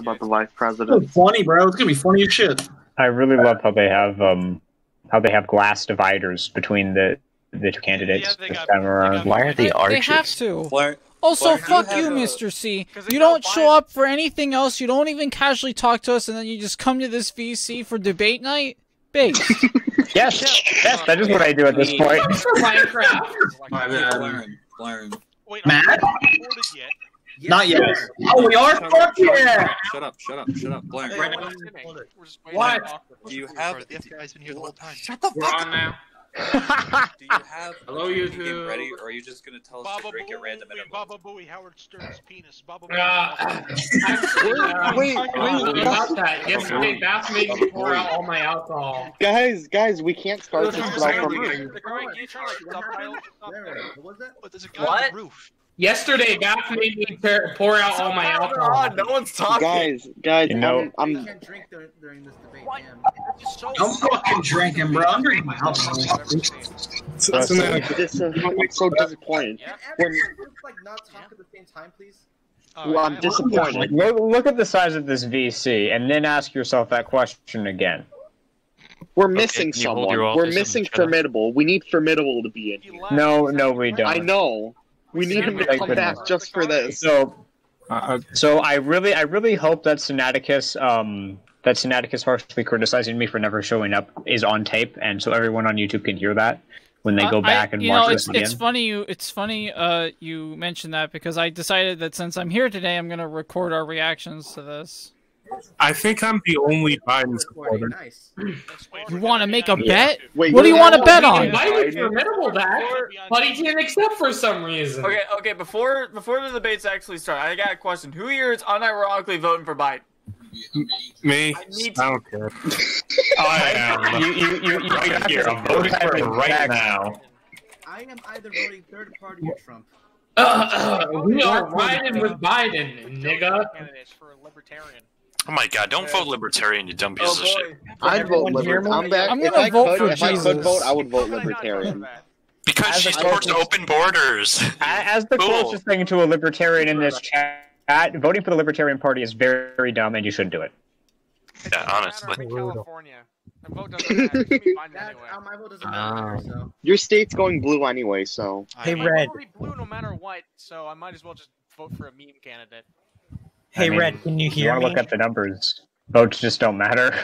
about the vice president. It's funny, bro. It's gonna be funny as shit. I really love how they have glass dividers between the two candidates this time around. Why are they arches? They have to. Blair, Also, Blair, fuck you, Mr. C. You don't show up for anything else. You don't even casually talk to us, and then you just come to this VC for debate night? Big. Yes, that is what I do at this point. Minecraft. Blaren. Wait, Matt? I'm not recorded yet. Not yet. Oh, we are? Fuck yeah! Shut up, Blair. We're just waiting What? to talk. Do you have The guy's been here the whole time. Shut the We're fuck on now. Do you have Hello, a YouTube. game ready, or are you just gonna tell us Baba to drink at random Booey, intervals? Baba Booey, Howard Stern's penis. Baba Wait, about that. Yesterday, Bath made me pour out all my alcohol. guys, we can't start this without Can you turn like subtitles or something? But there's a guy What? on the roof. Yesterday, Bath made me pour out all my alcohol. No one's talking. Guys, You know- I'm can't drink during this debate, What? damn. I'm fucking drinking, bro. I'm drinking my alcohol. I'm so disappointed. Everyone just like not talk at the same time, please. Well, I'm disappointed. Look at the size of this VC, and then ask yourself that question again. We're missing can you hold someone. your We're office missing and shut up? Formidable. We need Formidable to be in here. No, we don't. I know. We need him to Thank come goodness. back just for this. So I really hope that Sinaticus harshly criticizing me for never showing up is on tape, and so everyone on YouTube can hear that when they go back and watch this again. It's funny you mentioned that, because I decided that since I'm here today, I'm gonna record our reactions to this. I think I'm the only Biden supporter. Nice. You want to make a bet? Wait, What do you want to bet We on? invited Formidable back, but he didn't accept for some reason. Okay, before the debates actually start, I got a question. Who here is unironically voting for Biden? Me? I don't care. I am. You right here. I'm voting for him right now. I am either voting third party or Trump. We are riding with Biden, nigga. Candidates for a libertarian. Oh my god, don't vote Libertarian, you dumb piece of shit. I'd vote Libertarian. I'm gonna vote for If I could Jesus. vote, I would vote How could I not vote Libertarian. that? Because she supports open borders. As the Cool. closest thing to a libertarian in this chat, voting for the Libertarian Party is very dumb, and you shouldn't do it. Yeah, honestly. I'm in California. My vote doesn't matter. It's gonna be fine That, anyway. my vote doesn't matter, so. Your state's going blue anyway, so. My vote will be blue no matter what, so I might as well just vote for a meme candidate. Hey, Red, can you hear me? You want to look at the numbers. Votes just don't matter.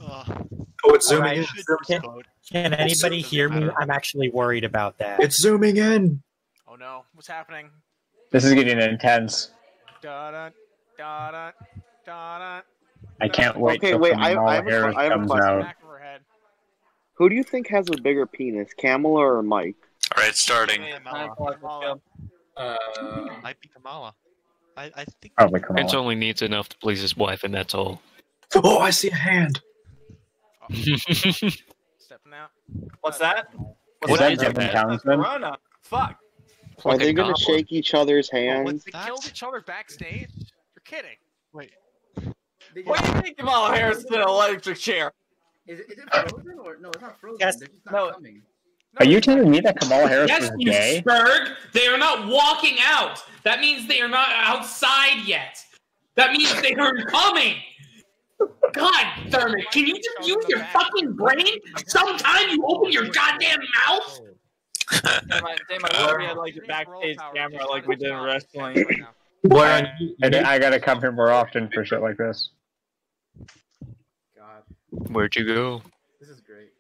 Oh, it's zooming in. Can anybody hear me? I'm actually worried about that. It's zooming in. Oh no, what's happening? This is getting intense. Da da da da da. I can't wait Okay, till wait, I Kamala have a Harris comes out. Back of her head. Who do you think has a bigger penis, Kamala or Mike? Alright, starting. Might be Kamala. I think Probably Kamala. Prince only needs enough to please his wife, and that's all. Oh, I see a hand. Stepping out. What's that? Is that Devin Townsend? Corona. Fuck. Are they gonna goblin. shake each other's hands? They killed each other backstage? You're kidding. Wait. What do you think Kamala Harris in an electric chair? Is it frozen or no? It's not frozen. Yes. They're just not coming. Are you telling me that Kamala Harris Yes, is you gay? Spurg. They are not walking out. That means they are not outside yet. That means they are coming. God, Thurman, can you just use your fucking brain? Sometime you open your goddamn mouth. Damn, I wish we had like a backstage camera like we did in wrestling. I gotta come here more often for shit like this. God, Where'd you go? this is great.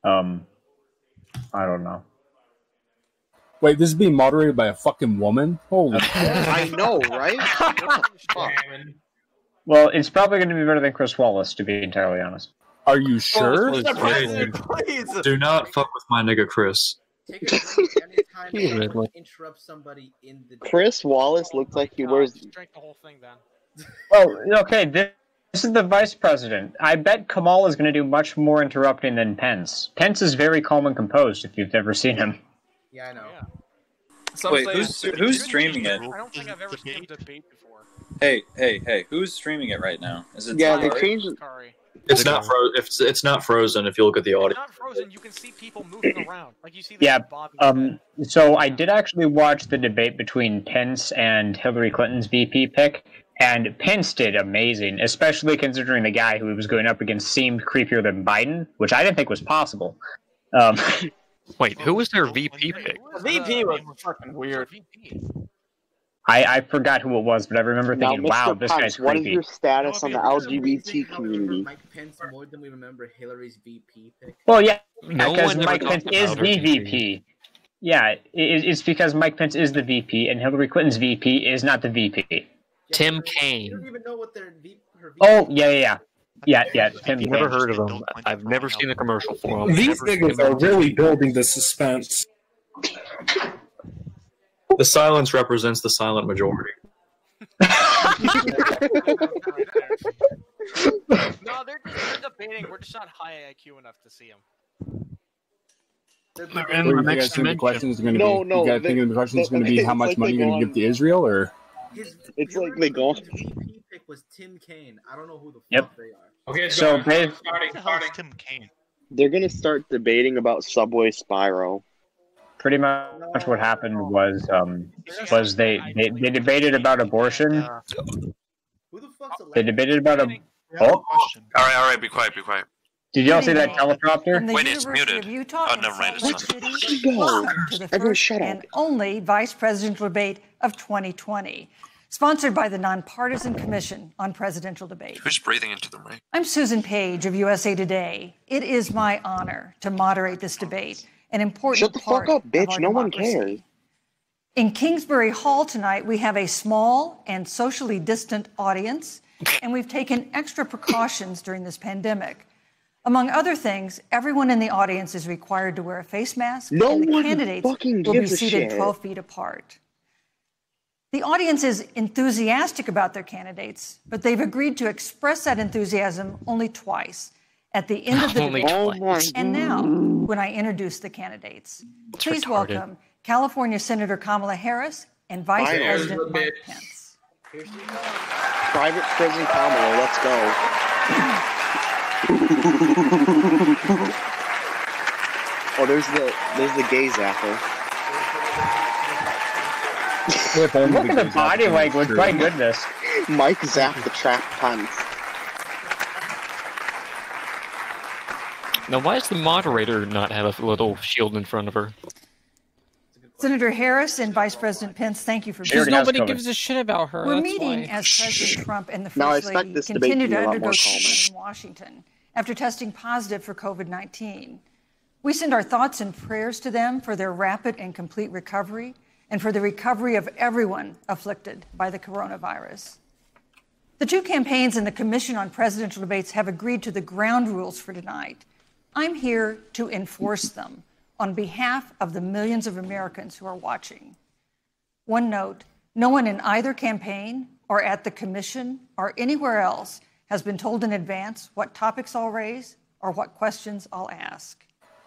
I don't know. Wait, this is being moderated by a fucking woman? Holy shit. I know, right? Fuck. Well, it's probably going to be better than Chris Wallace, to be entirely honest. Are you sure? Please. Do not fuck with my nigga Chris. Take a break anytime anyone interrupts somebody in the. Chris Wallace looks like he wears. Just drank the whole thing then. Oh, okay, this is the vice president. I bet Kamala is going to do much more interrupting than Pence. Pence is very calm and composed, if you've ever seen him. Yeah, I know. Yeah. Wait, who's streaming it? I don't think I've ever seen a debate before. Hey, who's streaming it right now? Is it Yeah, they Kari? changed. It's not it's not frozen if you look at the It's audio. not frozen. You can see people moving around. Like you see. Yeah. Bobby So I did actually watch the debate between Pence and Hillary Clinton's VP pick, and Pence did amazing, especially considering the guy who he was going up against seemed creepier than Biden, which I didn't think was possible. Wait, who was their VP pick? The VP was fucking weird. I forgot who it was, but I remember Now, thinking, wow, Mr. this Pence, guy's what is creepy. your status on the LGBT How we remember community? Mike Pence more than we remember Hillary's VP pick. Well, yeah, No because one ever Mike Pence talked is about the her VP. Yeah, it's because Mike Pence is the VP, and Hillary Clinton's VP is not the VP. Tim You Kaine. don't even know what her VP. Oh, yeah. Tim I've never Kaine. heard of him. I've never seen a commercial for him. These niggas are really building the suspense. The silence represents the silent majority. No, they're debating. We're just not high IQ enough to see them. You guys think the question is going to be? No, You guys think the question is going to be how much money you're going to give to Israel, or? It's like they go. VP pick was Tim Kaine. I don't know who the Yep. fuck they are. Okay, So they Tim Kaine. They're gonna start debating about Subway Spyro. pretty much what happened was they debated about abortion. Who the fuck's They debated about a. Oh, All right, be quiet. did y'all see that teleprompter? Wait, it's muted. Utah, Oh, never mind. It's not. Welcome to the first and only vice presidential debate of 2020, sponsored by the Nonpartisan Commission on Presidential Debate. Who's breathing into the mic? I'm Susan Page of USA Today. It is my honor to moderate this debate, an important Shut the part fuck up, of bitch. our No one democracy. cares. In Kingsbury Hall tonight, we have a small and socially distant audience, and we've taken extra precautions during this pandemic. Among other things, everyone in the audience is required to wear a face mask, No and the one candidates fucking will be gives a seated shit. 12 feet apart. The audience is enthusiastic about their candidates, but they've agreed to express that enthusiasm only twice, at the end of the Only debate twice. and now when I introduce the candidates. Please retarded. welcome California Senator Kamala Harris and Vice Fine. President Mike Pence. Private Prison Kamala, let's go. Oh, there's the gay zapper. Look at the body language, my goodness. Mike zapped the trap Pence. Now, why does the moderator not have a little shield in front of her? Senator Harris and Vice President Pence, thank you for Because being here. nobody gives a shit about her. We're that's meeting why. as President Trump and the Now, I First expect Lady this debate continue to be to a lot undergo more treatment in Washington after testing positive for COVID-19. We send our thoughts and prayers to them for their rapid and complete recovery and for the recovery of everyone afflicted by the coronavirus. The two campaigns and the Commission on Presidential Debates have agreed to the ground rules for tonight. I'm here to enforce them on behalf of the millions of Americans who are watching. One note, no one in either campaign or at the Commission or anywhere else has been told in advance what topics I'll raise or what questions I'll ask.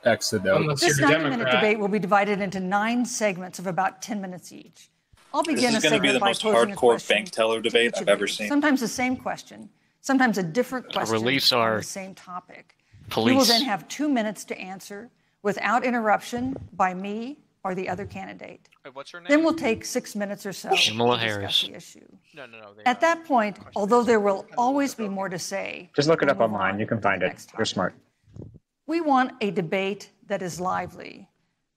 Exit out. This 90-minute debate will be divided into 9 segments of about 10 minutes each. I'll begin This a is going to be segment the by most posing a hardcore question bank teller to debate each I've of ever you. seen. Sometimes the same question, sometimes a different question reliefs on are the same topic. police. You will then have 2 minutes to answer without interruption by me or the other candidate. Wait, what's her name? Then we'll take 6 minutes or so Kamala to discuss Harris. the issue. No. At that point, although there will always be more to say, Just look it we'll up move online. on You can to find the it. next You're topic. smart. We want a debate that is lively,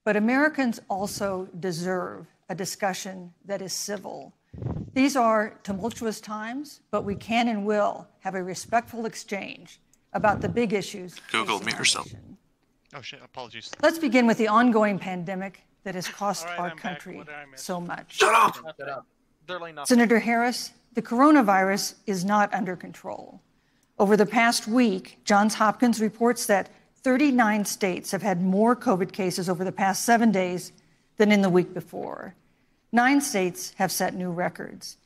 but Americans also deserve a discussion that is civil. These are tumultuous times, but we can and will have a respectful exchange about the big issues. Google facing mute our yourself. nation. Oh shit! Apologies. Let's begin with the ongoing pandemic that has cost our country so much. Shut up. They're laying off. Senator Harris, the coronavirus is not under control. Over the past week, Johns Hopkins reports that 39 states have had more COVID cases over the past 7 days than in the week before. 9 states have set new records.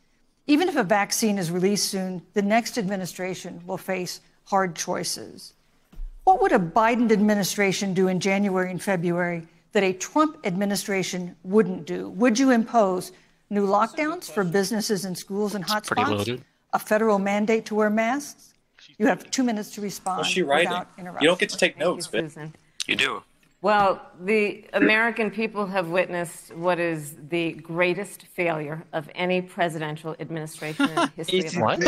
Even if a vaccine is released soon, the next administration will face hard choices. What would a Biden administration do in January and February that a Trump administration wouldn't do? Would you impose new lockdowns for businesses and schools and Pretty hotspots? loaded. A federal mandate to wear masks? You have 2 minutes to respond What's she writing? without interruption. You don't get to take notes, Thank you, bitch. Susan. You do. Well, the American people have witnessed what is the greatest failure of any presidential administration in the history of What?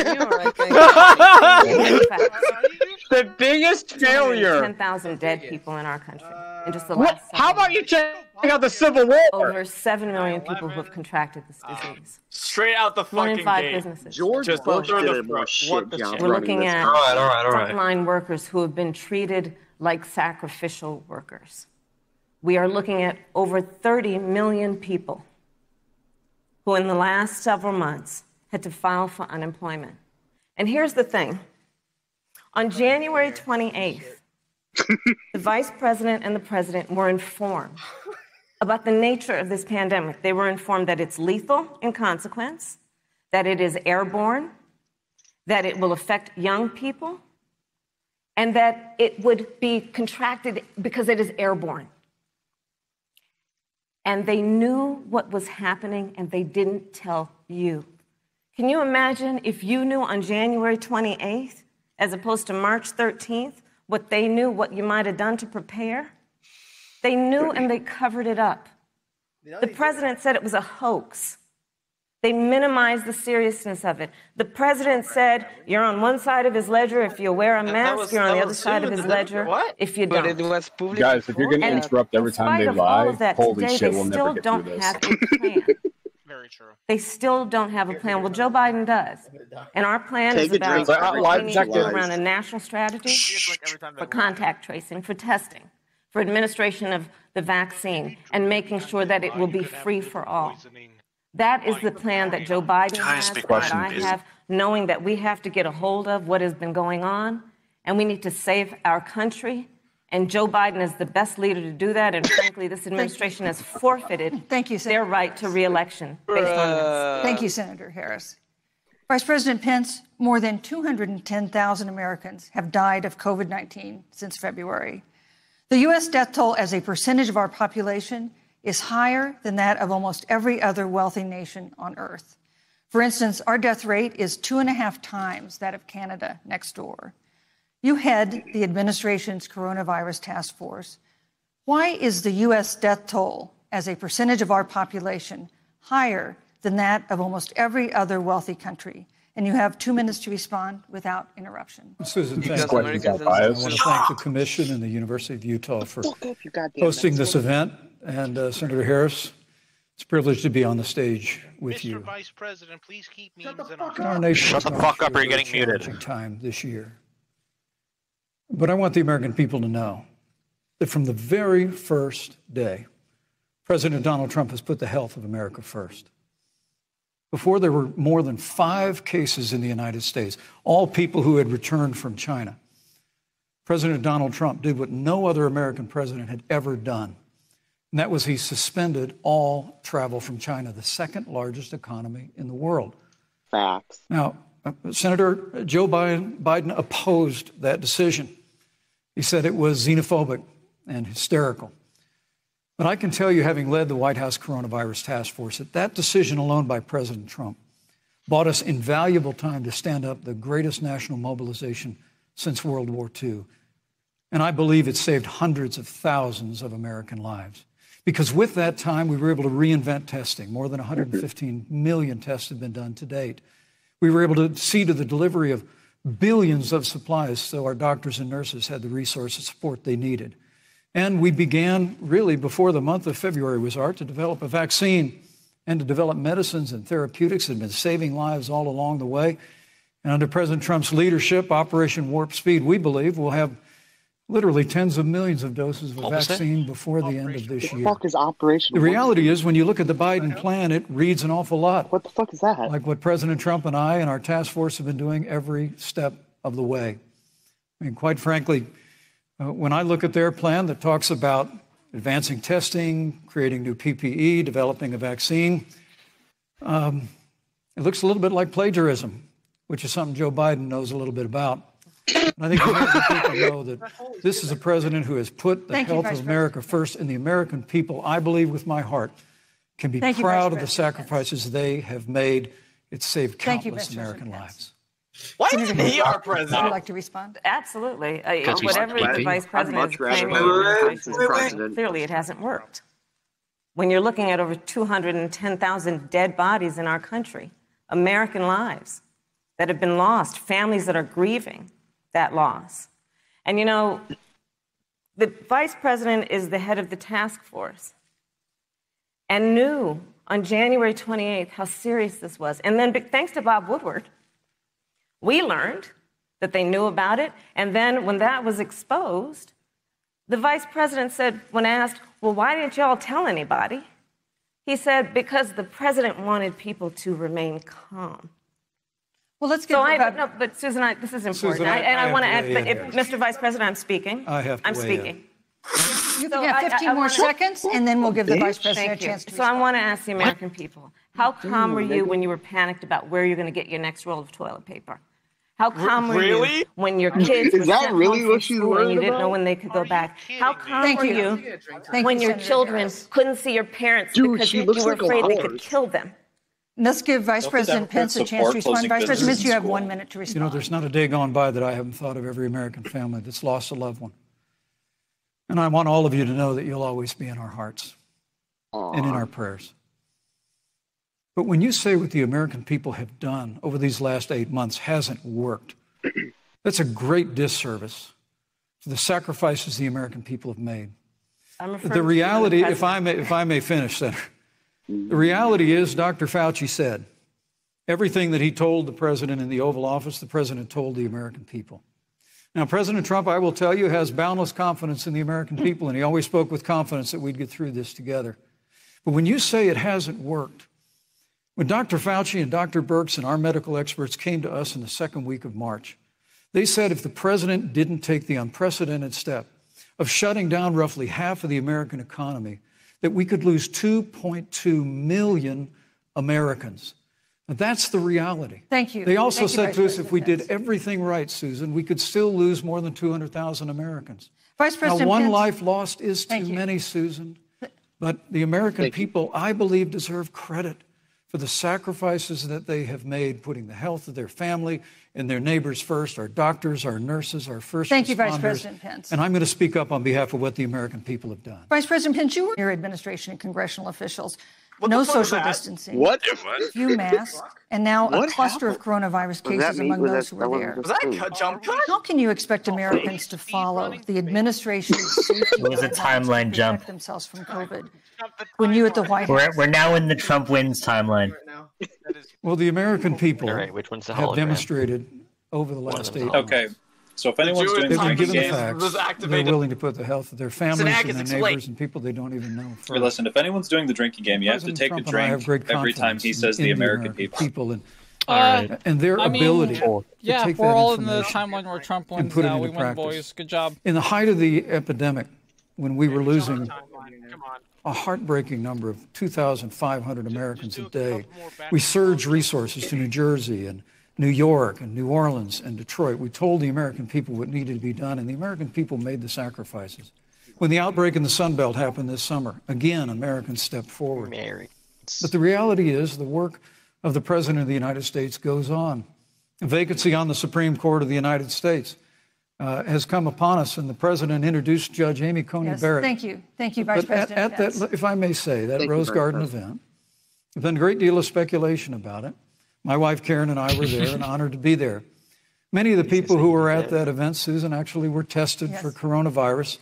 The biggest failure. 10,000 dead people in our country in just the What? last. How about you check out the Civil War? Over 7 million people who have contracted this disease. Straight out the One in fucking 5 gate. businesses. George Just Bush throw did the a more what shit the job shit. We're running looking this. at All right. frontline workers who have been treated like sacrificial workers. We are looking at over 30 million people who in the last several months had to file for unemployment. And here's the thing. On January 28th, the vice president and the president were informed about the nature of this pandemic. They were informed that it's lethal in consequence, that it is airborne, that it will affect young people, and that it would be contracted because it is airborne. And they knew what was happening, and they didn't tell you. Can you imagine if you knew on January 28th, as opposed to March 13th, what they knew, what you might have done to prepare? They knew, and they covered it up. The president said it was a hoax. They minimized the seriousness of it. The president said, you're on one side of his ledger if you wear a mask, you're on the other side of his ledger if you don't. Guys, if you're going to interrupt every time they lie, holy shit, we'll never get through this. Have a plan. Very true. They still don't have a plan. Well, Joe Biden does. And our plan is about what we need to do around a national strategy for contact tracing, for testing, for administration of the vaccine, and making sure that it will be free for all. That is the plan that Joe Biden has, that I have, knowing that we have to get a hold of what has been going on, and we need to save our country. And Joe Biden is the best leader to do that. And frankly, this administration has forfeited their right to re-election based on this. Thank you, Senator Harris. Vice President Pence, more than 210,000 Americans have died of COVID-19 since February. The U.S. death toll as a percentage of our population is higher than that of almost every other wealthy nation on earth. For instance, our death rate is 2.5 times that of Canada next door. You head the administration's coronavirus task force. Why is the U.S. death toll as a percentage of our population higher than that of almost every other wealthy country? And you have 2 minutes to respond without interruption. Susan, thank you. I want to thank the Commission and the University of Utah for hosting this event. And Senator Harris, it's a privilege to be on the stage with you. Mr. Vice President, please keep memes in Our nation Shut the fuck up or you're getting muted. Time this year. But I want the American people to know that from the very first day, President Donald Trump has put the health of America first. Before there were more than 5 cases in the United States, all people who had returned from China, President Donald Trump did what no other American president had ever done. And that was he suspended all travel from China, the second largest economy in the world. Facts. Now, Senator Joe Biden opposed that decision. He said it was xenophobic and hysterical. But I can tell you, having led the White House Coronavirus Task Force, that decision alone by President Trump bought us invaluable time to stand up the greatest national mobilization since World War II. And I believe it saved hundreds of thousands of American lives. Because with that time, we were able to reinvent testing. More than 115 million tests have been done to date. We were able to see to the delivery of billions of supplies so our doctors and nurses had the resources support they needed. And we began, really, before the month of February was out, to develop a vaccine and to develop medicines and therapeutics that have been saving lives all along the way. And under President Trump's leadership, Operation Warp Speed, we believe we'll have literally tens of millions of doses of vaccine before the end of this year. What the fuck is Operation? The reality is, when you look at the Biden plan, it reads an awful lot. What the fuck is that? Like what President Trump and I and our task force have been doing every step of the way. I mean, quite frankly, when I look at their plan that talks about advancing testing, creating new PPE, developing a vaccine, it looks a little bit like plagiarism, which is something Joe Biden knows a little bit about. And I think the American people know that this is a president who has put the health of America first, and the American people, I believe with my heart, can be proud of the sacrifices they have made. It's saved countless American lives. Why Senator isn't he Hill, our would you president? like to respond? Absolutely. Because he's Whatever the speaking. vice president much is rather claiming, have the him administration as is president. doing, clearly it hasn't worked. When you're looking at over 210,000 dead bodies in our country, American lives that have been lost, families that are grieving that loss. And you know, the vice president is the head of the task force and knew on January 28th how serious this was. And then thanks to Bob Woodward, we learned that they knew about it. And then when that was exposed, the vice president said, when asked, well, why didn't y'all tell anybody? He said, because the president wanted people to remain calm. Well, let's get no, but Susan, this is important. Susan, I want to add, weigh in here. Mr. Vice President, I'm speaking. I have to I'm weigh speaking. You can have 15 more seconds, and then we'll give the vice president Thank a you. chance to So I want to ask the American people, how calm were you when you were panicked about where you're going to get your next roll of toilet paper? How calm were you when your kids were sent home from school and you didn't know when they could go back? How calm were you when your children couldn't see your parents because you were afraid they could kill them? Let's give Vice President Pence a chance to respond. Vice President Pence, you have 1 minute to respond. You know, there's not a day gone by that I haven't thought of every American family that's lost a loved one. And I want all of you to know that you'll always be in our hearts and in our prayers. But when you say what the American people have done over these last 8 months hasn't worked, that's a great disservice to the sacrifices the American people have made. The reality, if I may finish, Senator, the reality is Dr. Fauci said everything that he told the president in the Oval Office, the president told the American people. Now, President Trump, I will tell you, has boundless confidence in the American people, and he always spoke with confidence that we'd get through this together. But when you say it hasn't worked, when Dr. Fauci and Dr. Birx and our medical experts came to us in the second week of March, they said if the president didn't take the unprecedented step of shutting down roughly half of the American economy, that we could lose 2.2 million Americans. Now, that's the reality. Thank you. They also Thank you, said Vice to us, if President we Pence. did everything right, Susan, we could still lose more than 200,000 Americans. Vice President now, one Pence. life lost is too Thank you. many, Susan. But the American people, I believe, deserve credit for the sacrifices that they have made, putting the health of their family and their neighbors first, our doctors, our nurses, our first Thank you, responders. Vice President Pence. And I'm going to speak up on behalf of what the American people have done. Vice President Pence, you were your administration and congressional officials. What No the fuck is social that? distancing. What? Few masks, and now What a cluster of happened? coronavirus What does that cases mean? among Was those that- who that were wasn't there. Was that a cut jump cut? How can you expect Americans to follow the administration's safety It was a guidelines timeline to jump. protect themselves from COVID when you at the White House? We're now in the Trump wins timeline. Well, the American people All right, which one's the have hologram? demonstrated over the last 8 months. Okay, so if anyone's doing Jewish the They've been drinking given the game, facts. was They're activated. willing to put the health of their families Sinaticus, and their explain. neighbors and people they don't even know hey, first. listen, if anyone's doing the drinking game, you have to President take Trump a and I have drink great every time he confidence says in the American people. and Alright. and their I mean, ability to Yeah, take we're that all in the information timeline where Trump and wins put it now. into We win, practice. boys. Good job. In the height of the epidemic, when we were losing Come on. a heartbreaking number of 2,500 Americans a day, we surged resources to New Jersey and New York and New Orleans and Detroit. We told the American people what needed to be done, and the American people made the sacrifices. When the outbreak in the Sun Belt happened this summer, again, Americans stepped forward. But the reality is the work of the President of the United States goes on. A vacancy on the Supreme Court of the United States has come upon us, and the President introduced Judge Amy Coney Yes, Barrett. thank you. Thank you, Vice But President at Pence. that, if I may say, that Thank you, Rose Vice Garden President. event, there's been a great deal of speculation about it. My wife Karen and I were there and honored to be there. Many of the people who were at that event, Susan, actually were tested for coronavirus,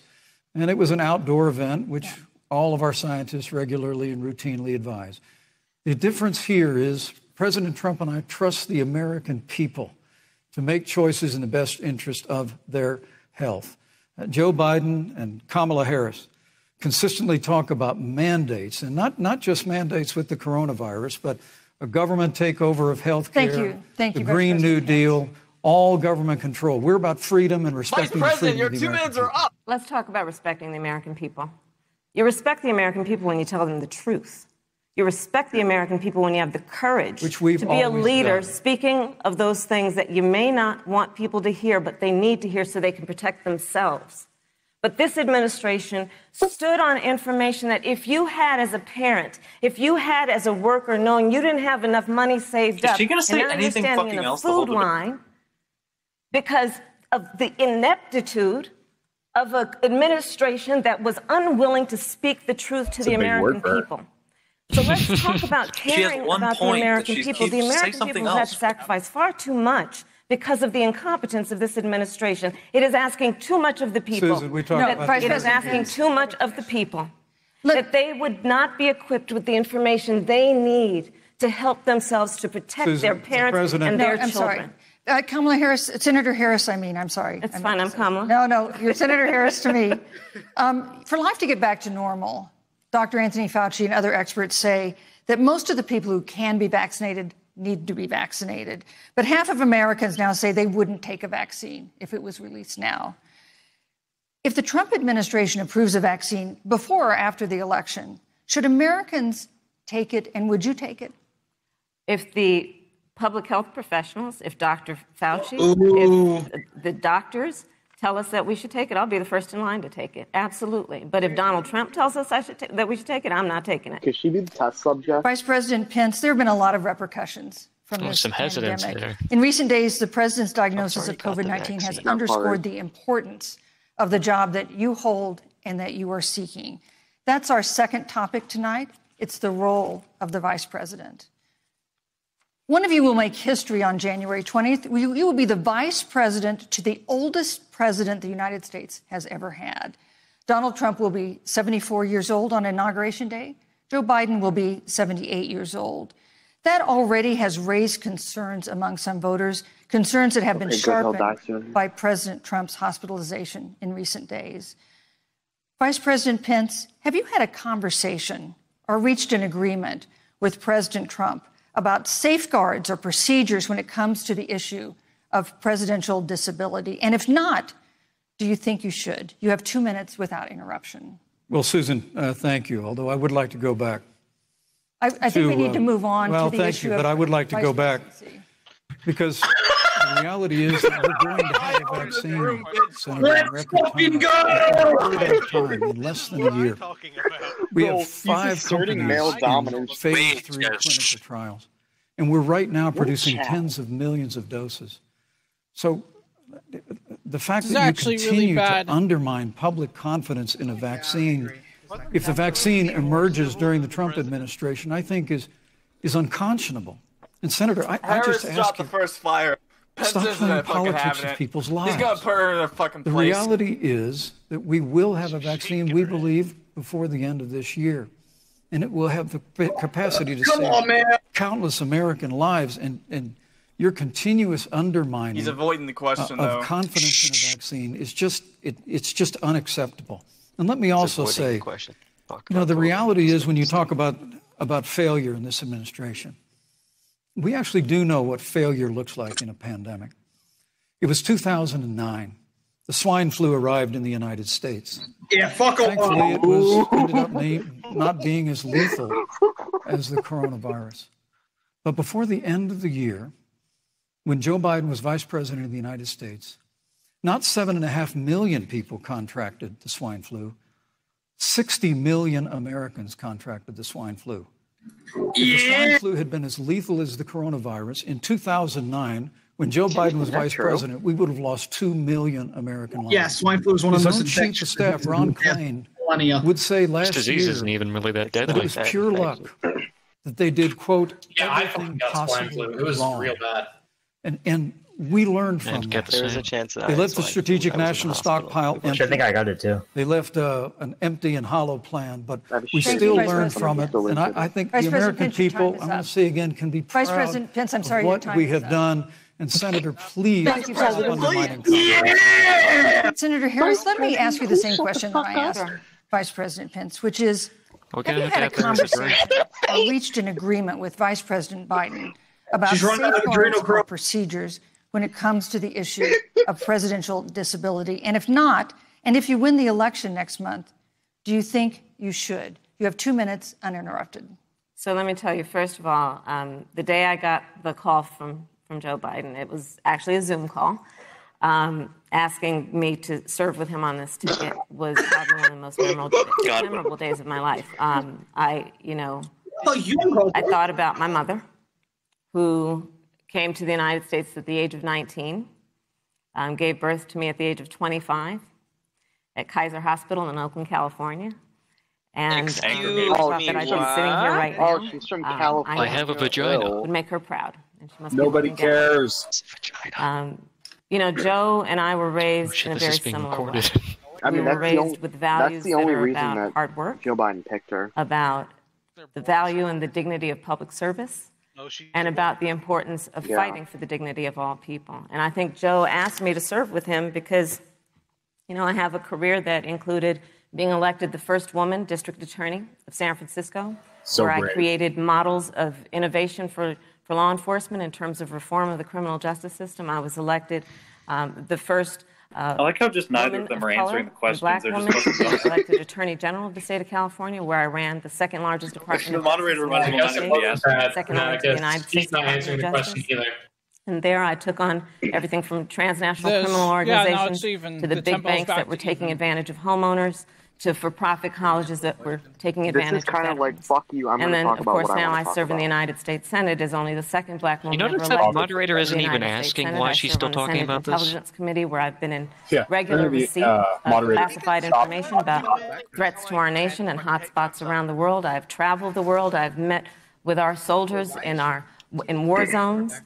and it was an outdoor event, which all of our scientists regularly and routinely advise. The difference here is President Trump and I trust the American people to make choices in the best interest of their health. Joe Biden and Kamala Harris consistently talk about mandates, and not just mandates with the coronavirus, but a government takeover of health care, Thank you, the Vice Green New President Deal, all government control. We're about freedom and respecting the freedom your of the 2 American minutes are people. up. Let's talk about respecting the American people. You respect the American people when you tell them the truth. You respect the American people when you have the courage Which we've to be a always leader done. speaking of those things that you may not want people to hear, but they need to hear so they can protect themselves. But this administration stood on information that if you had as a parent, if you had as a worker, knowing you didn't have enough money saved Is up, she gonna say and now you're anything standing fucking in a else the food whole debate? line because of the ineptitude of an administration that was unwilling to speak the truth to the American people. So let's talk about caring about the American people. The American people have had to sacrifice far too much because of the incompetence of this administration. It is asking too much of the people. Susan, we talked about it is asking too much of the people. That they would not be equipped with the information they need to help themselves to protect their parents and their children. Kamala Harris, Senator Harris, I'm sorry. It's fine, I'm Kamala. No, you're Senator Harris to me. For life to get back to normal, Dr. Anthony Fauci and other experts say that most of the people who can be vaccinated need to be vaccinated. But half of Americans now say they wouldn't take a vaccine if it was released now. If the Trump administration approves a vaccine before or after the election, should Americans take it, and would you take it? If the public health professionals, if Dr. Fauci, if the doctors tell us that we should take it, I'll be the first in line to take it. Absolutely. But if Donald Trump tells us that we should take it, I'm not taking it. Could she be the test subject? Vice President Pence, there have been a lot of repercussions from this some hesitance pandemic. there. In recent days, the president's diagnosis of COVID-19 has underscored the importance of the job that you hold and that you are seeking. That's our second topic tonight. It's the role of the vice president. One of you will make history on January 20th. You will be the vice president to the oldest president the United States has ever had. Donald Trump will be 74 years old on Inauguration Day. Joe Biden will be 78 years old. That already has raised concerns among some voters, concerns that have been sharpened by President Trump's hospitalization in recent days. Vice President Pence, have you had a conversation or reached an agreement with President Trump about safeguards or procedures when it comes to the issue of presidential disability? And if not, do you think you should? You have 2 minutes without interruption. Well, Susan, thank you, although I would like to go back. I think we need to move on to the issue but I would like to go back because the reality is that we're going to have a vaccine. Let's fucking go! In less than a year. We have 5 companies in phase 3 clinical trials, and we're right now producing tens of millions of doses. So the fact that you continue to undermine public confidence in a vaccine, if the vaccine emerges during the Trump administration, I think is unconscionable. And Senator, I just ask you, the first fire. stop playing politics with people's lives. He's gonna put her in her fucking place. The reality is that we will have a vaccine, we believe, before the end of this year. And it will have the capacity to save countless American lives. And your continuous undermining He's avoiding the question, of confidence in a vaccine is it's just unacceptable. And let me also say, the reality is when you talk about failure in this administration, we actually do know what failure looks like in a pandemic. It was 2009. The swine flu arrived in the United States. Yeah, fuck off. Thankfully, it ended up not being as lethal as the coronavirus. But before the end of the year, when Joe Biden was vice president of the United States, not 7.5 million people contracted the swine flu. 60 million Americans contracted the swine flu. If the swine flu had been as lethal as the coronavirus, in 2009, when Joe Biden was vice president, we would have lost 2 million American lives. Yeah, swine flu is one of the most infectious. Chief of staff, Ron Klain, would say last this disease year isn't even really that that deadly. it was pure luck that they did, quote, everything possible It was wrong. real bad. And we learned from that. There was a chance that They left the strategic national stockpile empty. I think I got it too. They left an empty and hollow plan, but we still learned from it. And I think the American people, I'm going to say again, can be proud Vice President Pence, I'm sorry, of your what time we is have up. done. And Senator, please, Thank you, President. undermining Senator Harris, let me ask you the same question that I asked Vice President Pence, which is, have you had a conversation or reached an agreement with Vice President Biden about safeguards or procedures when it comes to the issue of presidential disability? And if not, and if you win the election next month, do you think you should? You have 2 minutes uninterrupted. So let me tell you, first of all, the day I got the call from Joe Biden, it was actually a Zoom call, asking me to serve with him on this ticket was probably one of the most memorable days of my life. I thought about my mother, who came to the United States at the age of 19, gave birth to me at the age of 25 at Kaiser Hospital in Oakland, California. And I thought that I'd be sitting here right now. Oh, she's from California. I have a vagina. Would make her proud. And she must Nobody cares. You know, Joe and I were raised in a very similar way. I mean, we were raised with values that's the only that are reason about that hard work, Joe Biden picked her. about the value and the dignity of public service, and about the importance of fighting for the dignity of all people. And I think Joe asked me to serve with him because, you know, I have a career that included being elected the first woman district attorney of San Francisco, where I created models of innovation for law enforcement in terms of reform of the criminal justice system. I was elected the first I like how just neither of them are answering the questions. Black They're woman just to be elected Attorney General of the state of California, where I ran the second largest department The of moderator justice in the United reminded me States, second largest in the United States He's not answering the Department of question Justice. either. And there I took on everything from transnational criminal organizations to the big banks that were taking advantage of homeowners, to for-profit colleges that were taking advantage This is kind of like, fuck you, I'm and going to then, talk of about course, what I now I want to serve talk in the about. United States Senate as only the second black woman You ever notice elected. that moderator isn't to the even United States asking Senate. why I she's serve still on the talking Senate about this? Intelligence Committee, where I've been in Yeah, regular maybe, receipt of moderator. classified information about threats to our nation and hotspots around the world. I've traveled the world. I've met with our soldiers in war zones.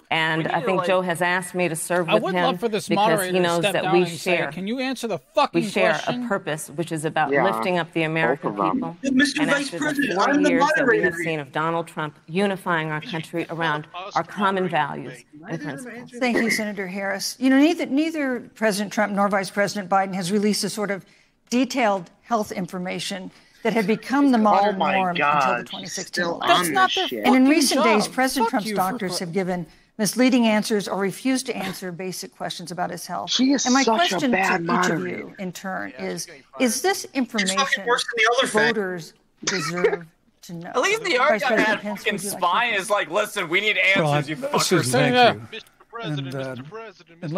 And I think Joe has asked me to serve with him because he knows that we share. Can you answer the fucking We share question? a purpose, which is about lifting up the American people. And after the 4 years that we have seen of Donald Trump unifying our country around our common values and principles. Thank you, Senator Harris. You know, neither President Trump nor Vice President Biden has released a sort of detailed health information that had become the modern norm until the 2016 election. That's not their And in fucking recent days, job. President Fuck Trump's you doctors have given misleading answers or refused to answer basic questions about his health. She is and my such a question bad to each moderator. of you in turn is this information worse than the other thing. voters deserve to know? At least the Vice argument President had Pence, fucking would you like to spine is like, listen, we need answers, Well, you Susan, fuckers. thank you. And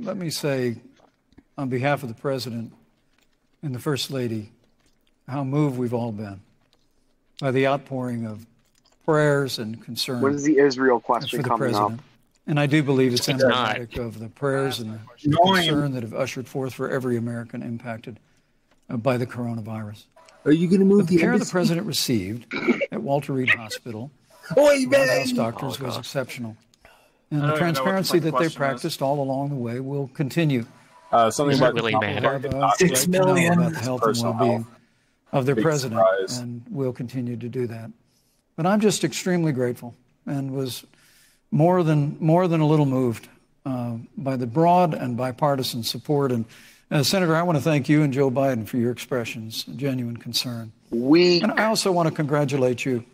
let me say, on behalf of the President and the First Lady, how moved we've all been by the outpouring of prayers and concern. When's the Israel question for the coming President. up? And I do believe it's It's emblematic of the prayers and the concern that have ushered forth for every American impacted by the coronavirus. Are you going to move The care the President received at Walter Reed Hospital, White House doctors, was exceptional. And the transparency that they practiced all along the way will continue. Something We about really the have a $6 right to know million about the health and personal well-being health. of their Big president, surprise. and will continue to do that. But I'm just extremely grateful and was more than a little moved by the broad and bipartisan support. And Senator, I want to thank you and Joe Biden for your expressions, genuine concern. And I also want to congratulate you,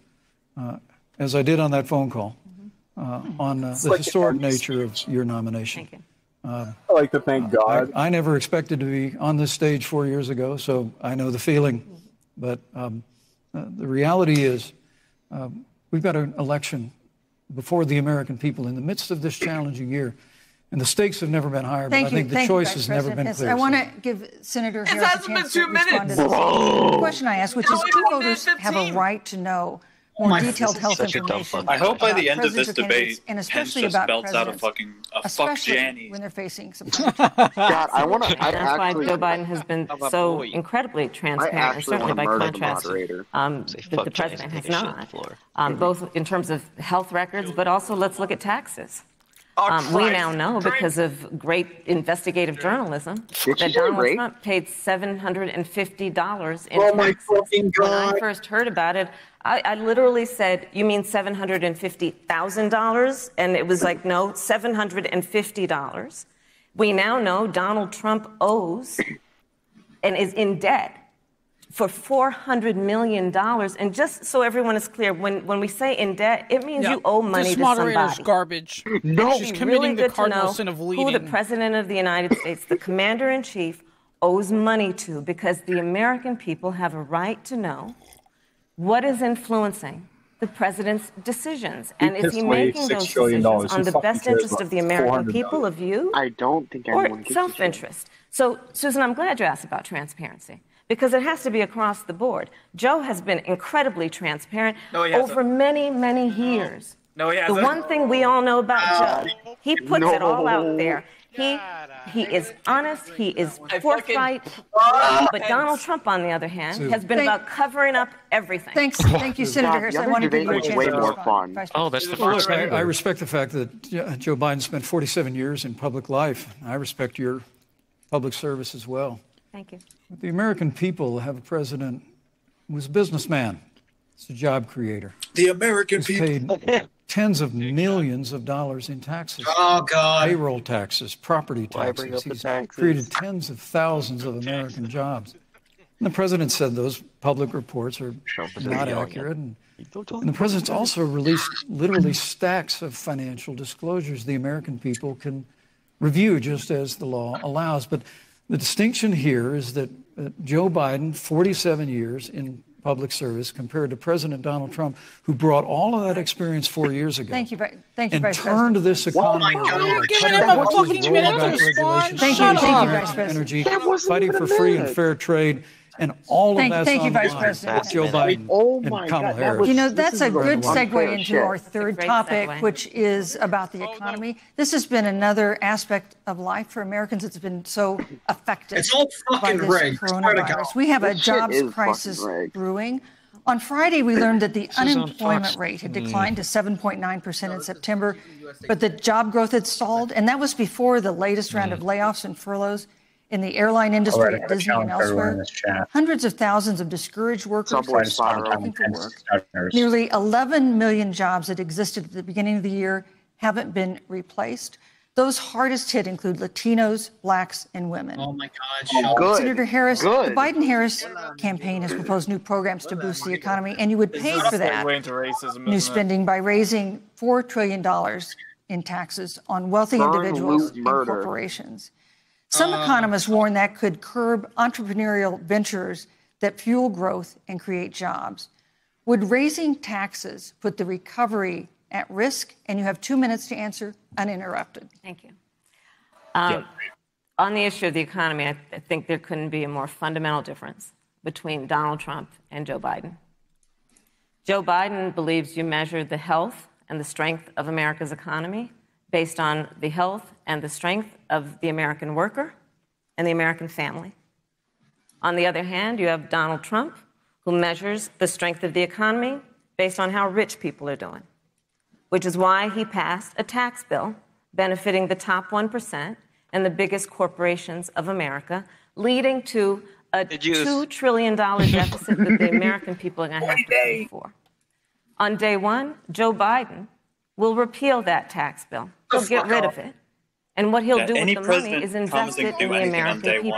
as I did on that phone call, on the historic nature of your nomination. Thank you. I like to thank God. I never expected to be on this stage 4 years ago, so I know the feeling. But the reality is we've got an election before the American people in the midst of this challenging year. And the stakes have never been higher, but I think the choice has never been clearer. I want to give Senator Harris a hasn't chance been to 2 respond to minutes. the question I asked, which is, do voters have a right to know more detailed health information? I hope by about the end of this presidential candidates, debate, and Pence especially just about belts out a presidents, fuck especially Janny. when they're facing some God, I want to. That's why Joe Biden has been so incredibly transparent, and certainly by contrast, the president has not, both in terms of health records, but also let's look at taxes. We now know, because of great investigative journalism, that Donald Trump paid $750 in taxes. When I first heard about it, I literally said, "You mean $750,000?" And it was like, "No, $750." We now know Donald Trump owes and is in debt for $400 million. And just so everyone is clear, when we say in debt, it means you owe money this to moderator's somebody. garbage. No, She's it's committing really the good to cardinal know sin of who leading. the President of the United States, the Commander-in-Chief, owes money to, because the American people have a right to know what is influencing the president's decisions. And is he making those decisions on the best interest of the American people, of you? I don't think or anyone gives a shit. self-interest. So, Susan, I'm glad you asked about transparency, because it has to be across the board. Joe has been incredibly transparent over many, many years. No, he The hasn't. one thing we all know about Joe, he puts it all out there. He is honest. He is forthright. But Donald Trump, on the other hand, has been about covering up everything. Thank you, Senator Harris. I want to give you a chance way to more respond. fun. Oh, that's the Well, first. look, I respect the fact that Joe Biden spent 47 years in public life. I respect your public service as well. Thank you. But the American people have a president who was a businessman. He's a job creator. The American He's people. paid tens of millions of dollars in taxes. Oh, God. Payroll taxes, property Why bring taxes. up the He's taxes? created tens of thousands of American jobs. And the president said those public reports are not accurate. And the president's also released literally stacks of financial disclosures the American people can review just as the law allows. But the distinction here is that Joe Biden, 47 years in public service, compared to President Donald Trump, who brought all of that experience 4 years ago. Thank you, Vice and President. turned this economy You're giving him a fucking minute to respond. Thank you, Vice President. energy, fighting for free and fair trade, and all of that's thank you, on the Vice line President. with Joe Biden and Kamala Harris. You know, that's a good segue into our third topic, which is about the economy. This has been another aspect of life for Americans that's been so affected It's all by fucking this rigged. Swear to God. coronavirus. We have a This shit jobs is fucking crisis rigged. brewing. On Friday, we learned that the is on unemployment Fox. rate had declined to 7.9% in September, but the job growth had stalled, and that was before the latest round of layoffs and furloughs in the airline industry Alright, at I have a Disney challenge and for everyone in elsewhere. this chat. Hundreds of thousands of discouraged workers Subway are spiral. looking for work. Nearly 11 million jobs that existed at the beginning of the year haven't been replaced. Those hardest hit include Latinos, blacks, and women. Oh, my God. Good. Senator Harris, Good. the Biden-Harris campaign has proposed new programs to boost the economy, and you would pay for that Way into racism, new isn't it? spending by raising $4 trillion in taxes on wealthy Burn, individuals loot, and murder. corporations. Some economists warn that could curb entrepreneurial ventures that fuel growth and create jobs. Would raising taxes put the recovery at risk? And you have 2 minutes to answer uninterrupted. Thank you. On the issue of the economy, I think there couldn't be a more fundamental difference between Donald Trump and Joe Biden. Joe Biden believes you measure the health and the strength of America's economy based on the health and the strength of the American worker and the American family. On the other hand, you have Donald Trump, who measures the strength of the economy based on how rich people are doing, which is why he passed a tax bill benefiting the top 1% and the biggest corporations of America, leading to a $2 trillion deficit that the American people are going to have to pay for. On day one, Joe Biden will repeal that tax bill. He'll get rid of it. And what he'll do with the money is invest it in the American people.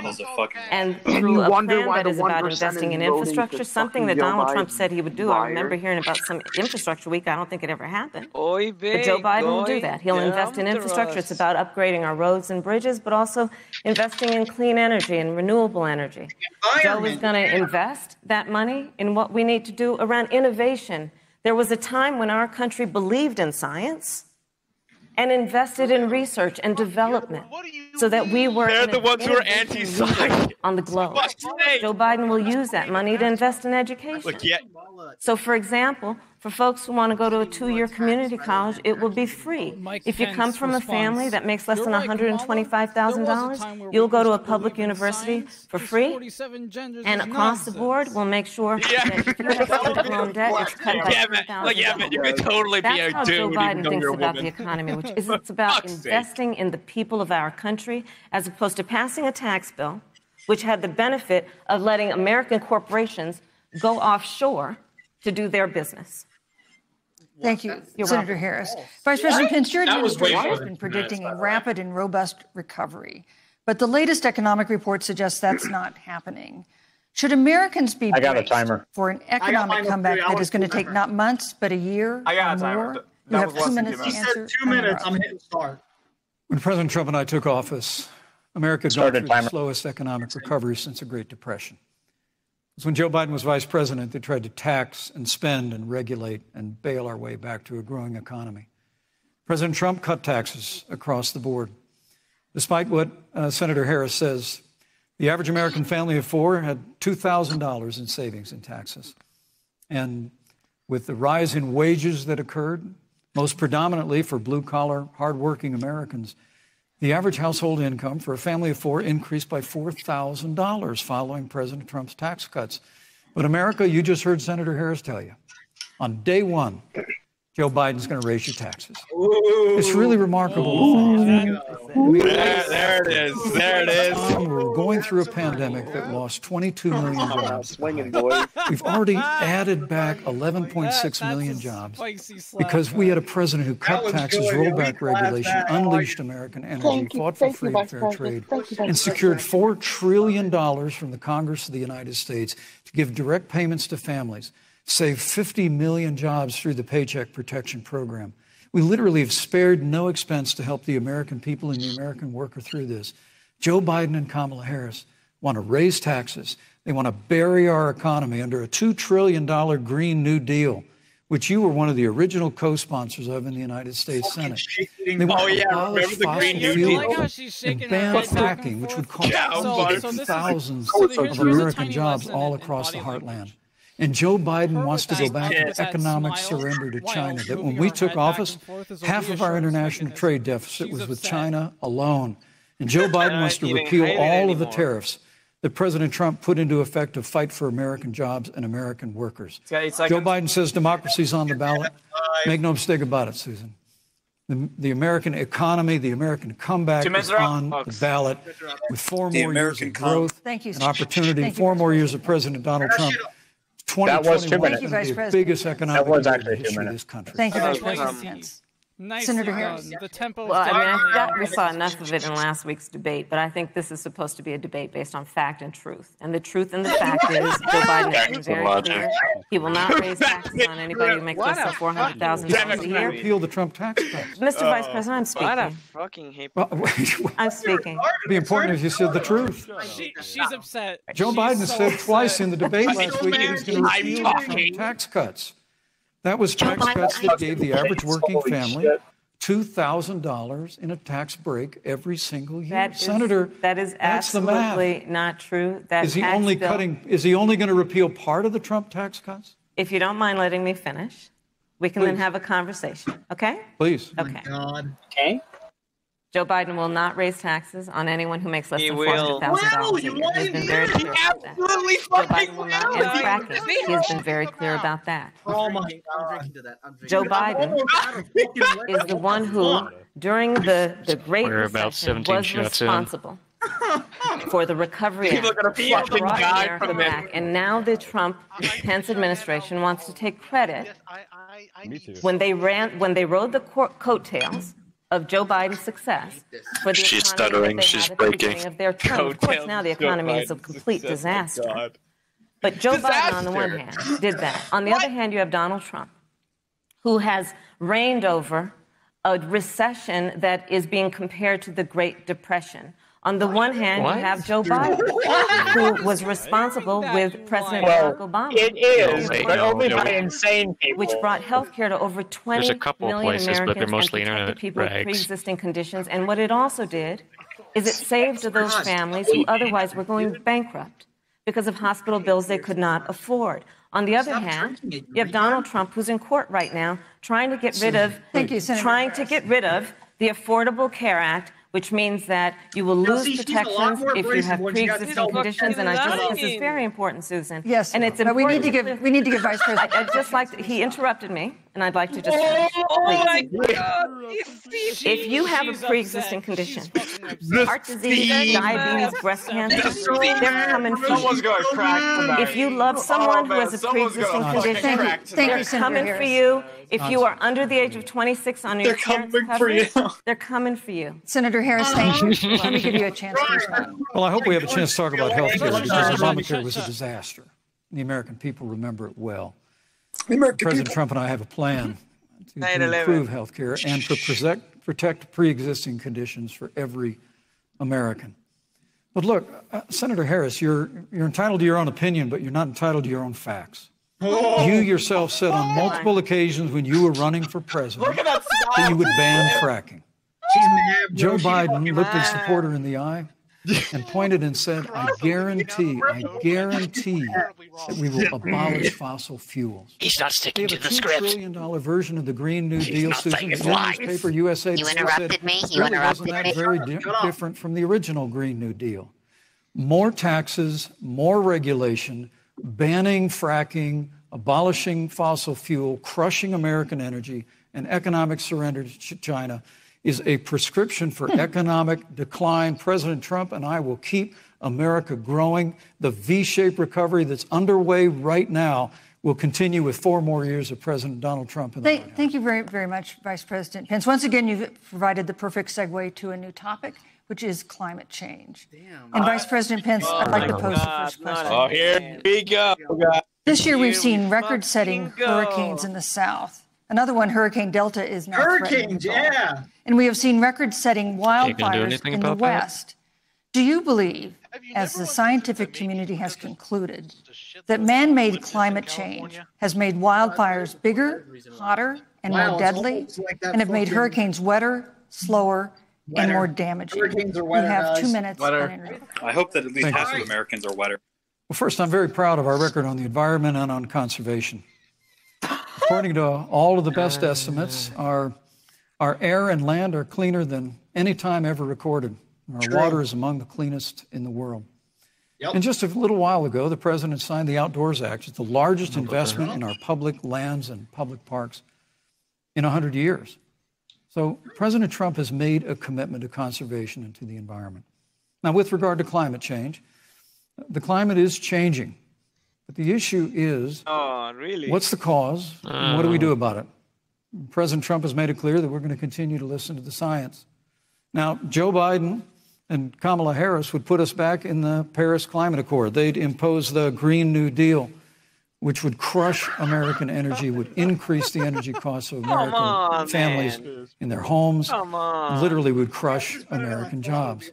And through a plan that is about investing in infrastructure, something that Donald Trump said he would do. I remember hearing about some infrastructure week. I don't think it ever happened. But Joe Biden will do that. He'll invest in infrastructure. It's about upgrading our roads and bridges, but also investing in clean energy and renewable energy. Joe is going to invest that money in what we need to do around innovation. There was a time when our country believed in science and invested in research and development so that we were They're the ones who are anti-science on the globe. Joe Biden will use that money to invest in education. Look, yeah. So, for example, for folks who want to go to a 2-year community college, it will be free. If you come from a family that makes less than $125,000, you'll go to a public university for free. And across the board, we'll make sure that if you have student loan debt, it's cut by $3,000. You could totally be a That's how Joe dude, even Biden though thinks you're a about the woman. economy, which is it's about investing in the people of our country as opposed to passing a tax bill which had the benefit of letting American corporations go offshore to do their business. Thank you, You're Senator welcome. Harris. Vice President Pence, your That was way administration more has than been 2 minutes, predicting by a the way. rapid and robust recovery, but the latest economic report suggests that's not happening. Should Americans be I got a braced timer. for an economic comeback that is going to take not months, but a year I got a or timer. more? That You have was less 2 than minutes 2 to minutes. answer. 2 minutes. I'm hitting start. When President Trump and I took office, America had gone through the slowest economic recovery since the Great Depression. It was when Joe Biden was vice president they tried to tax and spend and regulate and bail our way back to a growing economy. President Trump cut taxes across the board. Despite what Senator Harris says, the average American family of four had $2,000 in savings in taxes. And with the rise in wages that occurred, most predominantly for blue-collar, hardworking Americans, The average household income for a family of four increased by $4,000 following President Trump's tax cuts. But America, you just heard Senator Harris tell you, on day one, Joe Biden's going to raise your taxes. It's really remarkable. There it is. There it is. We're going through a pandemic that lost 22 million jobs. Swinging, boys. We've already added back 11.6 million jobs because we had a president who cut taxes, rolled back regulation, unleashed American energy, fought for free and fair trade, and secured $4 trillion from the Congress of the United States to give direct payments to families, save 50 million jobs through the Paycheck Protection Program. We literally have spared no expense to help the American people and the American worker through this. Joe Biden and Kamala Harris want to raise taxes. They want to bury our economy under a $2 trillion Green New Deal, which you were one of the original co-sponsors of in the United States Senate. They want to abolish fossil fuels and ban fracking, which would cost thousands of American jobs all across the heartland. And Joe Biden wants to go back to the economic surrender to China, that when we took office, half of our international trade deficit was with China alone. And Joe Biden wants to repeal all of the tariffs that President Trump put into effect to fight for American jobs and American workers. Joe Biden says democracy's on the ballot. Make no mistake about it, Susan. The American economy, the American comeback is on the ballot with 4 more years of growth and opportunity, 4 more years of President Donald Trump. That was 2 minutes. Thank you, Vice President. The biggest economic That was event actually in the 2 history of minutes. this country. Thank you, Vice President. Nice Senator done. Harris. The tempo. Well, I mean, I thought we saw enough of it in last week's debate, but I think this is supposed to be a debate based on fact and truth. And the truth and the fact is, Joe Biden has been very clear. He will not raise taxes on anybody who makes less than $400,000 a year. Repeal the Trump tax cuts. Mr. Vice President, I'm speaking. What a fucking hate. I'm speaking. It'd be important if you said the truth. She's upset. Joe Biden said twice in the debate last week that he's going to repeal the Trump tax cuts. That was tax cuts that gave the average working family $2,000 in a tax break every single year. Senator, that is that's the math. absolutely not true. That Is he only going to repeal part of the Trump tax cuts? If you don't mind letting me finish, we can then have a conversation. Okay? Please. Okay. Okay. Joe Biden will not raise taxes on anyone who makes less than $400,000 a year. He's been very clear about that. Joe Biden will not end fracking. He has been very clear about that. Oh my God. Joe Biden is the one who, during the Great Recession, was responsible for the recovery act that brought America back. And now the Trump-Pence administration wants to take credit when they rode the coattails of Joe Biden's success for the She's economy stuttering. that they She's had at the breaking. beginning of their term. Of course, now the economy is a complete disaster. But Joe Biden, on the one hand, did that. On the other hand, you have Donald Trump, who has reigned over a recession that is being compared to the Great Depression. On the one hand, you have Joe Biden, who was responsible with President Barack Obama. It is, but only by insane people. Which brought health care to over 20 There's a couple million places, Americans but they're mostly and protected internet people with rags. pre-existing conditions. And what it also did is it saved those families who otherwise were going bankrupt because of hospital bills they could not afford. On the other hand, you have Donald Trump, who's in court right now, trying to get rid of the Affordable Care Act, which means that you will lose protections if you have pre-existing conditions. And I think this is very important, Susan. Yes, and it's but important. we need to give Vice President. I'd just like to, he interrupted me, and I'd like to just finish. Please. If you have a pre-existing condition, heart disease, diabetes, breast cancer, they're coming for you. If you love someone who has a pre-existing condition, they're coming for you. If you are under the age of 26 on your insurance coverage, they're coming for you. Senator Harris, thank you. Let me give you a chance to respond. Well, I hope we have a chance to talk about health care because Obamacare was a disaster. The American people remember it well. President Trump and I have a plan to improve health care and to protect pre-existing conditions for every American. But look, Senator Harris, you're entitled to your own opinion, but you're not entitled to your own facts. You yourself said on multiple occasions when you were running for president that you would ban fracking. Joe Biden looked his supporter in the eye and pointed and said, I guarantee that we will abolish fossil fuels. He's not sticking to the $2 script. trillion version of the Green New Deal, not Susan. saying The it's lies. newspaper USA You Today interrupted said, me. You really interrupted wasn't me. that very different from the original Green New Deal. More taxes, more regulation, banning fracking, abolishing fossil fuel, crushing American energy, and economic surrender to China is a prescription for economic decline. President Trump and I will keep America growing. The V-shaped recovery that's underway right now will continue with 4 more years of President Donald Trump. Thank you very, very much, Vice President Pence. Once again, you've provided the perfect segue to a new topic, which is climate change. And Vice President Pence, I'd like to pose the first question. Oh, here we go. This year, we've seen record-setting hurricanes in the South. Another one, Hurricane Delta, is now Hurricanes, threatening. yeah. And we have seen record-setting wildfires anything in the about that? West. Do you believe, as the scientific community has concluded, that man-made climate change has made wildfires bigger, hotter, and more deadly, and have made hurricanes wetter, slower, and more damaging? Hurricanes are You wetter, have 2 guys. minutes on interview. I hope that at least Thank half you. of Americans are wetter. Well, first, I'm very proud of our record on the environment and on conservation. According to all of the best estimates, our air and land are cleaner than any time ever recorded. Our water is among the cleanest in the world. And just a little while ago, the president signed the Outdoors Act. It's the largest investment in our public lands and public parks in 100 years. So President Trump has made a commitment to conservation and to the environment. Now, with regard to climate change, the climate is changing. But the issue is, what's the cause and what do we do about it? President Trump has made it clear that we're going to continue to listen to the science. Now, Joe Biden and Kamala Harris would put us back in the Paris Climate Accord. They'd impose the Green New Deal, which would crush American energy, would increase the energy costs of American families in their homes, literally would crush American jobs.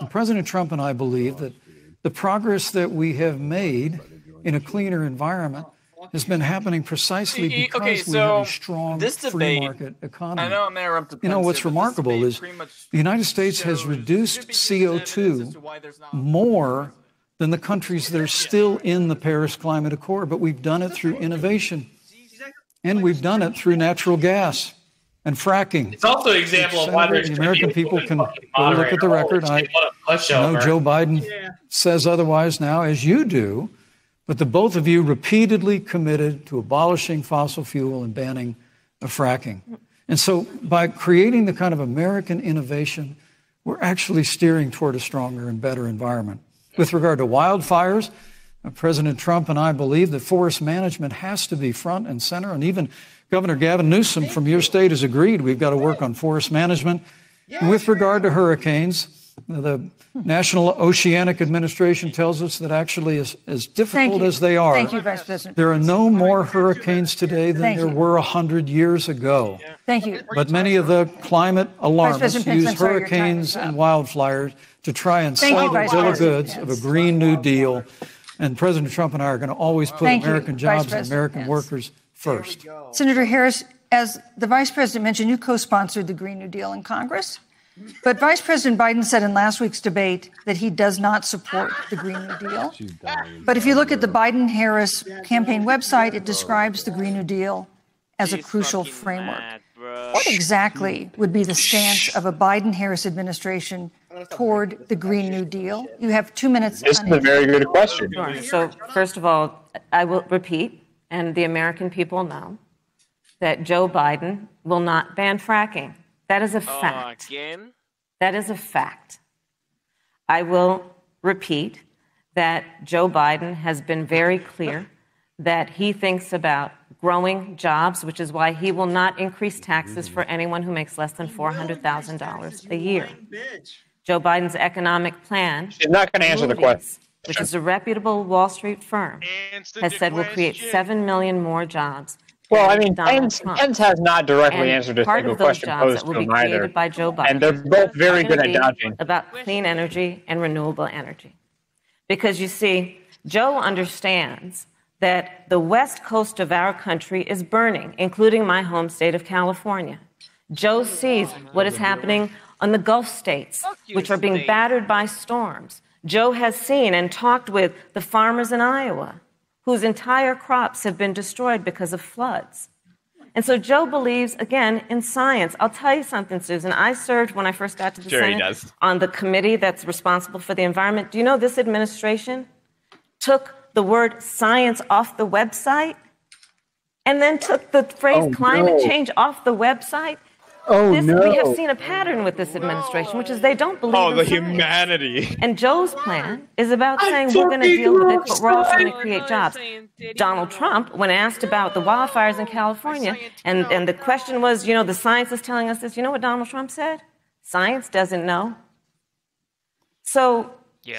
And President Trump and I believe that the progress that we have made in a cleaner environment has been happening precisely because we have a strong free market economy. I know I'm interrupted. You know, what's remarkable is the United States has reduced CO2 more than the countries that are still in the Paris Climate Accord, but we've done it through innovation, and we've done it through natural gas and fracking. It's also an example of why there's the American people can go look at the record. I know Joe Biden says otherwise now, as you do, but the both of you repeatedly committed to abolishing fossil fuel and banning fracking. And so by creating the kind of American innovation, we're actually steering toward a stronger and better environment. With regard to wildfires, President Trump and I believe that forest management has to be front and center, and even Governor Gavin Newsom from your state has agreed we've got to work on forest management. And with regard to hurricanes, the National Oceanic Administration tells us that actually as difficult as they are, Thank you, Vice President. there are no more hurricanes today than there were 100 years ago. Thank you. But many of the climate alarmists President Pence, use I'm sorry, your time hurricanes is up. and wildfires to try and Thank you, sell the Vice bill of President goods of a Green New Deal. And President Trump and I are going to always put Thank you, American Vice jobs and President American Pence. workers first. Senator Harris, as the Vice President mentioned, you co-sponsored the Green New Deal in Congress. But Vice President Biden said in last week's debate that he does not support the Green New Deal. But if you look at the Biden-Harris campaign website, it describes the Green New Deal as a crucial framework. What exactly would be the stance of a Biden-Harris administration toward the Green New Deal? You have 2 minutes. This is a very good question. Sure. So, first of all, I will repeat, and the American people know, that Joe Biden will not ban fracking. That is a fact. That is a fact. I will repeat that Joe Biden has been very clear that he thinks about growing jobs, which is why he will not increase taxes for anyone who makes less than $400,000 a year. Joe Biden's economic plan, She's not going to answer the question. which is a reputable Wall Street firm, has said will create 7 million more jobs. Well, I mean, Pence has not directly answered a single question posed to him either. By Joe Biden, and they're both very good at dodging. About clean energy and renewable energy. Because you see, Joe understands that the west coast of our country is burning, including my home state of California. Joe sees what is happening on the Gulf states, which are being battered by storms. Joe has seen and talked with the farmers in Iowa whose entire crops have been destroyed because of floods. And so Joe believes, again, in science. I'll tell you something, Susan. I served, when I first got to the Senate, on the committee that's responsible for the environment. Do you know this administration took the word science off the website and then took the phrase climate change off the website? We have seen a pattern with this administration, which is they don't believe in the science. humanity. And Joe's plan is about saying we're going to deal with it, but we're also going to create jobs. Donald Trump, when asked about the wildfires in California, and the question was, the science is telling us this, you know what Donald Trump said? Science doesn't know. So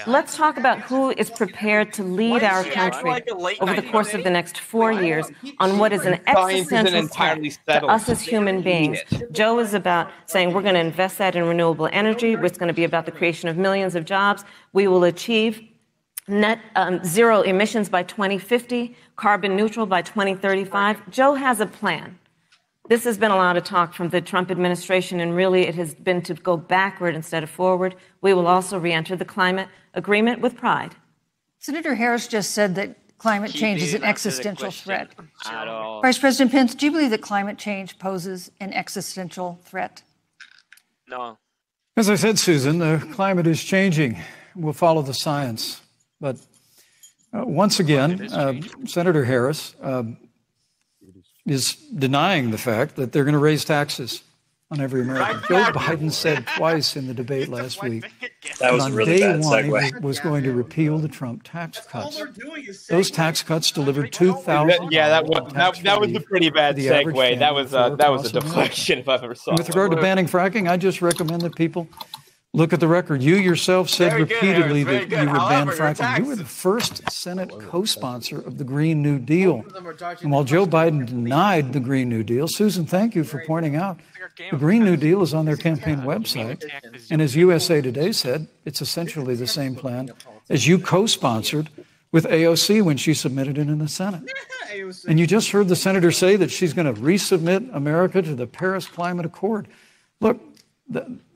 let's talk about who is prepared to lead our country over the course of the next 4 years on what is an existential threat to us as human beings. Joe is about saying we're going to invest that in renewable energy. It's going to be about the creation of millions of jobs. We will achieve net zero emissions by 2050, carbon neutral by 2035. Joe has a plan. This has been a lot of talk from the Trump administration, and really it has been to go backward instead of forward. We will also re-enter the climate agreement with pride. Senator Harris just said that climate change is an existential threat. Vice President Pence, do you believe that climate change poses an existential threat? No. As I said, Susan, the climate is changing. We'll follow the science. But once again, Senator Harris is denying the fact that they're going to raise taxes on every American. Joe Biden said twice in the debate last week that was on a really day bad one segue. he was going to repeal the Trump tax cuts. Those tax cuts delivered 2,000. That was a pretty bad segue. That was a deflection if I've ever saw. With regard to banning fracking, I just recommend that people look at the record. You yourself said repeatedly that you would ban fracking. You were the first Senate co-sponsor of the Green New Deal. And while Joe Biden denied the Green New Deal, Susan, thank you for pointing out, the Green New Deal is on their campaign website. And as USA Today said, it's essentially the same plan as you co-sponsored with AOC when she submitted it in the Senate. And you just heard the senator say that she's going to resubmit America to the Paris Climate Accord. Look,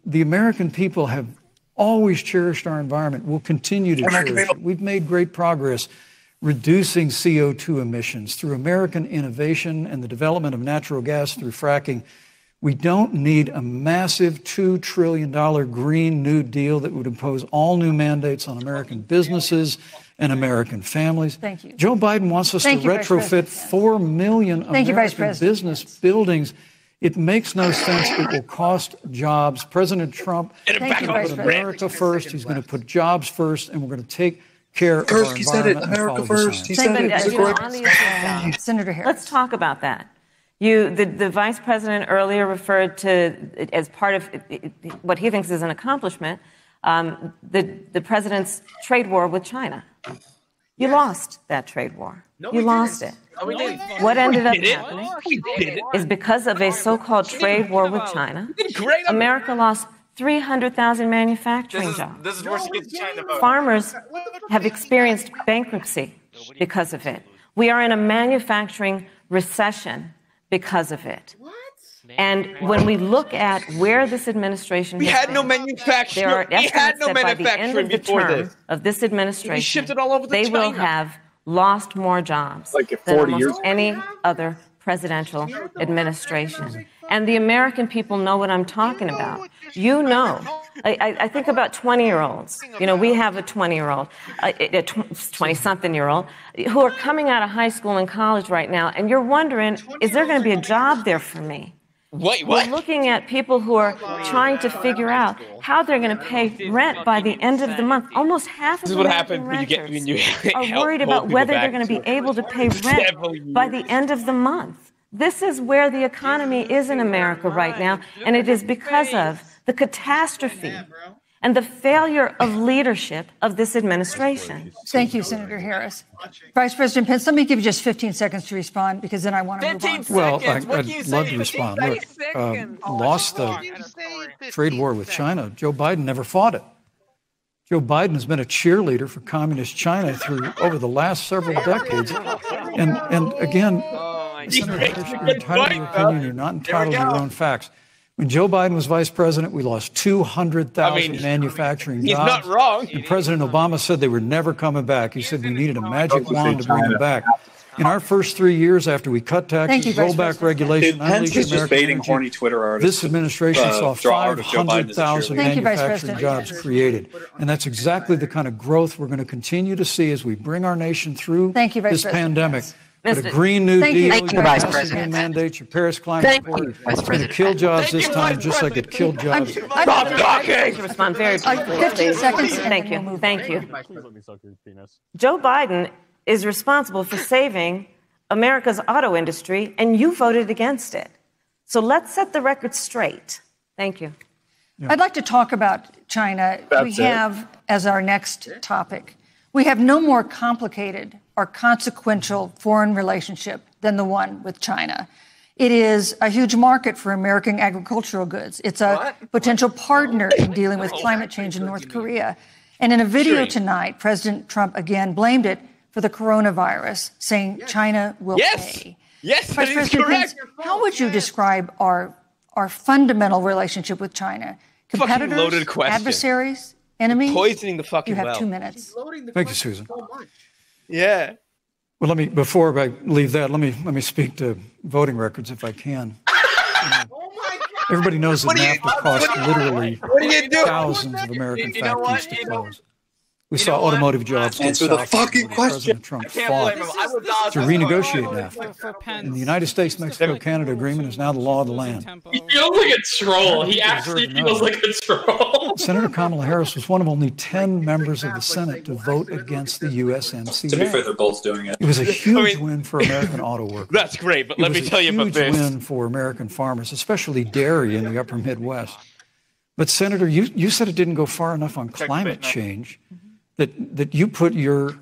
the American people have always cherished our environment. We'll continue to cherish it. We've made great progress reducing CO2 emissions through American innovation and the development of natural gas through fracking. We don't need a massive $2 trillion Green New Deal that would impose all new mandates on American businesses and American families. Thank you. Joe Biden wants us to retrofit 4 million American business buildings. It makes no sense. It will cost jobs. President Trump is going to put America first. He's going to put jobs first, and we're going to take care of our He said it. environment. America first. He said it. Senator Harris. Let's talk about that. The vice president earlier referred to, as part of what he thinks is an accomplishment, the president's trade war with China. You lost that trade war. You lost it. What ended up happening is because of a so-called trade war with China, America lost 300,000 manufacturing jobs. This is where she gets China vote. Farmers have experienced bankruptcy because of it. We are in a manufacturing recession because of it. And when we look at where this administration We had no manufacturing. there are We had estimates no that by the end manufacturing of the before term this. of this administration, We shipped it all over to they will China. have lost more jobs Like than 40 almost years. any other presidential administration. And the American people know what I'm talking about. You know. I think about 20-year-olds. We have a 20-year-old, a 20-something-year-old, who are coming out of high school and college right now, and you're wondering, is there going to be a job there for me? What? We're looking at people who are trying to figure out how they're going to pay rent by the end of the month. Almost half of This is what American happens when you are help worried pull about people whether back they're going to be to work. able to pay rent by the end of the month. This is where the economy is in America right now, and it is because of the catastrophe and the failure of leadership of this administration. Thank you, Senator Harris. Vice President Pence, let me give you just 15 seconds to respond because then I want to move on. Well, I'd love to respond. Look, lost the trade war with China. Joe Biden never fought it. Joe Biden has been a cheerleader for communist China over the last several decades. And again, Senator Harris, you're entitled to your opinion. You're not entitled to your own facts. When Joe Biden was vice president, we lost 200,000 manufacturing jobs. He's not wrong. And President Obama said they were never coming back. He said we needed a magic wand to bring them back. In our first 3 years after we cut taxes, roll back regulation, unleash American horny Twitter artists. this administration saw 500,000 manufacturing jobs created. And that's exactly the kind of growth we're going to continue to see as we bring our nation through this pandemic. But a Green New Deal, your Palestinian mandate, your Paris climate accord, it's going to kill jobs this time just like it killed jobs. Stop talking! To respond very briefly, 15 seconds. Thank you. Thank you. Joe Biden is responsible for saving America's auto industry, and you voted against it. So let's set the record straight. Thank you. I'd like to talk about China. We have, as our next topic, we have no more complicated or consequential foreign relationship than the one with China. It is a huge market for American agricultural goods. It's a potential partner in dealing with climate change in North Korea. And in a video tonight, President Trump again blamed it for the coronavirus, saying China will pay. Yes, Vice that is President correct. Pence, how would you describe our fundamental relationship with China? Competitors, loaded question. adversaries, enemies? Poisoning the fucking You have well. 2 minutes. Thank you, Susan. Yeah. Well, before I leave that, let me speak to voting records if I can. Everybody knows that NAFTA cost literally thousands of American factories to close. We saw automotive jobs. Answer the fucking question. President Trump fought to renegotiate NAFTA. And the United States-Mexico-Canada agreement is now the law of the land. He feels like a troll. He actually feels like a troll. Senator Kamala Harris was one of only 10 members of the Senate to vote against the USMCA. To be fair, they're both doing it. It was a huge win for American auto workers. That's great, but let me tell you about this. It was a huge win for American farmers, especially dairy in the upper Midwest. But Senator, you said it didn't go far enough on climate change. That you put your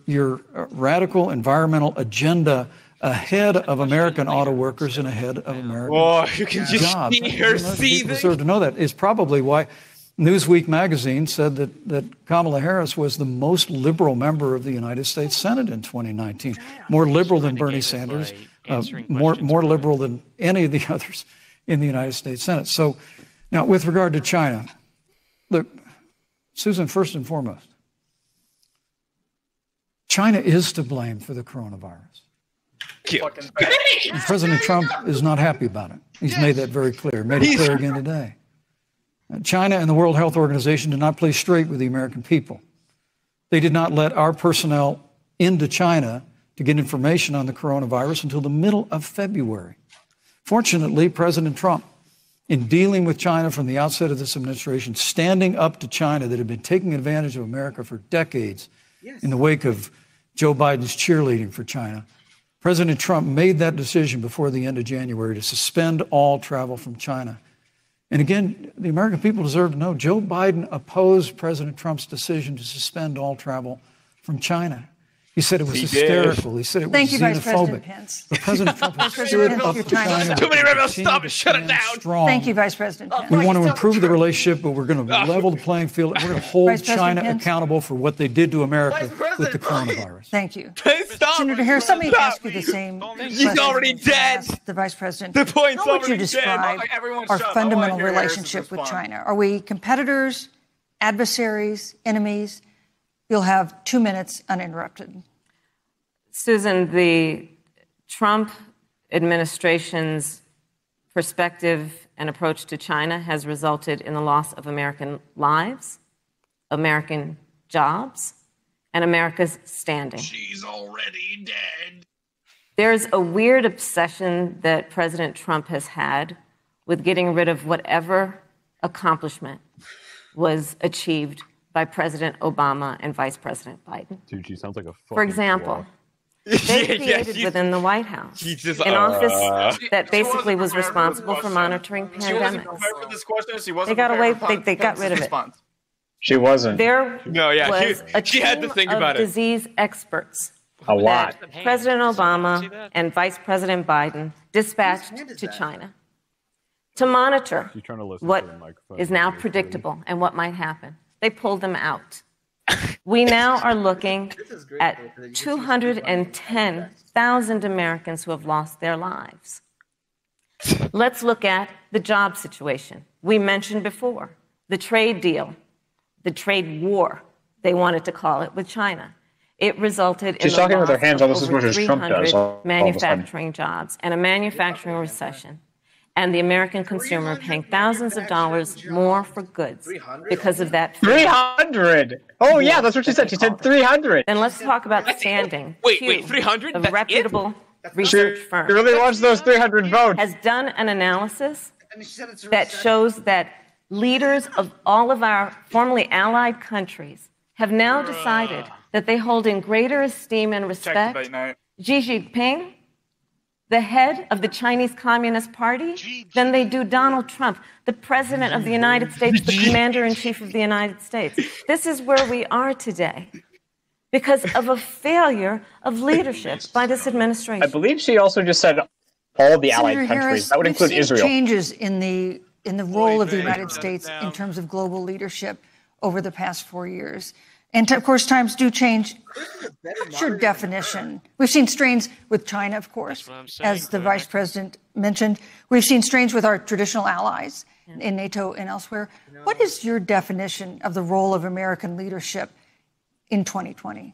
radical environmental agenda ahead of American auto workers and ahead of American you can just jobs. see her People seething. deserve to know that. Is probably why Newsweek magazine said that Kamala Harris was the most liberal member of the United States Senate in 2019. More liberal than Bernie Sanders, more liberal than any of the others in the United States Senate. So now with regard to China, look, Susan, first and foremost, China is to blame for the coronavirus. President Trump is not happy about it. He's made that very clear, made it clear again today. China and the World Health Organization did not play straight with the American people. They did not let our personnel into China to get information on the coronavirus until the middle of February. Fortunately, President Trump, in dealing with China from the outset of this administration, standing up to China that had been taking advantage of America for decades in the wake of Joe Biden's cheerleading for China, President Trump made that decision before the end of January to suspend all travel from China. And again, the American people deserve to know Joe Biden opposed President Trump's decision to suspend all travel from China. He said it was hysterical. He said it was Thank you, Vice xenophobic. President Pence. But President Trump has stood up to China. Too many rebels. Stop it. Shut it down. Strong. Thank you, Vice President Pence. We want to improve the relationship, but we're going to level the playing field. We're going to hold China accountable for what they did to America with the coronavirus. Thank you. Stop. Senator Harris, let me ask you the same. He's already dead. The Vice President. The point's How would you already describe dead. our fundamental relationship with China? Are we competitors, adversaries, enemies? You'll have 2 minutes uninterrupted. Susan, the Trump administration's perspective and approach to China has resulted in the loss of American lives, American jobs, and America's standing. She's already dead. There's a weird obsession that President Trump has had with getting rid of whatever accomplishment was achieved by President Obama and Vice President Biden. Dude, she sounds like a For example, they created within the White House an office that basically was responsible for monitoring pandemics. They got away. They got rid of it. She wasn't. There was a she team had to think of about it. disease experts A lot. that President Obama and Vice President Biden dispatched to China to monitor what is now predictable and what might happen. They pulled them out. We now are looking at 210,000 Americans who have lost their lives. Let's look at the job situation. We mentioned before the trade deal, the trade war, they wanted to call it, with China. It resulted in She's the talking with her loss hands of almost as over much as Trump does. 300 manufacturing jobs and a manufacturing recession. And the American consumer paying thousands of dollars more for goods because of that. 300. Oh yeah, that's what she said. She said 300. Then let's talk about standing. Wait, 300? A That's reputable research firm. She really wants those 300 votes. Has done an analysis that shows that leaders of all of our formerly allied countries have now decided that they hold in greater esteem and respect Xi Jinping, the head of the Chinese Communist Party, than they do Donald Trump, the President of the United States, the Commander-in-Chief of the United States. This is where we are today because of a failure of leadership by this administration. I believe she also just said all the allied Senator countries. Harris, That would we've include seen Israel. changes in the role of the United States in terms of global leadership over the past 4 years. And of course, times do change. What's your definition? We've seen strains with China, of course, as the Vice President mentioned. We've seen strains with our traditional allies in NATO and elsewhere. What is your definition of the role of American leadership in 2020?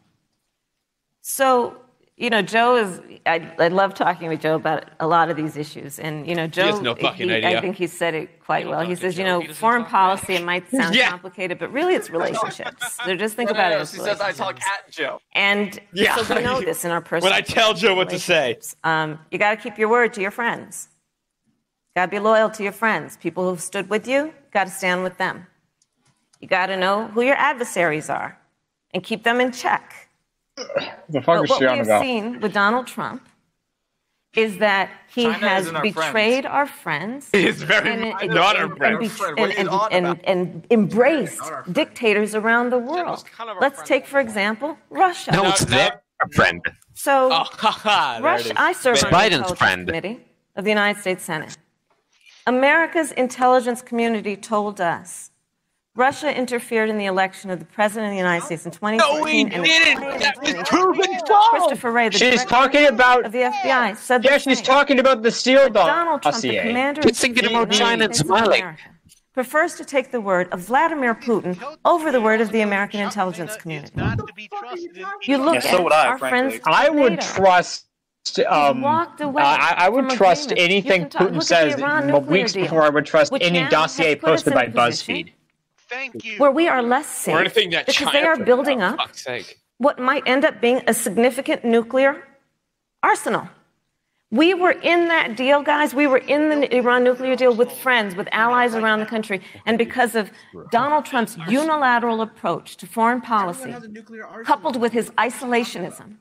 So, you know, Joe is, I love talking with Joe about a lot of these issues. And, you know, Joe, has no fucking idea. I think he said it quite well. He says, you know, foreign policy, it might sound complicated, but really it's relationships. So just think about it as She says I talk at Joe. And so we know this in our personal When I tell Joe what to say. You got to keep your word to your friends. Got to be loyal to your friends. People who've stood with you, got to stand with them. You got to know who your adversaries are and keep them in check. The fuck But is what she we on have about? seen with Donald Trump is that he China has isn't our betrayed our friends. He is very not our friend. And embraced dictators around the world. Let's take, for example, Russia. No, it's their friend. So, There it Russia, is. I serve on the Biden's Intelligence friend. Committee of the United States Senate. America's intelligence community told us Russia interfered in the election of the President of the United States in 2016. No, we didn't. That was proven Christopher Wray, the She's director talking about. of the FBI, said Yeah, the she's same. talking about the seal Donald Trump, the dossier. commander She's thinking about China and smiling. prefers to take the word of Vladimir Putin over the word of the American intelligence community. You look Yeah, so at would I, our frankly. friends. I would NATO. trust. walked away I would from trust agreements. anything You can talk- Putin look at says the Iran nuclear weeks deal, before I would trust which any now dossier has put us posted in by a position BuzzFeed. where we are less safe Or anything that because China they are put building out, up for fuck's sake. what might end up being a significant nuclear arsenal. We were in that deal, guys. We were in the Iran nuclear deal with friends, with allies around the country. And because of Donald Trump's unilateral approach to foreign policy, coupled with his isolationism,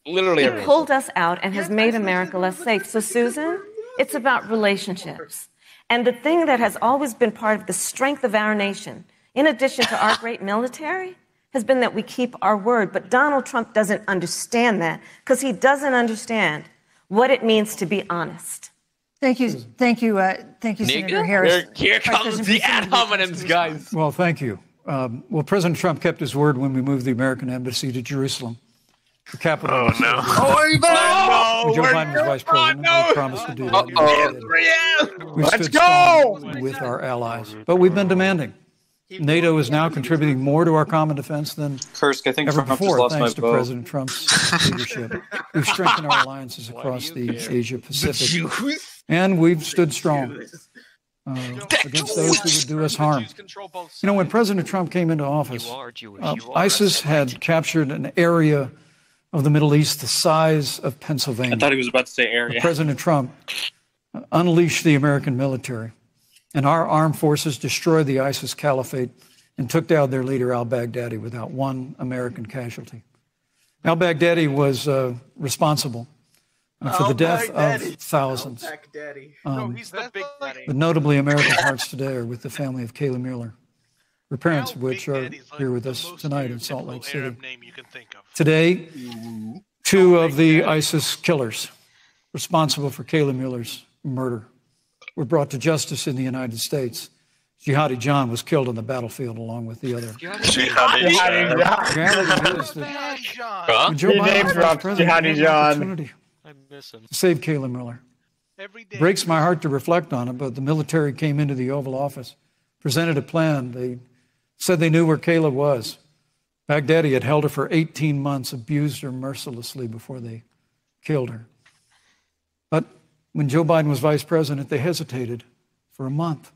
Literally he everything. pulled us out and has made America less safe. So, Susan, it's about relationships. And the thing that has always been part of the strength of our nation, in addition to our great military, has been that we keep our word. But Donald Trump doesn't understand that because he doesn't understand what it means to be honest. Thank you, Senator Harris. Here comes the ad hominems, guys. Well, thank you. Well, President Trump kept his word when we moved the American embassy to Jerusalem, the capital. Oh, no. When Joe Biden was vice president, we promised to do that. We Let's stood go! strong with our allies, but we've been demanding. NATO is now contributing more to our common defense than Kursk, I think ever Trump just before, lost my thanks to vote. President Trump's leadership. We've strengthened our alliances across the Asia Pacific, and we've stood strong against those who would do us harm. You know, when President Trump came into office, ISIS had captured an area of the Middle East the size of Pennsylvania. I thought he was about to say area. President Trump unleashed the American military, and our armed forces destroyed the ISIS caliphate and took down their leader, al-Baghdadi, without one American casualty. Al-Baghdadi was responsible for the death of thousands. But notably, American hearts today are with the family of Kayla Mueller, her parents of which are here with us tonight in Salt Lake City. Today, two of the ISIS killers responsible for Kayla Mueller's murder were brought to justice in the United States. Jihadi John was killed on the battlefield along with the other. Jihadi John. Reality is that when Joe He name Biden was dropped president, Jihadi he had an John. opportunity to save Kayla Mueller. It breaks my heart to reflect on it, but the military came into the Oval Office, presented a plan. They said they knew where Kayla was. Baghdadi had held her for 18 months, abused her mercilessly before they killed her. But when Joe Biden was vice president, they hesitated for a month.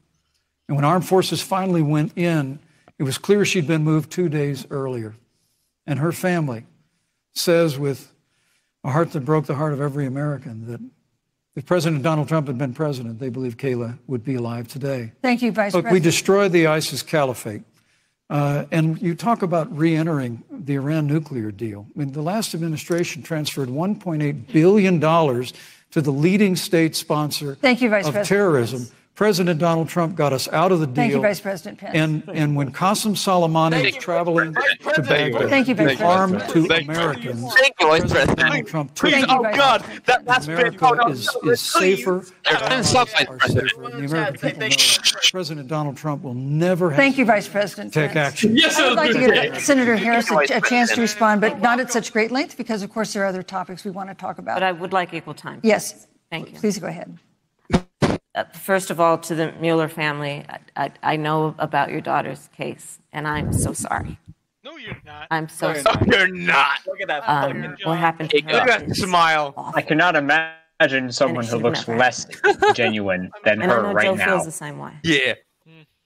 And when armed forces finally went in, it was clear she'd been moved 2 days earlier. And her family says with a heart that broke the heart of every American that if President Donald Trump had been president, they believe Kayla would be alive today. Thank you, Vice Look, President. we destroyed the ISIS caliphate. And you talk about re-entering the Iran nuclear deal. I mean, the last administration transferred $1.8 billion to the leading state sponsor Thank you, Vice of President. terrorism. President Donald Trump got us out of the deal. Thank you, Vice President Pence. And when Qasem Soleimani was traveling to Baghdad, Thank you, Vice armed President. to Americans, Thank you, Vice President President. Donald Trump took Thank you, Vice God, President. that's America is safer. Stop, Vice Are President. safer. The American people know President Donald Trump will never have Thank you, Vice President take Pence. action. I would like to give Senator Harris Vice a chance to President. respond, but not at such great length, because, of course, there are other topics we want to talk about. But I would like equal time. Yes. Thank you. Please go ahead. First of all, to the Mueller family, I know about your daughter's case, and I'm so sorry. No, you're not. I'm so No, sorry. you're not. Look at that. What happened to her? Look at that smile. I cannot imagine someone who looks less genuine than And I her know right Joe now. feels the same way. Yeah.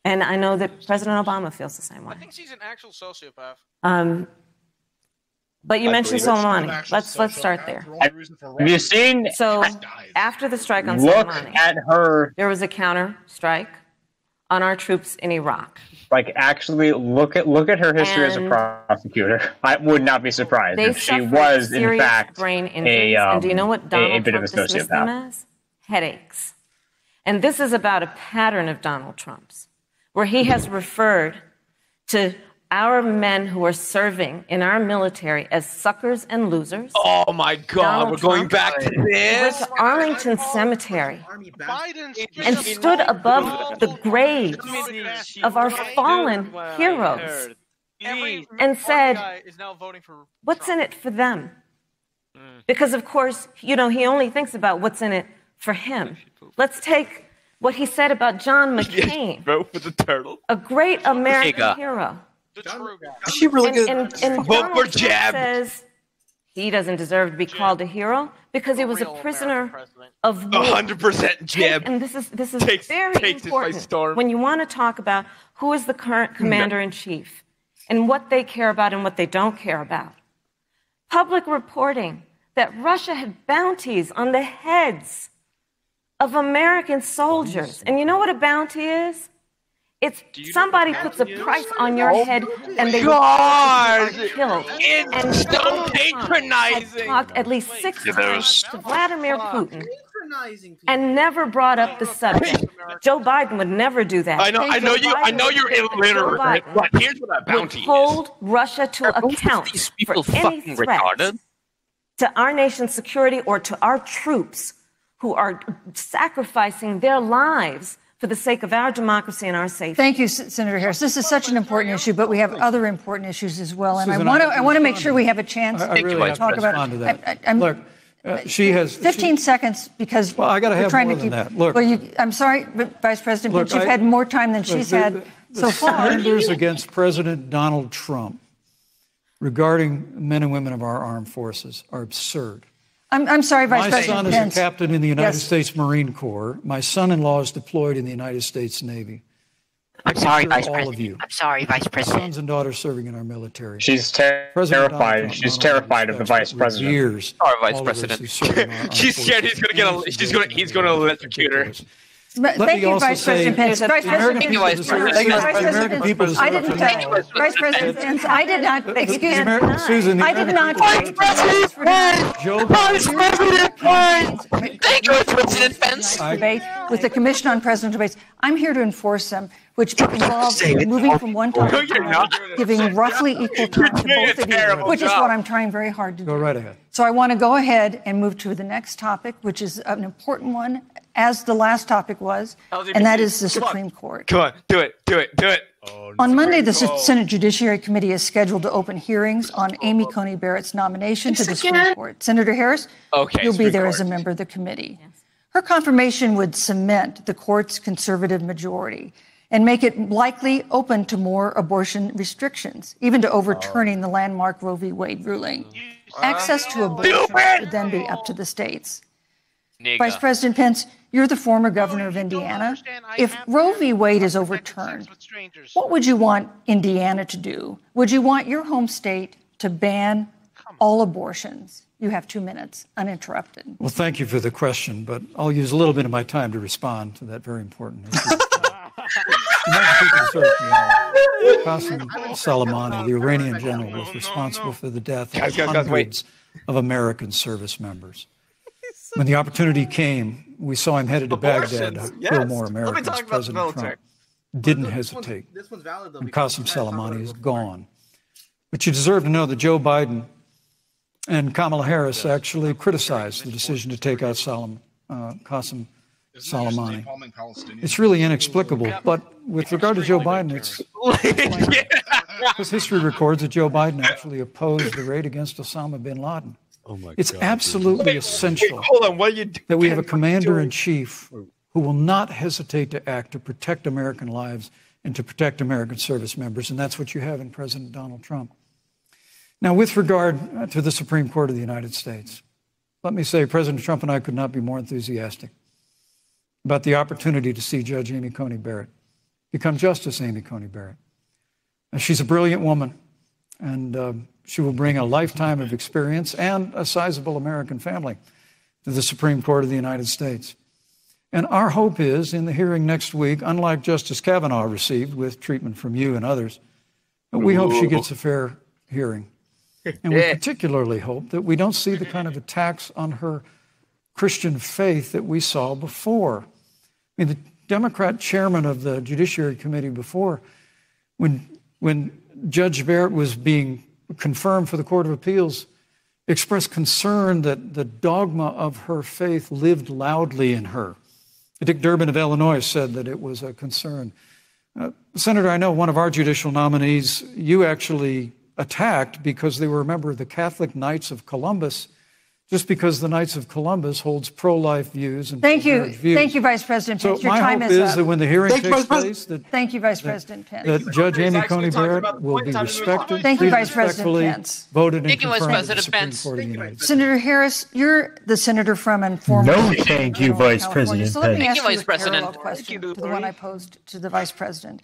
And I know that President Obama feels the same way. I think she's an actual sociopath. But you mentioned believe it. Soleimani. Let's start there. Have you seen? So after the strike on Look Soleimani, at her. there was a counter strike on our troops in Iraq. Like, actually, look at her history as a And prosecutor. I would not be surprised They if she suffered was, in serious fact, brain injuries. And do you know what a Donald bit of Trump a dismissed them sociopath. as? Headaches. And this is about a pattern of Donald Trump's, where he has referred to our men who are serving in our military as suckers and losers. Oh my God, Donald we're going Trump back to went this. to Arlington Cemetery and stood above the graves of our fallen heroes and said, Is now voting for what's in it for them? Because, of course, he only thinks about what's in it for him. Let's take what he said about John McCain, Vote for the turtle. a great American Giga. hero. Is she really good? And Vote Donald for Trump Jeb. says he doesn't deserve to be called a hero because he was a prisoner of war. 100% Jeb. And this is Takes very it by important storm. when you want to talk about who is the current commander-in-chief and what they care about and what they don't care about. Public reporting that Russia had bounties on the heads of American soldiers. And you know what a bounty is? It's somebody puts a price on your head and they are killed. And so patronizing. Talked at least 6 times to Vladimir Putin and never brought up the subject. Joe Biden would never do that. I know you're illiterate, but here's what a bounty is. Hold Russia to account for any threat to our nation's security or to our troops who are sacrificing their lives for the sake of our democracy and our safety. Thank you, Senator Harris. This is such an important issue, but we have other important issues as well. And Susan, I want to make sure we have a chance to talk about it. Look, she has 15 seconds because I got to we're have trying more to than keep. that. Look, well, I'm sorry, Vice President, Look, but you've had more time than she's had so far. Surrenders against President Donald Trump regarding men and women of our armed forces are absurd. I'm sorry, Vice President My son Pence. is a captain in the United Yes. States Marine Corps. My son-in-law is deployed in the United States Navy. I'm sorry, assure Vice all President. of you. I'm sorry, Vice President. Sons and daughters serving in our military. She's President Donald terrified. Trump She's not only terrified of the vice respects, but president. reveres Sorry, Vice all of those President. who serve in our armed She's scared he's forces. gonna get he's gonna electrocute her. Thank you, Vice President Pence. Vice President Pence. Vice President Pence. I didn't touch. Vice President Pence. I did not. Excuse me. Susan, I did not. Vice President Pence. Vice President Pence. Thank you, Vice President Pence. Debate with the Commission on Presidential Debates. I'm here to enforce them, which involves moving from one topic to another, giving roughly equal time to both of you, which is what I'm trying very hard to do. Go right ahead. So I want to go ahead and move to the next topic, which is an important one, as the last topic was, and that is the Supreme Court. Come on, do it. On Monday, the Senate Judiciary Committee is scheduled to open hearings on Amy Coney Barrett's nomination to the Supreme Court. Senator Harris, you'll be there as a member of the committee. Her confirmation would cement the court's conservative majority and make it likely open to more abortion restrictions, even to overturning the landmark Roe v. Wade ruling. Access to abortion would then be up to the states. Vice President Pence, you're the former governor of Indiana. If Roe v. Wade is overturned, what would you want Indiana to do? Would you want your home state to ban all abortions? You have 2 minutes, uninterrupted. Well, thank you for the question, but I'll use a little bit of my time to respond to that very important issue. Qasem Soleimani, the Iranian general, was responsible for the death of hundreds of American service members. When the opportunity came, we saw him headed to Baghdad to kill more Americans. President Trump didn't hesitate. And Qasem Soleimani is gone. But you deserve to know that Joe Biden and Kamala Harris actually criticized the decision to take out Qasem Soleimani. It's really inexplicable. But with regard to Joe Biden, it's because history records that Joe Biden actually opposed the raid against Osama bin Laden. It's absolutely essential that we have a commander-in-chief who will not hesitate to act to protect American lives and to protect American service members, and that's what you have in President Donald Trump. Now, with regard to the Supreme Court of the United States, let me say President Trump and I could not be more enthusiastic about the opportunity to see Judge Amy Coney Barrett become Justice Amy Coney Barrett. Now, she's a brilliant woman, and she will bring a lifetime of experience and a sizable American family to the Supreme Court of the United States. And our hope is, in the hearing next week, unlike Justice Kavanaugh received with treatment from you and others, we hope she gets a fair hearing. And we particularly hope that we don't see the kind of attacks on her Christian faith that we saw before. I mean, the Democrat chairman of the Judiciary Committee before, when Judge Barrett was being confirmed for the Court of Appeals, expressed concern that the dogma of her faith lived loudly in her. Dick Durbin of Illinois said that it was a concern. Senator, I know one of our judicial nominees, you actually attacked because they were a member of the Catholic Knights of Columbus, just because the Knights of Columbus holds pro-life views and pro-marriage views. Thank you, Vice President Pence. So your time is up. That when the hearing takes place, thank you, Vice President Pence. That Judge Amy Coney Barrett will be respected. Thank you, Vice President Pence. Voted and confirmed by the Supreme Court of the United States. Senator Harris, you're the senator from and former. No, thank you, Vice President Pence. So let me ask you a parallel question to the one I posed to the Vice President.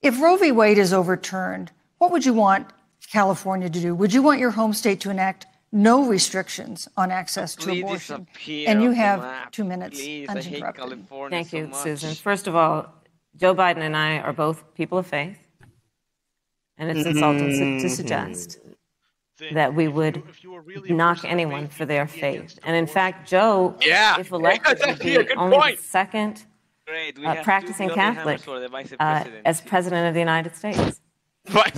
If Roe v. Wade is overturned, what would you want California to do? Would you want your home state to enact no restrictions on access to abortion? And you have 2 minutes uninterrupted. Thank you, Susan. First of all, Joe Biden and I are both people of faith, and it's insulting to suggest that we would knock anyone for their faith. And in fact, Joe, if elected, would be only the second practicing Catholic as president of the United States.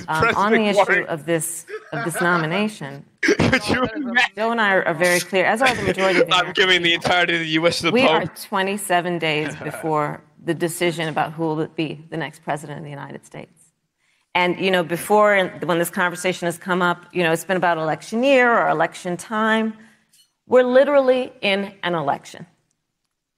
On the issue of this nomination, Joe and I are very clear, as are the majority of the I'm giving the entirety of the U.S. to the Pope. We are 27 days before the decision about who will be the next president of the United States. And, you know, before, when this conversation has come up, you know, it's been about election year or election time. We're literally in an election.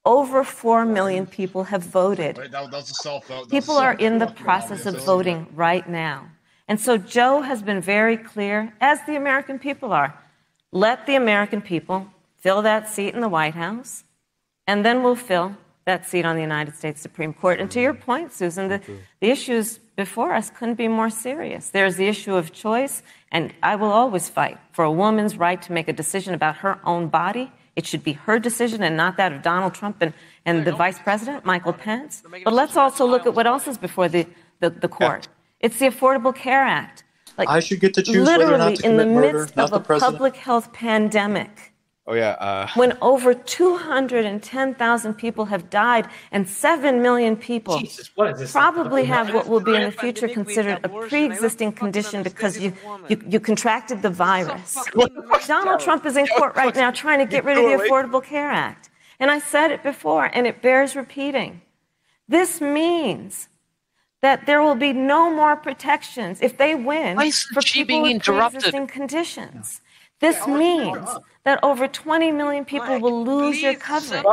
Over 4 million people have voted. That was a self-vote. People are in the process of voting right now. And so Joe has been very clear, as the American people are. Let the American people fill that seat in the White House, and then we'll fill that seat on the United States Supreme Court. And to your point, Susan, the issues before us couldn't be more serious. There's the issue of choice, and I will always fight for a woman's right to make a decision about her own body. It should be her decision and not that of Donald Trump and the Vice President, Michael Pence. But let's also look at what else is before the court. It's the Affordable Care Act. Like, I should get to choose whether or not to commit murder, in the midst of a public health pandemic, Oh, yeah. when over 210,000 people have died and 7 million people probably have what will be in the future considered a pre-existing condition because you contracted the virus. Donald Trump is in court right now trying to get rid of the Affordable Care Act. And I said it before, and it bears repeating. This means that there will be no more protections if they win for people with pre-existing conditions. This means that over 20 million people will lose your coverage.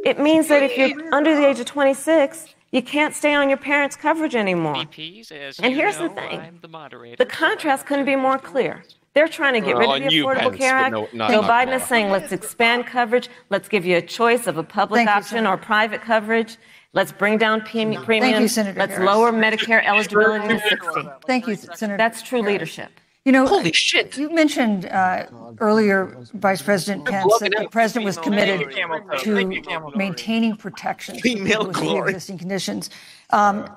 It means that if you're under the age of 26, you can't stay on your parents' coverage anymore. And here's the thing. The contrast couldn't be more clear. They're trying to get rid of the Affordable Care Act. Joe Biden is saying, let's expand coverage. Let's give you a choice of a public option or private coverage. Let's bring down premiums. Thank you, Senator Let's Harris. lower Medicare eligibility to 60. Thank you, Senator. That's true leadership. You know, holy shit! You mentioned earlier, Vice President Pence, that the president was committed to maintaining protections for people with pre-existing conditions. But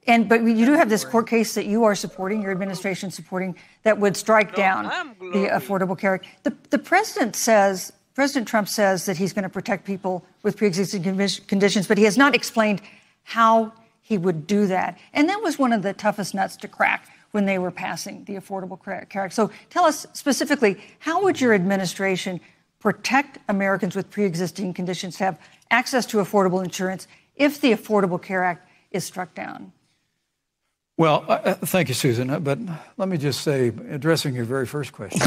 you do have this court case that you are supporting, your administration supporting, that would strike down the Affordable Care Act. The president says, President Trump says that he's going to protect people with pre-existing conditions, but he has not explained how he would do that. And that was one of the toughest nuts to crack when they were passing the Affordable Care Act. So tell us specifically, how would your administration protect Americans with pre-existing conditions to have access to affordable insurance if the Affordable Care Act is struck down? Well, thank you, Susan. But let me just say, addressing your very first question,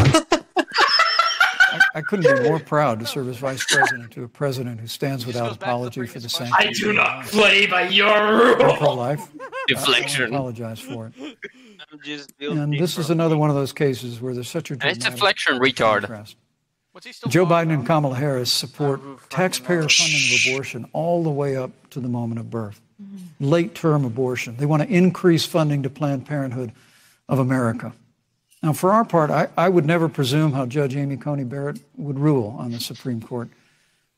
I couldn't be more proud to serve as vice president to a president who stands without apology for the sanctity. I do not play by your rules. Pro-life. Deflection. I apologize for it. And this is another one of those cases where there's such a dramatic it's deflection, retard. contrast. Joe Biden and Kamala Harris support taxpayer funding of abortion all the way up to the moment of birth. Late-term abortion. They want to increase funding to Planned Parenthood of America. Now, for our part, I would never presume how Judge Amy Coney Barrett would rule on the Supreme Court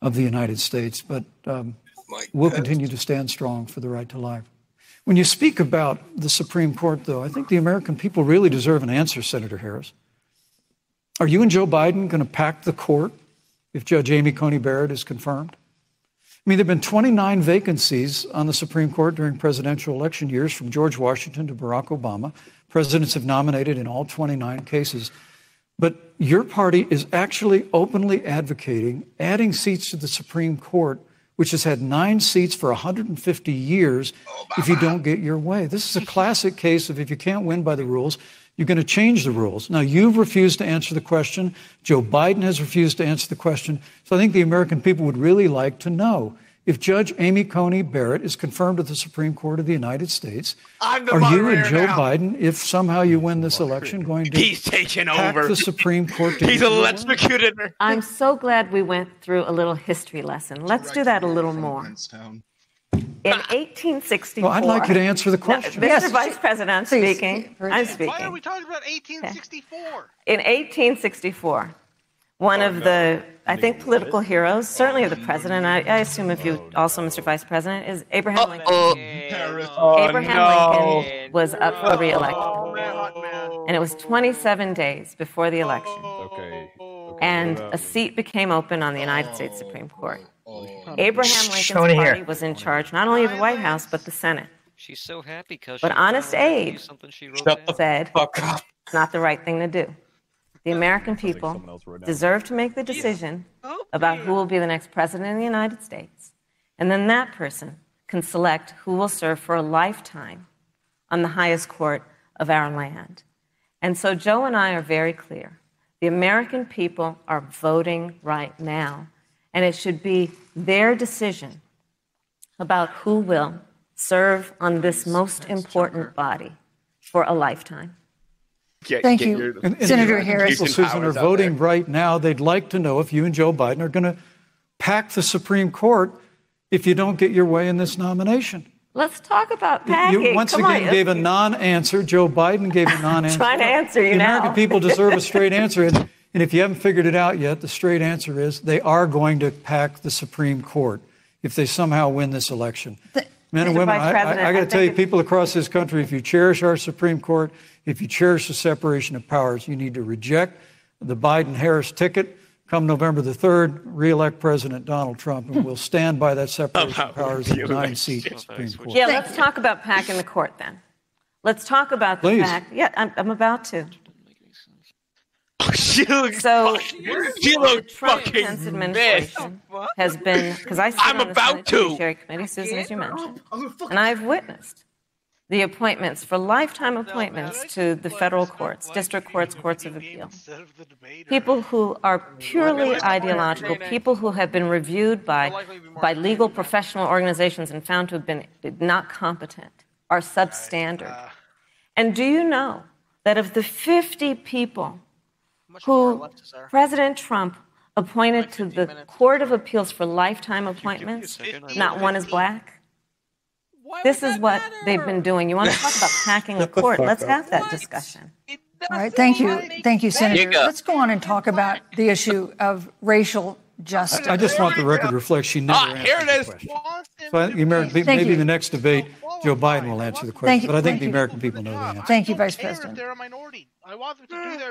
of the United States, but we'll continue to stand strong for the right to life. When you speak about the Supreme Court, though, I think the American people really deserve an answer, Senator Harris. Are you and Joe Biden going to pack the court if Judge Amy Coney Barrett is confirmed? I mean, there have been 29 vacancies on the Supreme Court during presidential election years, from George Washington to Barack Obama. Presidents have nominated in all 29 cases. But your party is actually openly advocating adding seats to the Supreme Court, which has had 9 seats for 150 years, if you don't get your way. This is a classic case of if you can't win by the rules, you're going to change the rules. Now, you've refused to answer the question. Joe Biden has refused to answer the question. So I think the American people would really like to know, if Judge Amy Coney Barrett is confirmed at the Supreme Court of the United States, are you and Joe Biden, if somehow you win this election, going to pack the Supreme Court? He's electrocuted her. I'm so glad we went through a little history lesson. Let's do that a little more. In 1864... Well, I'd like you to answer the question. No, Mr. Vice President, I'm speaking. I'm speaking. Why are we talking about 1864? In 1864, one of the, I think, political heroes, certainly of the president, I assume if you also, Mr. Vice President, is Abraham Lincoln. Abraham Lincoln was up for re-election. And it was 27 days before the election. And a seat became open on the United States Supreme Court. Abraham Lincoln's party was in charge not only of the White House, but the Senate. She's so happy because but Honest Abe said it's not the right thing to do. The American people deserve to make the decision about who will be the next president of the United States. And then that person can select who will serve for a lifetime on the highest court of our land. And so Joe and I are very clear. The American people are voting right now, and it should be their decision about who will serve on this most important body for a lifetime. Thank you, Senator Harris. People, Susan, are voting right now. They'd like to know if you and Joe Biden are going to pack the Supreme Court if you don't get your way in this nomination. Let's talk about packing. You once again gave a non-answer. Joe Biden gave a non-answer. Trying to answer you the now. American people deserve a straight answer. And if you haven't figured it out yet, the straight answer is they are going to pack the Supreme Court if they somehow win this election. Men and women, I got to tell you, people across this country, if you cherish our Supreme Court, if you cherish the separation of powers, you need to reject the Biden-Harris ticket. Come November the 3rd, re-elect President Donald Trump, and we'll stand by that separation of powers in the 9-seat Supreme Court. Yeah, let's talk about packing the court then. Let's talk about the fact. Yeah, I'm about to. She looks Trump-Pence administration has been, because I sit on the Senate Judiciary Committee, Susan, as you mentioned, and I've witnessed the appointments for lifetime appointments to the federal courts, district courts, courts of appeal. People who are purely ideological, people who have been reviewed by legal professional organizations and found to have been not competent are substandard. And do you know that of the 50 people who President Trump appointed to the Court of Appeals for lifetime appointments, not one is black? This is what they've been doing. You want to talk about packing a court? Let's have that discussion. All right, thank you, Senator. Let's go on and talk about the issue of racial justice. I just want the record to reflect she never answered here it is. the question. So maybe the next debate, Joe Biden will answer the question. But I think the American people know the answer. Thank you, Vice President.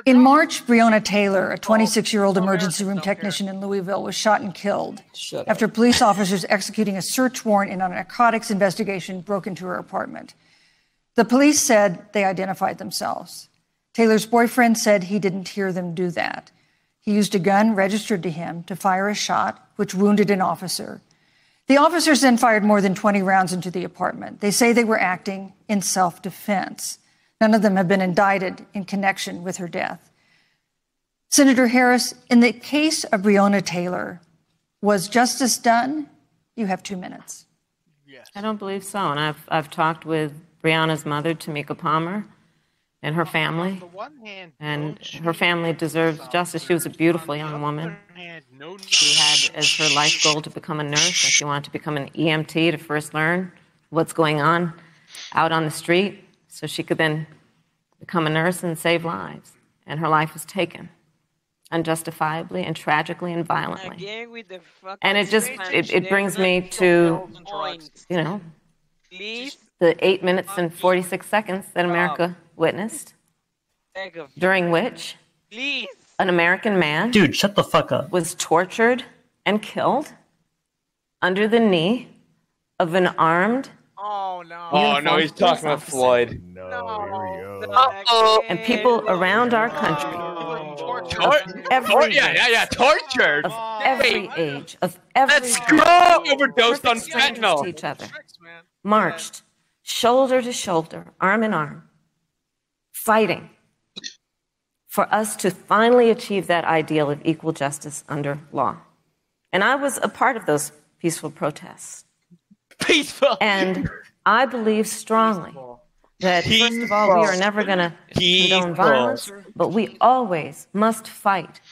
In March, Breonna Taylor, a 26-year-old emergency room technician in Louisville, was shot and killed after police officers executing a search warrant in a narcotics investigation broke into her apartment. The police said they identified themselves. Taylor's boyfriend said he didn't hear them do that. He used a gun registered to him to fire a shot, which wounded an officer. The officers then fired more than 20 rounds into the apartment. They say they were acting in self-defense. None of them have been indicted in connection with her death. Senator Harris, in the case of Breonna Taylor, was justice done? You have 2 minutes. I don't believe so. And I've talked with Breonna's mother, Tamika Palmer, and her family. And her family deserves justice. She was a beautiful young woman. She had as her life goal to become a nurse, and she wanted to become an EMT to first learn what's going on out on the street, so she could then become a nurse and save lives. And her life was taken unjustifiably and tragically and violently. And it brings me to, the 8 minutes and 46 seconds that America witnessed, during which an American man shut the fuck up. Was tortured and killed under the knee of an armed Oh no, he's talking about Floyd. And people around our country, tortured. Of every age, of every overdosed on fentanyl. Each other, marched shoulder to shoulder, arm in arm, fighting for us to finally achieve that ideal of equal justice under law. And I was a part of those peaceful protests. Peaceful. And I believe strongly that, first of all, we are never going to condone violence, but we always must fight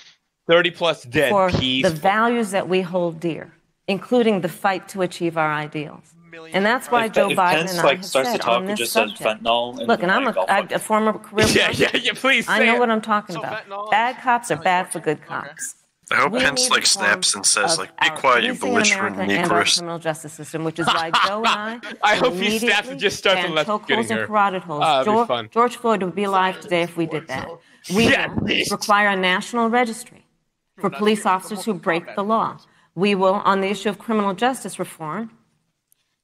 30+ dead. For the values that we hold dear, including the fight to achieve our ideals. And that's why Joe Biden and I have said on this subject. Look, and I'm a former career person. Please. I know what I'm talking about. Bad cops are bad for good cops. I hope Pence snaps and says be quiet, you belligerent Negroes. Criminal justice system, which is why Joe and I hope he snaps and just starts and lets getting her. George Floyd would be alive today if we did that. We will require a national registry for police officers who break the law. We will, on the issue of criminal justice reform,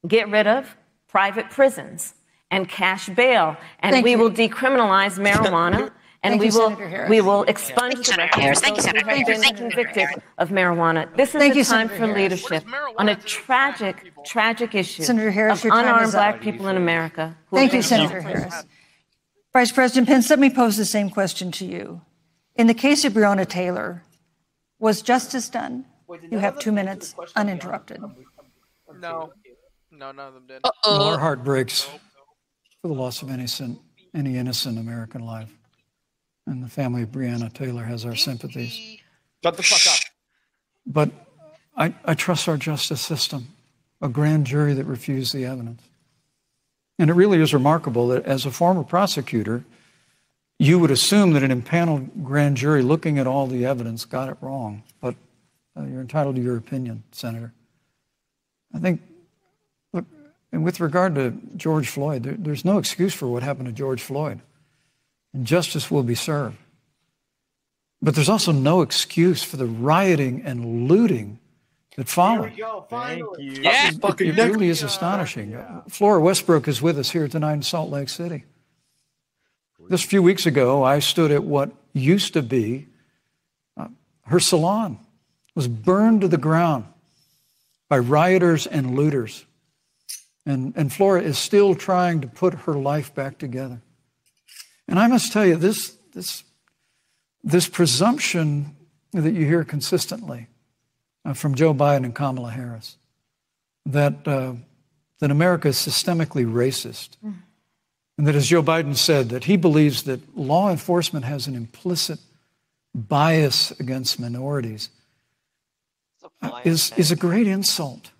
get rid of private prisons and cash bail, and we will decriminalize marijuana. And we will expunge the records of those who have been convicted of marijuana. This is the time for leadership on a tragic issue of unarmed black people in America. Thank you, Senator Harris. Vice President Pence, let me pose the same question to you. In the case of Breonna Taylor, was justice done? You have 2 minutes, uninterrupted. No, none of them did. Our heart breaks for the loss of any innocent American life. And the family of Breonna Taylor has our sympathies. Shut the fuck up. But I trust our justice system, a grand jury that refused the evidence. And it really is remarkable that as a former prosecutor, you would assume that an impaneled grand jury looking at all the evidence got it wrong. But you're entitled to your opinion, Senator. I think, look, and with regard to George Floyd, there's no excuse for what happened to George Floyd. And justice will be served. But there's also no excuse for the rioting and looting that followed. Thank you. Yes. It really is astonishing. Flora Westbrook is with us here tonight in Salt Lake City. Just a few weeks ago, I stood at what used to be her salon. It was burned to the ground by rioters and looters. And Flora is still trying to put her life back together. And I must tell you, this presumption that you hear consistently from Joe Biden and Kamala Harris, that America is systemically racist, and that, as Joe Biden said, that he believes that law enforcement has an implicit bias against minorities, is a great insult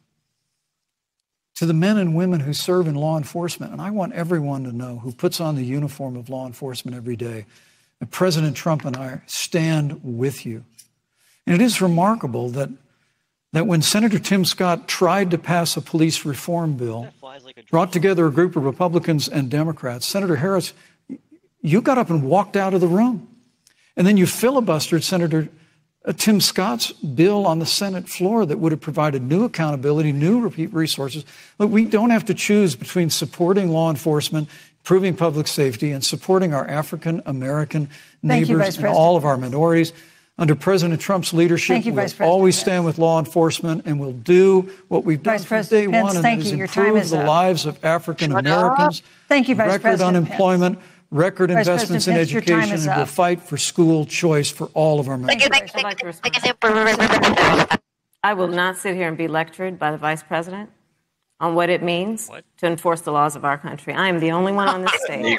to the men and women who serve in law enforcement. And I want everyone to know, who puts on the uniform of law enforcement every day, that President Trump and I stand with you. And it is remarkable that when Senator Tim Scott tried to pass a police reform bill, brought together a group of Republicans and Democrats, Senator Harris, you got up and walked out of the room. And then you filibustered Senator Tim Scott's bill on the Senate floor that would have provided new accountability, new resources. Look, we don't have to choose between supporting law enforcement, improving public safety, and supporting our African American neighbors and all of our minorities. Under President Trump's leadership, we'll always stand with law enforcement, and we'll do what we've done from day one, and that is improve the lives of African Americans. Thank you, Vice President. Record unemployment, record investments in education, and we'll fight for school choice for all of our members. I will not sit here and be lectured by the Vice President on what it means to enforce the laws of our country. I am the only one on this stage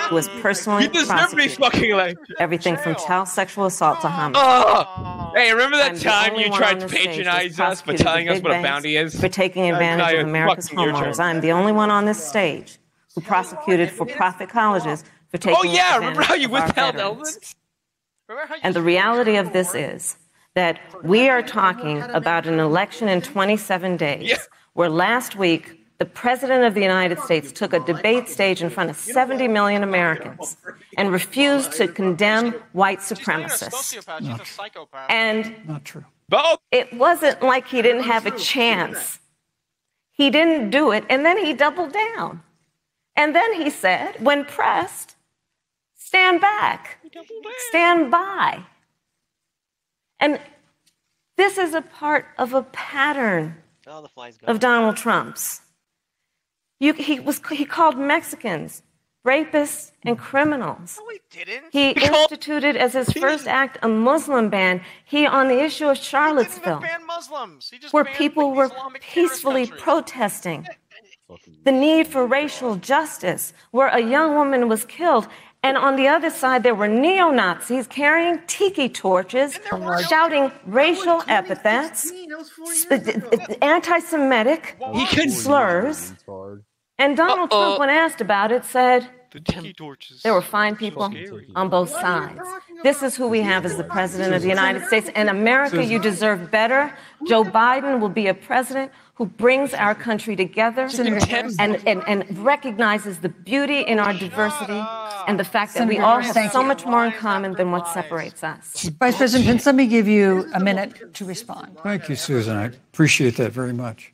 who was personally prosecuted. Everything from child sexual assault to homicide. Hey, remember that time you tried to patronize us by telling us what a bounty is? For taking advantage of America's homeowners. I am the only one on this stage who prosecuted for-profit colleges for taking advantage remember how you of our withheld veterans. And the reality of this is that we are talking about an election in 27 days, where last week the President of the United States took a debate stage in front of 70 million Americans and refused to condemn white supremacists. And not true. It wasn't like he didn't have a chance. He didn't do it, and then he doubled down. And then he said, when pressed, stand back, stand by. And this is a part of a pattern of Donald Trump's. He called Mexicans rapists and criminals. No, he didn't. He instituted as his first act a Muslim ban. On the issue of Charlottesville, where people were peacefully protesting the need for racial justice, where a young woman was killed. And on the other side, there were neo-Nazis carrying tiki torches, shouting racial epithets, anti-Semitic slurs. And Donald Trump, when asked about it, said there were fine people on both sides. This is who we have as the President of the United States. And America, you deserve better. Joe Biden will be a president who brings our country together and recognizes the beauty in our diversity and the fact that we all have so much more in common than what separates us. Vice President Pence, let me give you a minute to respond. Thank you, Susan. I appreciate that very much.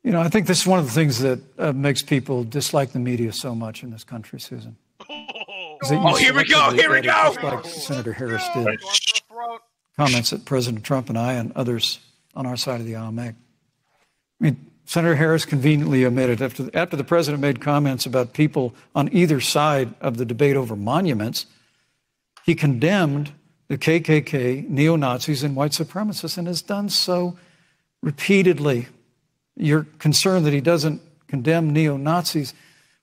You know, I think this is one of the things that makes people dislike the media so much in this country, Susan. Here we go! Here we go! Just like Senator Harris did. Comments that President Trump and I and others on our side of the aisle make. I mean, Senator Harris conveniently omitted, after the president made comments about people on either side of the debate over monuments, he condemned the KKK, neo-Nazis, and white supremacists, and has done so repeatedly. You're concerned that he doesn't condemn neo-Nazis.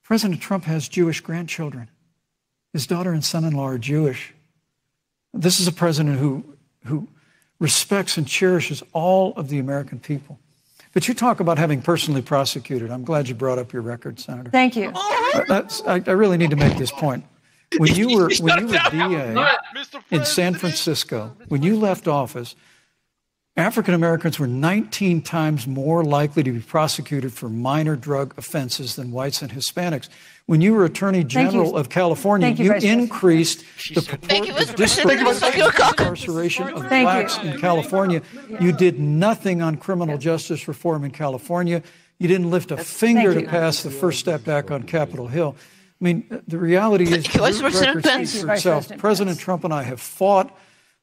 President Trump has Jewish grandchildren. His daughter and son-in-law are Jewish. This is a president who respects and cherishes all of the American people. But you talk about having personally prosecuted. I'm glad you brought up your record, Senator. Thank you. I really need to make this point. When you were DA in San Francisco, when you left office, African Americans were 19 times more likely to be prosecuted for minor drug offenses than whites and Hispanics. When you were Attorney General of California, you increased the incarceration of blacks in California. You did nothing on criminal justice reform in California. You didn't lift a finger to pass the First Step Back on Capitol Hill. I mean, the reality is, your record speaks for itself. President Trump and I have fought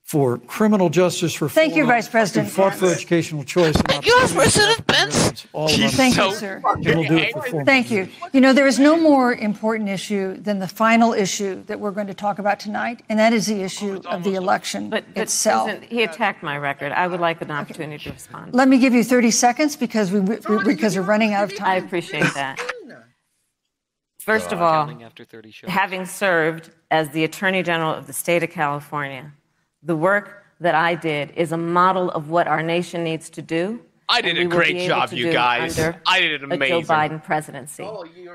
for criminal justice reform. Thank you, Vice President. Who fought for educational choice. Thank you, President Pence. Thank you, sir. We'll do it for 4 Thank you. You know, there is no more important issue than the final issue that we're going to talk about tonight, and that is the issue of the election itself. He attacked my record. I would like an opportunity to respond. Let me give you 30 seconds because we're running out of time. I appreciate that. First of all, having served as the Attorney General of the state of California, the work that I did is a model of what our nation needs to do. I did a great job, you guys. I did it amazing. A Joe Biden presidency.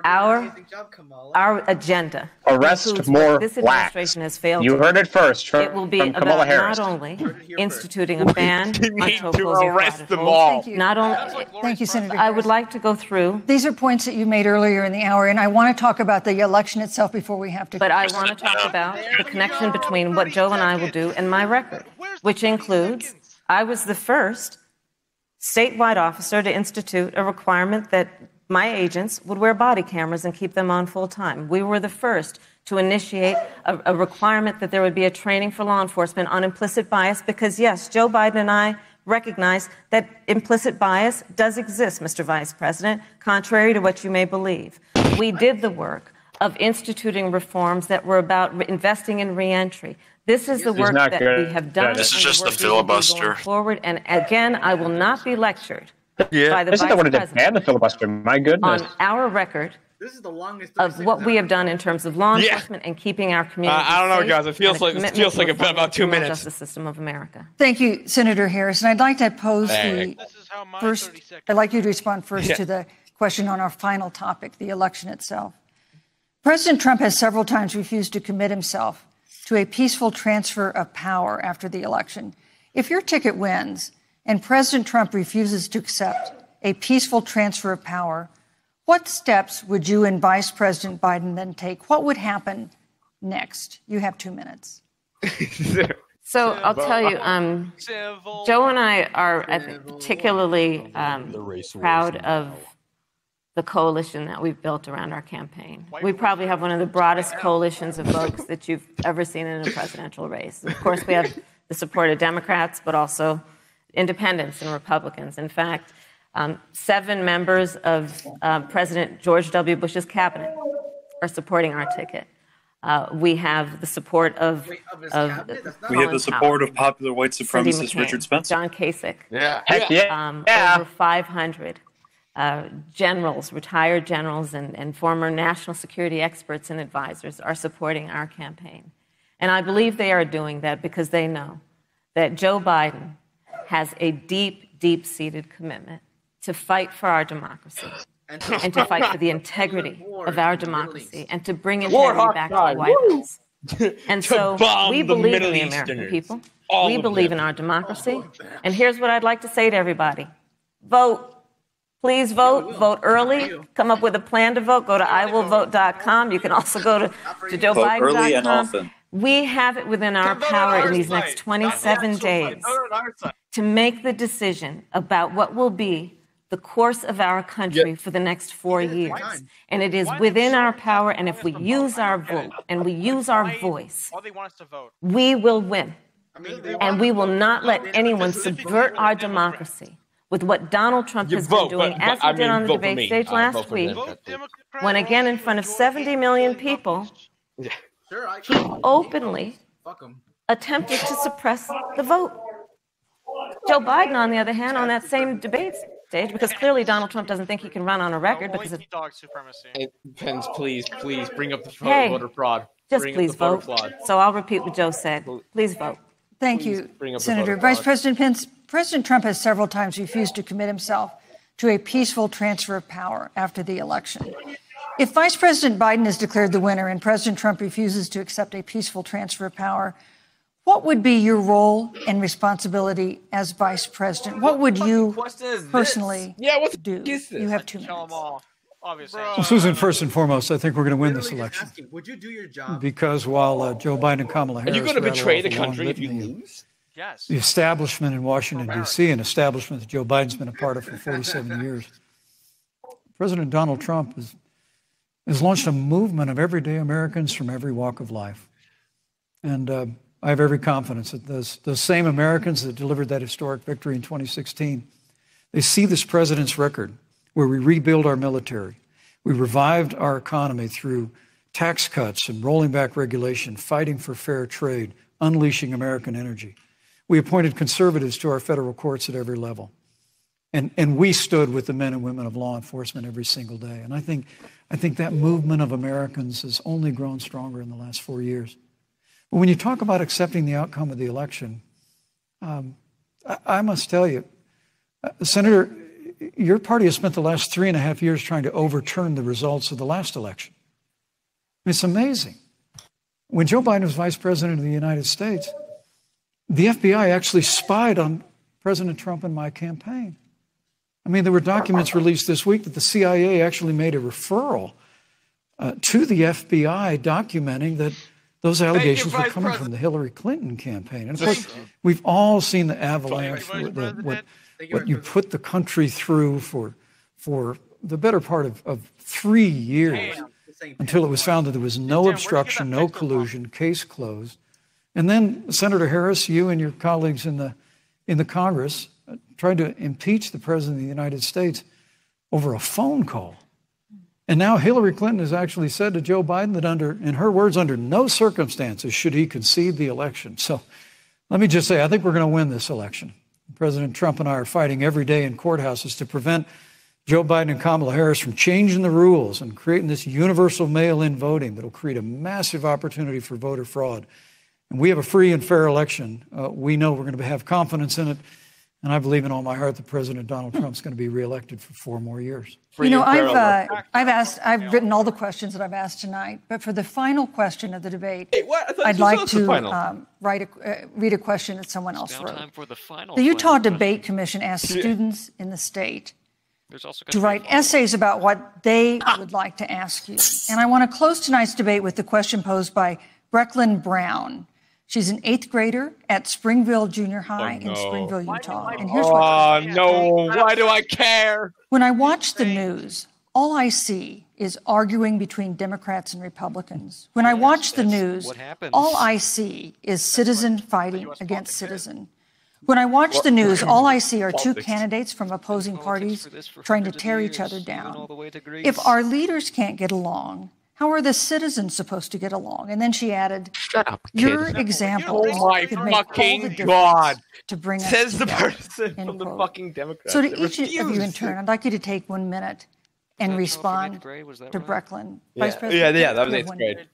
Our agenda. Arrest more this blacks. Administration has failed. You heard it first from, it will be from Kamala about Harris. not only instituting a ban on to arrest them all. Not only. Thank you, Senator. I would like to go through. These are points that you made earlier in the hour, and I want to talk about the election itself before we have to. But I want to talk about the connection between what Joe and I will do and my record, which includes I was the first statewide officer to institute a requirement that my agents would wear body cameras and keep them on full time. We were the first to initiate a requirement that there would be a training for law enforcement on implicit bias because, yes, Joe Biden and I recognize that implicit bias does exist, Mr. Vice President, contrary to what you may believe. We did the work of instituting reforms that were about investing in reentry. This is the work that we have done. This is just the filibuster. Forward, and again, I will not be lectured by the This is the Vice one to President ban the filibuster. My goodness. on our record This is the longest of what we have done in terms of law enforcement and keeping our communities I don't know, safe guys. It feels and a like commitment to it's been about 2 the criminal minutes. justice system of America. Thank you, Senator Harris. And I'd like to pose the first. I'd like you to respond first to the question on our final topic, the election itself. President Trump has several times refused to commit himself to a peaceful transfer of power after the election. If your ticket wins and President Trump refuses to accept a peaceful transfer of power, what steps would you and Vice President Biden then take? What would happen next? You have 2 minutes. So I'll tell you, Joe and I are particularly proud of the coalition that we've built around our campaign. We probably have one of the broadest coalitions of folks that you've ever seen in a presidential race. Of course, we have the support of Democrats, but also independents and Republicans. In fact, 7 members of President George W. Bush's cabinet are supporting our ticket. We have the support of we have the support of popular white supremacist Richard Spencer. John Kasich. Heck yeah. Over 500 generals, retired generals, and former national security experts and advisors are supporting our campaign. And I believe they are doing that because they know that Joe Biden has a deep, deep-seated commitment to fight for our democracy and to fight for the integrity of our democracy and to bring integrity back to the White House. And so we believe in the American people. We believe in our democracy. And here's what I'd like to say to everybody. Vote. Please vote. Vote early. Come up with a plan to vote. Go to iwillvote.com. You can also go to joebiden.com. Vote early and often. We have it within our power in these next 27 days to make the decision about what will be the course of our country for the next 4 years. And it is within our power, and if we use our vote and we use our voice, we will win. And we will not let anyone subvert our democracy with what Donald Trump has been doing, as he did on the debate stage last week, when again in front of 70 million people, he openly attempted to suppress the vote. Joe Biden, on the other hand, on that same debate stage, because clearly Donald Trump doesn't think he can run on a record because of dog supremacy. Hey, Pence, please bring up the voter fraud. Just please vote. So I'll repeat what Joe said. Please vote. Thank you, Senator. Vice President Pence, President Trump has several times refused to commit himself to a peaceful transfer of power after the election. If Vice President Biden is declared the winner and President Trump refuses to accept a peaceful transfer of power, what would be your role and responsibility as Vice President? What would you personally do? You have 2 minutes. Well, Susan, first and foremost, I think we're going to win this election. Would you do your job? Because while Joe Biden and Kamala Harris... Are you going to betray the country if you lose? Yes. The establishment in Washington, D.C., an establishment that Joe Biden's been a part of for 47 years. President Donald Trump has launched a movement of everyday Americans from every walk of life. And I have every confidence that those same Americans that delivered that historic victory in 2016, they see this president's record where we rebuild our military. We revived our economy through tax cuts and rolling back regulation, fighting for fair trade, unleashing American energy. We appointed conservatives to our federal courts at every level. And we stood with the men and women of law enforcement every single day. And I think that movement of Americans has only grown stronger in the last 4 years. But when you talk about accepting the outcome of the election, I must tell you, Senator, your party has spent the last 3.5 years trying to overturn the results of the last election. It's amazing. When Joe Biden was vice president of the United States, the FBI actually spied on President Trump and my campaign. I mean, there were documents released this week that the CIA actually made a referral to the FBI documenting that those allegations were coming from the Hillary Clinton campaign. And of course, we've all seen the avalanche, what you put the country through for the better part of 3 years until it was found that there was no obstruction, no collusion, case closed. And then, Senator Harris, you and your colleagues in the Congress tried to impeach the President of the United States over a phone call. And now Hillary Clinton has actually said to Joe Biden that in her words, under no circumstances should he concede the election. So let me just say, I think we're going to win this election. President Trump and I are fighting every day in courthouses to prevent Joe Biden and Kamala Harris from changing the rules and creating this universal mail-in voting that will create a massive opportunity for voter fraud. And we have a free and fair election. We know we're going to have confidence in it. And I believe in all my heart that President Donald Trump's going to be reelected for 4 more years. I've written all the questions that I've asked tonight, but for the final question of the debate, I'd like to read a question that someone else wrote. The Utah Debate Commission asked students in the state to write essays about what they would like to ask you. And I want to close tonight's debate with the question posed by Brecklin Brown. She's an 8th grader at Springville Junior High in Springville, Utah. And here's what why do I care? When I watch the news, all I see is arguing between Democrats and Republicans. When I watch the news, all I see is citizen fighting against citizen. When I watch the news, all I see are 2 candidates from opposing parties trying to tear each other down. If our leaders can't get along, how are the citizens supposed to get along? And then she added, your example could make all the difference to bring us says together. The person from the fucking Democrats. So to each of you in turn, I'd like you to take 1 minute and respond to Brecklin. Vice President, that was 8th grade.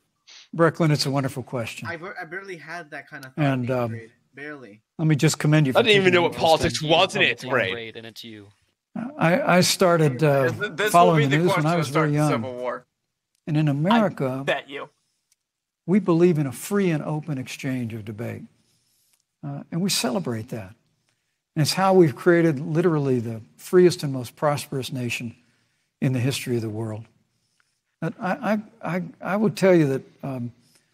Brecklin, it's a wonderful question. I barely had that kind of thought and, in 8th grade. Barely. Let me just commend you for I didn't even know what politics was in 8th grade. And it's you. I started following the news when I was very young. Civil War. And in America, I bet you. We believe in a free and open exchange of debate. And we celebrate that. And it's how we've created literally the freest and most prosperous nation in the history of the world. But I would tell you that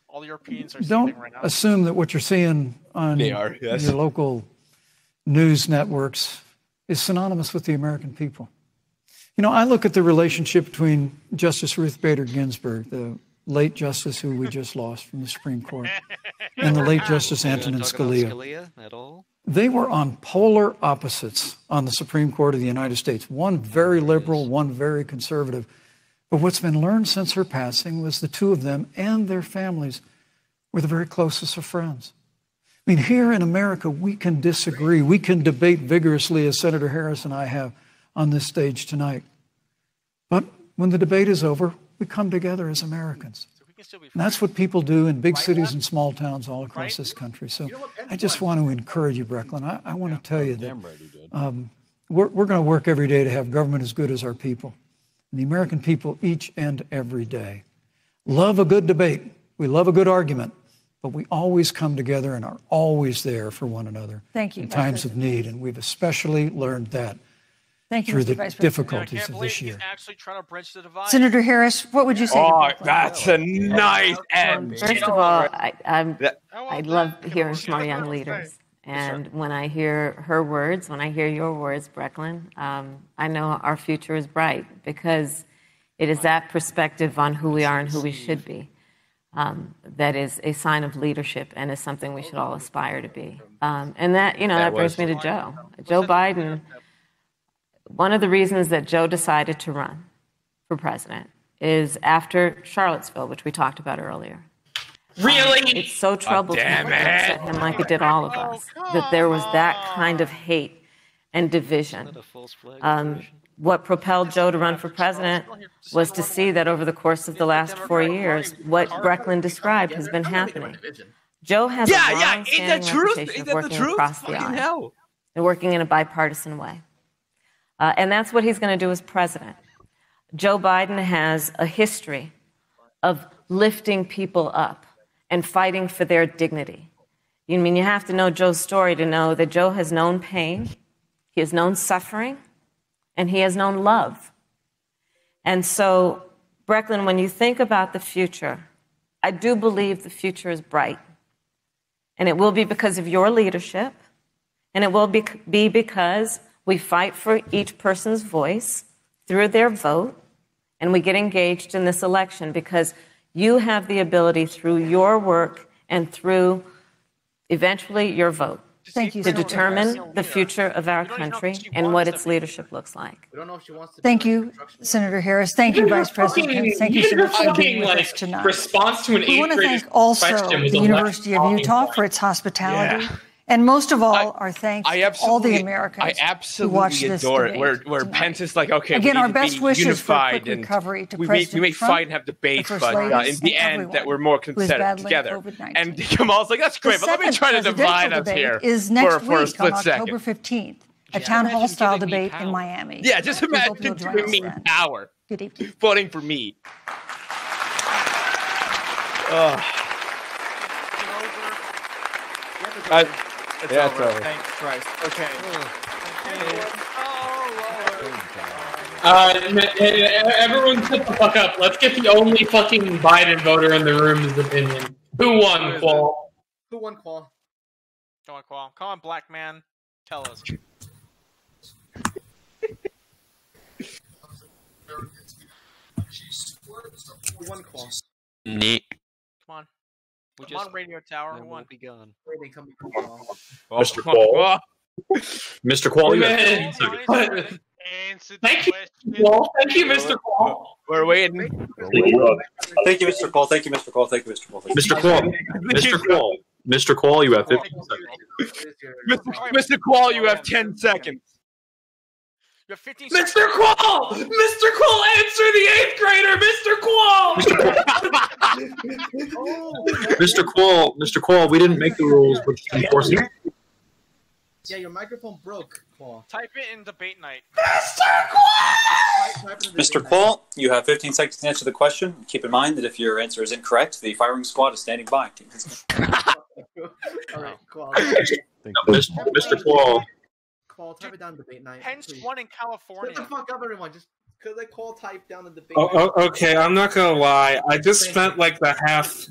all the Europeans are don't right now. assume that what you're seeing on your local news networks is synonymous with the American people. You know, I look at the relationship between Justice Ruth Bader Ginsburg, the late justice who we just lost from the Supreme Court, and the late Justice Antonin Scalia. They were on polar opposites on the Supreme Court of the United States. One very liberal, one very conservative. But what's been learned since her passing was the two of them and their families were the very closest of friends. I mean, here in America, we can disagree. We can debate vigorously, as Senator Harris and I have on this stage tonight. But when the debate is over, we come together as Americans. And that's what people do in big cities and small towns all across this country. So I just want to encourage you, Brecklin. I want to tell you that we're going to work every day to have government as good as our people. And the American people each and every day love a good debate. We love a good argument. But we always come together and are always there for one another in times of need. And we've especially learned that through the difficulties of this year. Actually trying to bridge the divide. Senator Harris, what would you say? Oh, that's a nice end. First of all, I love hearing from our young leaders. And when I hear her words, when I hear your words, Brecklin, I know our future is bright because it is that perspective on who we are and who we should be. that is a sign of leadership and is something we should all aspire to be. And that, that brings me to Joe. Joe Biden, one of the reasons that Joe decided to run for president is after Charlottesville, which we talked about earlier. Really? It's so troubled him, it upset him like it did all of us, that there was that kind of hate and division. What propelled Joe to run for president was to see that over the course of the last 4 years, what Brecklin described has been happening. Joe has a long-standing reputation of working across the aisle and working in a bipartisan way. And that's what he's going to do as president. Joe Biden has a history of lifting people up and fighting for their dignity. You have to know Joe's story to know that Joe has known pain, he has known suffering, and he has known love. And so, Brecklin, when you think about the future, I do believe the future is bright. And it will be because of your leadership, and it will be because we fight for each person's voice through their vote, and we get engaged in this election because you have the ability through your work and through eventually your vote to determine the future of our country and what its leadership looks like. Thank you, Senator Harris. Thank you, Vice President. Thank you so much for being with us tonight. Response to an we want to thank also the University of Utah for its hospitality. And most of all, our thanks to all the Americans who watched this debate. Where Pence is like, okay, again, we our need best to be wishes for unified quick recovery to we President may Trump, fight and have debates, the First but Ladies, in the and end, everyone that we're more who is considered battling together. COVID-19. And Kamal's like, that's great, but let me try to divide us here is next for a week split on October second. 15th, a town hall style debate in Miami. Yeah, just We hope imagine you'll join giving us me then. power. Good evening. Voting for me. It's over. Thanks, Christ. Okay. Everyone shut the fuck up. Let's get the only fucking Biden voter in the room's opinion. Who won, Qual? Who won, Qual? Come on, Qual. Come on, black man. Tell us. Who won, Qual? Neat. Come on. Come on, radio tower. Who won? Mr. Qual. Mr. Qual, you have 15 seconds. Thank you, Qual. Thank you, Mr. Qual. We're waiting. Thank you, Mr. Qual. Thank you, Mr. Qual. Thank you, Mr. Qual. Mr. Qual. Mr. Qual. Mr. Qual, you have 15 seconds. Mr. Qual, you have 10 seconds. You have 15 seconds. Mr. Qual! Mr. Qual, answer the 8th grader! Mr. Qual! Mr. Qual, we didn't make the rules, we're just enforcing them. Yeah, your microphone broke, Qual. Type it in debate night. Mr. Qual, you have 15 seconds to answer the question. Keep in mind that if your answer is incorrect, the firing squad is standing by. All right, Qual. Mr. Qual. Qual, type it down debate night. Pence won in California. Shut the fuck up, everyone. Just because I Qual type down the debate night. Okay, I'm not going to lie. I just spent like the half...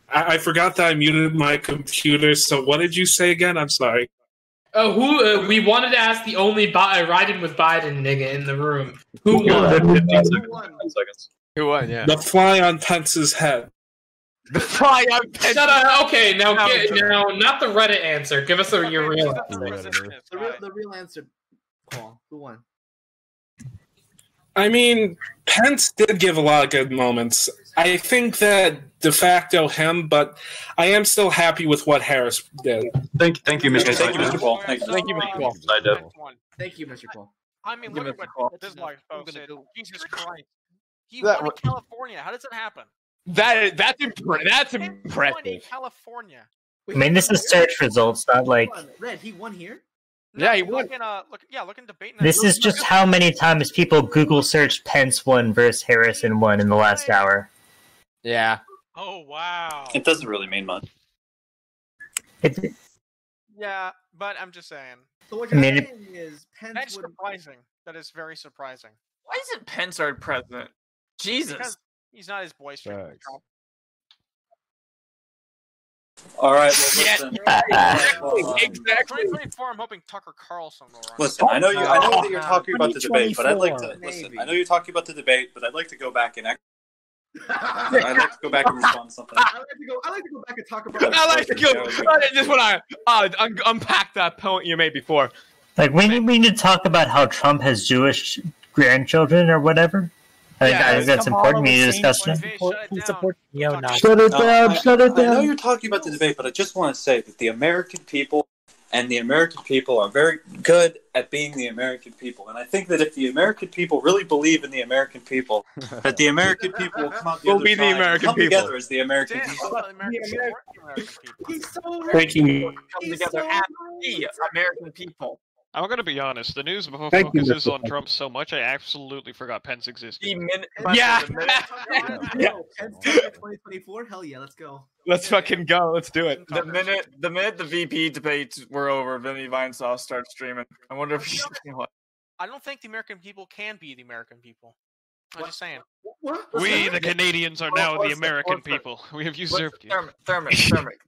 I forgot that I muted my computer, so what did you say again? I'm sorry. We wanted to ask the only riding with Biden nigga in the room. Who won? 15 seconds. Who won, yeah. The fly on Pence's head. The fly on Pence's Shut up. Okay, now not the Reddit answer. Give us your real answer. The real answer, Qual. Who won? I mean, Pence did give a lot of good moments. I think that de facto him, but I am still happy with what Harris did. Thank you, Mr. Thank you, Mr. Qual. Thank you, Mr. Qual. Thank you, Mr. Qual. I mean, look at what this life said. Jesus Christ. He won in California. How does it happen? That's impressive. In California. I mean, this is search results, not like... Red, he won here? No, yeah, he won. Look in debate. This is just how many times people Google searched Pence won versus Harrison won in the last hour. Yeah. Oh, wow. It doesn't really mean much. Yeah, but I'm just saying. So what you're saying is Pence would... surprising. That is very surprising. Why isn't Pence our president? Jesus. Because he's not as boisterous as Trump. All right. Well, listen. Exactly. 2024. I'm hoping Tucker Carlson will run. Listen, I know that you're talking about the debate, but I'd like to listen. I know you're talking about the debate, but I'd like to go back and I'd like to go back and respond to something. I like to go back and talk about. I like to go. I just want to unpack that point you made before. Like, we need to talk about how Trump has Jewish grandchildren or whatever. I think that's important. We need to discuss that. He supports neo-Nazis. Shut it down. Shut it down. I know you're talking about the debate, but I just want to say that the American people and the American people are very good at being the American people. And I think that if the American people really believe in the American people, that the American people will come out the other side and come together as the American people. He's so Thank you. Come together as the American people. I'm going to be honest. The news Thank you, focuses Mr. on Trump so much, I absolutely forgot Pence existed. Yeah. Pence 2024. Hell yeah, let's go. Let's fucking go. Let's do it. The minute the VP debates were over, Vinny Vinesaw started streaming. I wonder if he's what. I don't think the American people can be the American people. I'm just saying. We, the Canadians, are now the American people. We have usurped you. Thermic.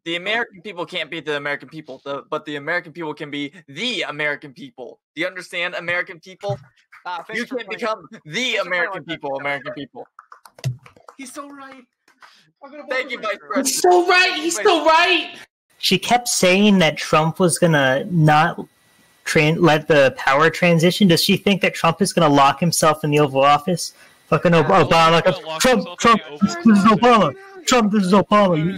The American people can't be the American people, but the American people can be the American people. Do you understand, American people? You can't become the American people, American people. He's so right. Thank you, Vice President. He's so right. He's so right. She kept saying that Trump was gonna not let the power transition. Does she think that Trump is gonna lock himself in the Oval Office? Fucking Obama. Trump. This is Obama. Trump. This is Obama.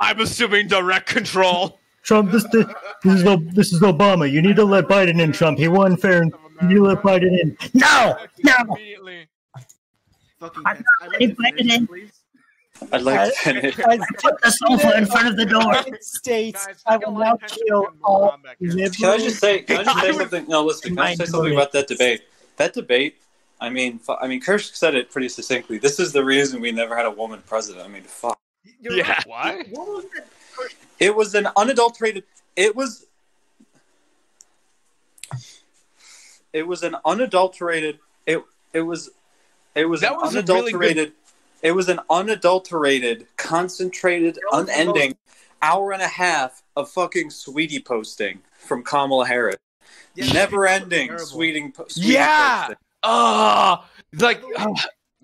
I'm assuming direct control. Trump. This is Obama. You need to let Biden in. Trump. He won fair. And you need to let Biden in. No. Fucking I'm not letting Biden in. I'd like to finish. Put the sofa in front of the door. States, I will now kill all liberals. Can I just say something? No, listen. Can I say something about that debate? That debate. I mean, Kirsch said it pretty succinctly. This is the reason we never had a woman president. I mean, fuck. Yeah. Why? What was that? It was an unadulterated. It was an unadulterated. It was an unadulterated. It was an unadulterated, concentrated, unending hour and a half of fucking sweetie posting from Kamala Harris. Never ending sweetie posting. Yeah. The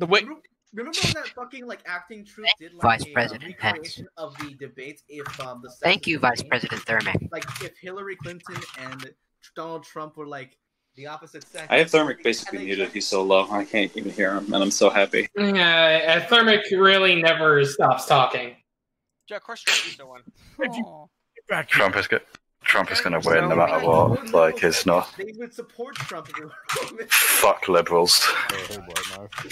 way. Remember that fucking acting troupe did Vice a President Pence. recreation of the debates if the Thank you, Vice debate, President Thurman. like if Hillary Clinton and Donald Trump were the opposite sex. I have Thermic basically muted. He's so low, I can't even hear him, and I'm so happy. Thermic really never stops talking. Yeah, question no one. Trump is going to win no matter what. Like, it's not. They would support Trump. Fuck liberals.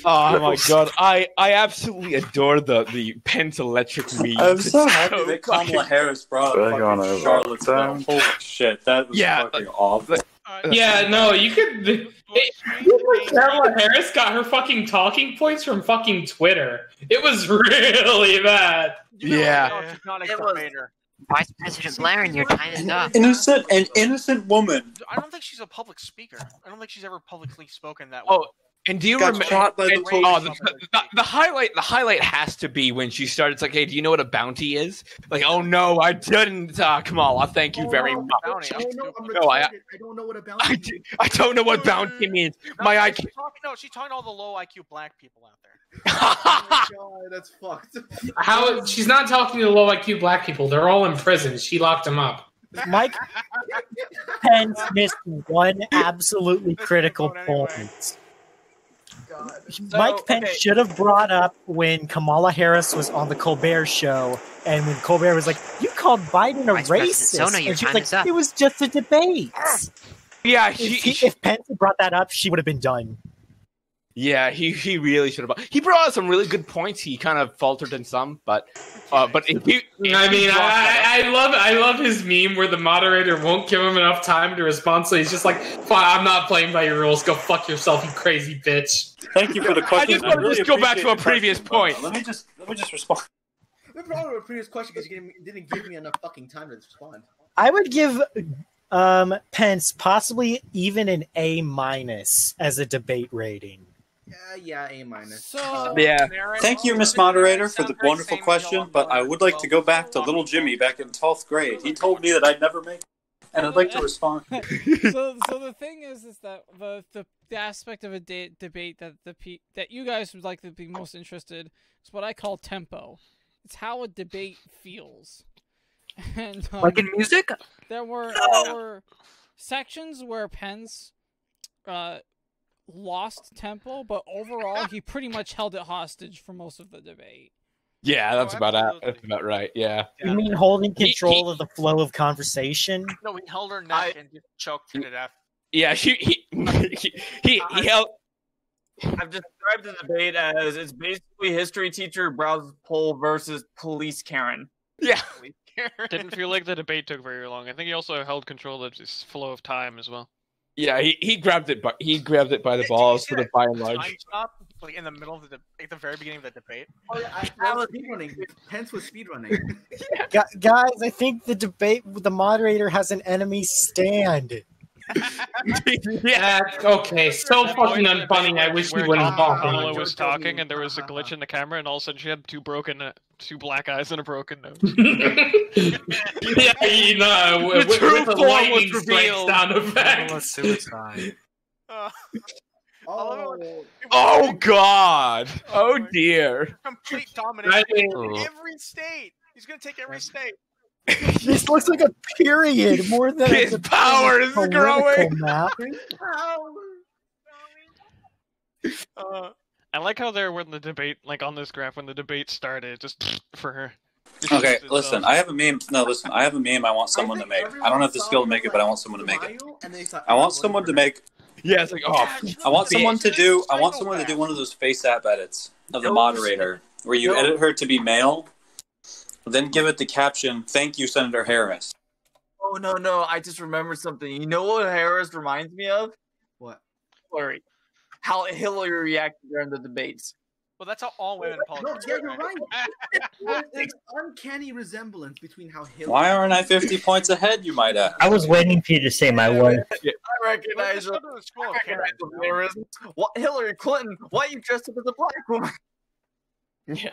Oh my god, I absolutely adore the Pence electric meme. I'm so happy that Kamala Harris brought up fucking Charlottesville. Holy shit, that was fucking awful. Yeah, no, you could. Kamala Harris got her fucking talking points from fucking Twitter. It was really bad. Yeah. It was. Vice President Blair, and your time is up. An innocent woman. I don't think she's a public speaker. I don't think she's ever publicly spoken that way. Oh, and do you remember? The highlight has to be when she started. It's like, hey, do you know what a bounty is? Like, oh no, I didn't. Kamala, thank you very much. I don't know what a bounty is. I don't know what bounty means. My IQ. She's talking to all the low IQ black people out there. Oh my god, that's fucked. How she's not talking to low IQ black people? They're all in prison. She locked them up. Mike Pence missed one absolutely critical point. Mike Pence should have brought up when Kamala Harris was on the Colbert Show, and when Colbert was like, "You called Biden a racist," and she's like, "It was just a debate." Yeah, if Pence had brought that up, she would have been done. Yeah, he really should have. He brought out some really good points. He kind of faltered in some, but I love his meme where the moderator won't give him enough time to respond, so he's just like, "Fine, I'm not playing by your rules. Go fuck yourself, you crazy bitch." Thank you for the question. I just want to go back to a previous point. Let me just respond. The problem with a previous question because you didn't give me enough fucking time to respond. I would give Pence possibly even an A- as a debate rating. Yeah, A-. Yeah. Thank you, Miss Moderator, for the wonderful question, but I would like to go back to little Jimmy back in 12th grade. He told me that I'd never make it, and I'd like to respond. So the thing is that the the aspect of a debate that that you guys would like to be most interested is what I call tempo. It's how a debate feels. And like in music, there were sections where Pence lost tempo, but overall he pretty much held it hostage for most of the debate. Yeah, that's about it. That's about right. Yeah. You mean holding control of the flow of conversation? No, he held her neck and just choked her to death. Yeah, he held. I've described the debate as it's basically history teacher browse poll versus police Karen. Yeah. Didn't feel like the debate took very long. I think he also held control of this flow of time as well. Yeah, he grabbed it by the balls for the by and large. Time stop, like in the middle of at the very beginning of the debate. Oh yeah, I was speedrunning. Pence was speedrunning. Guys, I think the debate the moderator has an enemy stand. Yeah, okay. So fucking unfunny. I wish we wouldn't talk. Kamala was talking, and there was a glitch in the camera, and all of a sudden she had two black eyes and a broken nose. Yeah, you know, with the lightning strike sound effect. Suicide. Oh God! Oh dear! Complete domination in every state. He's gonna take every state. This looks like a period more than his power is growing. Map. I like how there when the debate, like on this graph, when the debate started, just for her. Okay, listen. I have a meme. No, listen. I have a meme. I want someone to make. I don't have the skill to make it, but I want someone to make it. I want someone to make. Yeah, it's like I want someone to do. I want someone to do one of those face app edits of the moderator, where you edit her to be male. Then give it the caption, "Thank you, Senator Harris." Oh no! I just remembered something. You know what Harris reminds me of? What? Hillary. How Hillary reacted during the debates. Well, that's how all women in politics. No, yeah, you're right. There's uncanny resemblance between how Hillary. Why aren't I 50 points ahead? You might ask. I was waiting for you to say my wife. I recognize her. Hillary Clinton. Why are you dressed up as a black woman? Yeah.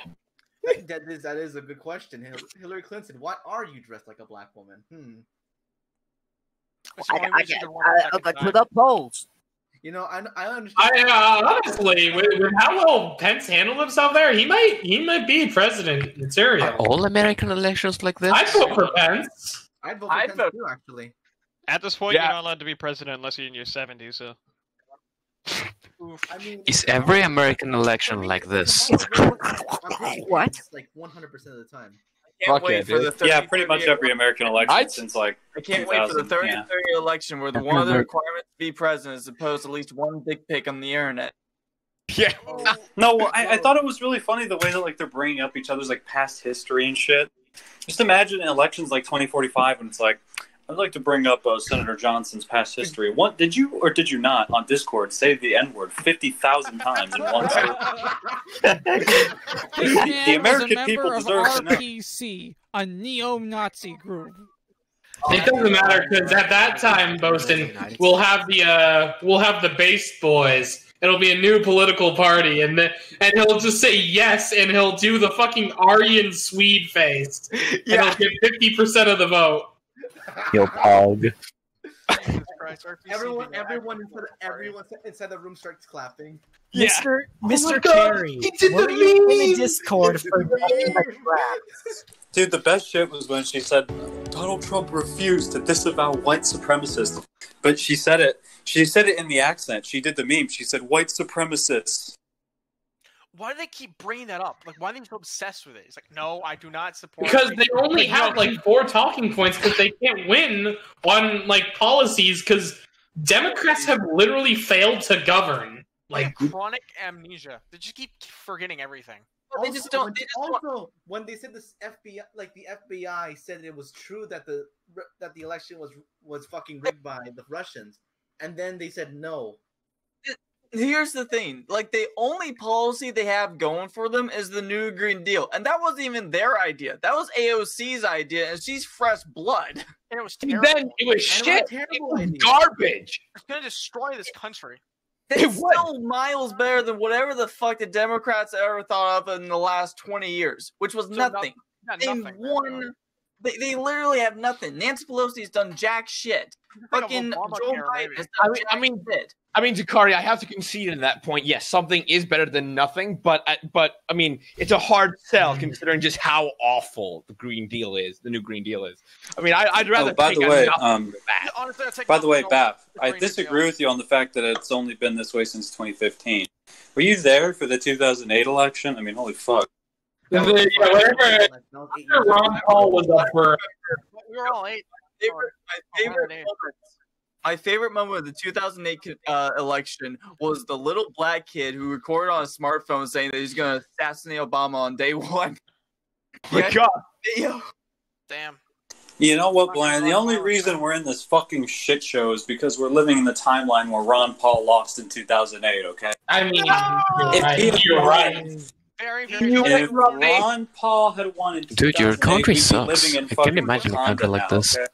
That is a good question. Hillary Clinton, why are you dressed like a black woman? I got to the polls. You know, I understand. Honestly, with how well Pence handled himself there, he might be president in Syria. All American elections like this? I'd vote for Pence. I'd vote for Pence too, actually. At this point, you're not allowed to be president unless you're in your 70s, so... I mean, is every American election like this? What? Like 100% of the time. Fuck yeah, dude. Yeah, pretty much every American election since like. I can't wait for the 30-30 election where one of the requirements to be president is to post at least one dick pic on the internet. Yeah. No, I thought it was really funny the way that like they're bringing up each other's like past history and shit. Just imagine elections like 2045 when it's like, I'd like to bring up Senator Johnson's past history. What did you or did you not on Discord say the N-word 50,000 times in one vote? The American people deserve to know. RPC, a neo-Nazi group. It doesn't matter because at that time, Boaston, we'll have the base boys. It'll be a new political party, and he'll just say yes, and he'll do the fucking Aryan Swede face. Yeah, and he'll get 50% of the vote. Yo, Pog. Everyone inside the room starts clapping. Yeah. Mr. Kerry, were you in the Discord for Dude, the best shit was when she said Donald Trump refused to disavow white supremacists, but she said it in the accent. She did the meme. She said white supremacists. Why do they keep bringing that up? Like, why are they so obsessed with it? It's like, no, I do not support. Because they only have like 4 talking points because they can't win on like policies because Democrats have literally failed to govern. Like chronic amnesia. They just keep forgetting everything. They just don't. Also, when they said this FBI, like the FBI said it was true that the election was fucking rigged by the Russians, and then they said no. Here's the thing, like the only policy they have going for them is the New Green Deal, and that wasn't even their idea. That was AOC's idea, and she's fresh blood. And it was terrible. Then it was shit. It was garbage. It's gonna destroy this country. It's still miles better than whatever the fuck the Democrats ever thought of in the last 20 years, which was nothing. Nothing. They literally have nothing. Nancy Pelosi's done jack shit. Fucking Joe Biden has done jack shit. I mean, Zakari, I have to concede at that point. Yes, something is better than nothing, but I mean, it's a hard sell considering just how awful the Green Deal is. The new Green Deal is. I mean, I'd rather. By the way, Honestly, Baf, I disagree with you on the fact that it's only been this way since 2015. Were you there for the 2008 election? I mean, holy fuck. Whenever Ron Paul was up for, we were all 8. My favorite moment of the 2008 election was the little black kid who recorded on a smartphone saying that he's going to assassinate Obama on day one. My God. Damn. You know what, Blaine? The only reason we're in this fucking shit show is because we're living in the timeline where Ron Paul lost in 2008, okay? I mean, you're right. If Ron Paul had won in 2008, Dude, your country we'd be sucks. living in I can't fucking imagine a Wakanda country like now, this. okay?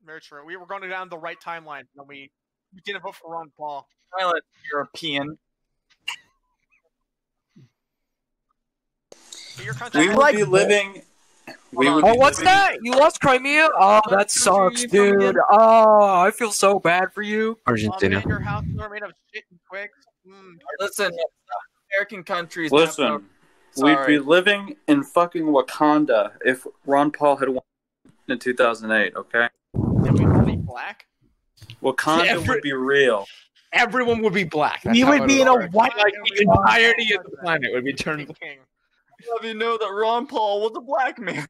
Very true. We were going down the right timeline, and we didn't vote for Ron Paul. Silent European. We would be living. What's that? You lost Crimea? Oh, that sucks, dude. Oh, I feel so bad for you. Argentina. Your houses are made of shit and quick. Listen, American countries. Listen, we'd be living in fucking Wakanda if Ron Paul had won in 2008, okay? Black? Wakanda would be real. Everyone would be black. We would be in a white. Like the entirety of the planet would be turned. Have you know that Ron Paul was a black man?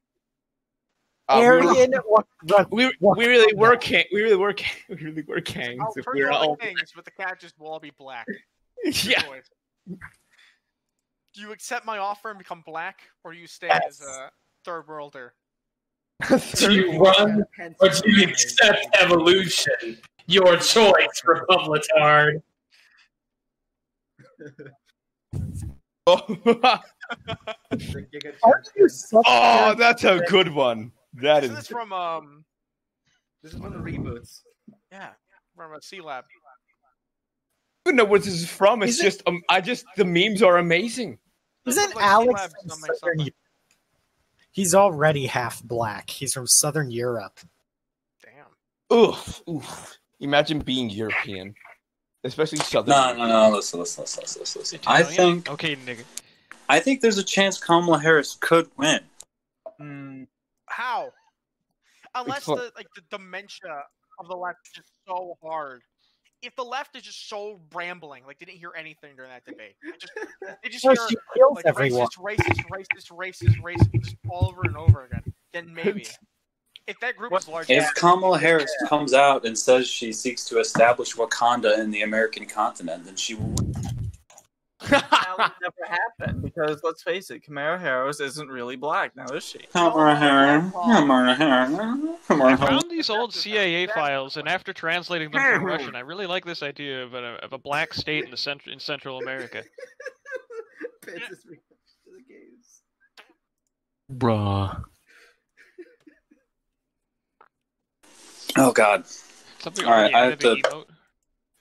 Aryan. We really were king. We really were king. We really were kings. Oh, If we were all kings, but the characters will all be black. Yeah. Do you accept my offer and become black, or do you stay as a third worlder? Do you run or do you accept evolution? Your choice, Republitard. Oh, that's a good one. That This is. is from This is one of the reboots. Yeah, from a C Lab. I don't know what this is from. It's just the memes are amazing. Isn't Alex from Southern Europe? He's already half black. He's from Southern Europe. Oof. Imagine being European, especially Southern. No. Listen. I think. Okay, nigga. I think there's a chance Kamala Harris could win. How? Unless the dementia of the left is just so hard. If the left is just so rambling, like they didn't hear anything during that debate, they just No, hear she kills like everyone. racist, just all over and over again. Then maybe. If that group is large, If Kamala Harris comes out and says she seeks to establish Wakanda in the American continent, then she will win. That would never happen because let's face it, Kamala Harris isn't really black now, is she? Kamala Harris. I found these old CIA files, and after translating them from Russian, I really like this idea of a black state in Central America. Bruh. Oh God! All right, I have to.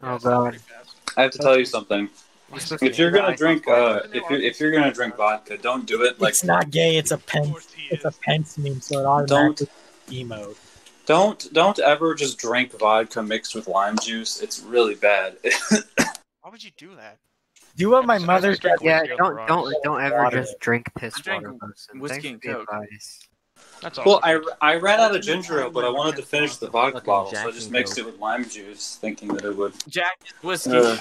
Oh God! I have to tell you something. If you're gonna drink, if you're gonna drink vodka, don't do it like. It's not gay. It's a Pence. It's a Pence meme, so it automatically emote. Don't ever just drink vodka mixed with lime juice. It's really bad. Why would you do that? Do what my mother does. Yeah, don't ever just drink piss water. Whiskey and Coke. That's all. Well, I ran out of ginger ale, but I wanted to finish the vodka bottle, so I just mixed it with lime juice, thinking that it would. Jack and whiskey.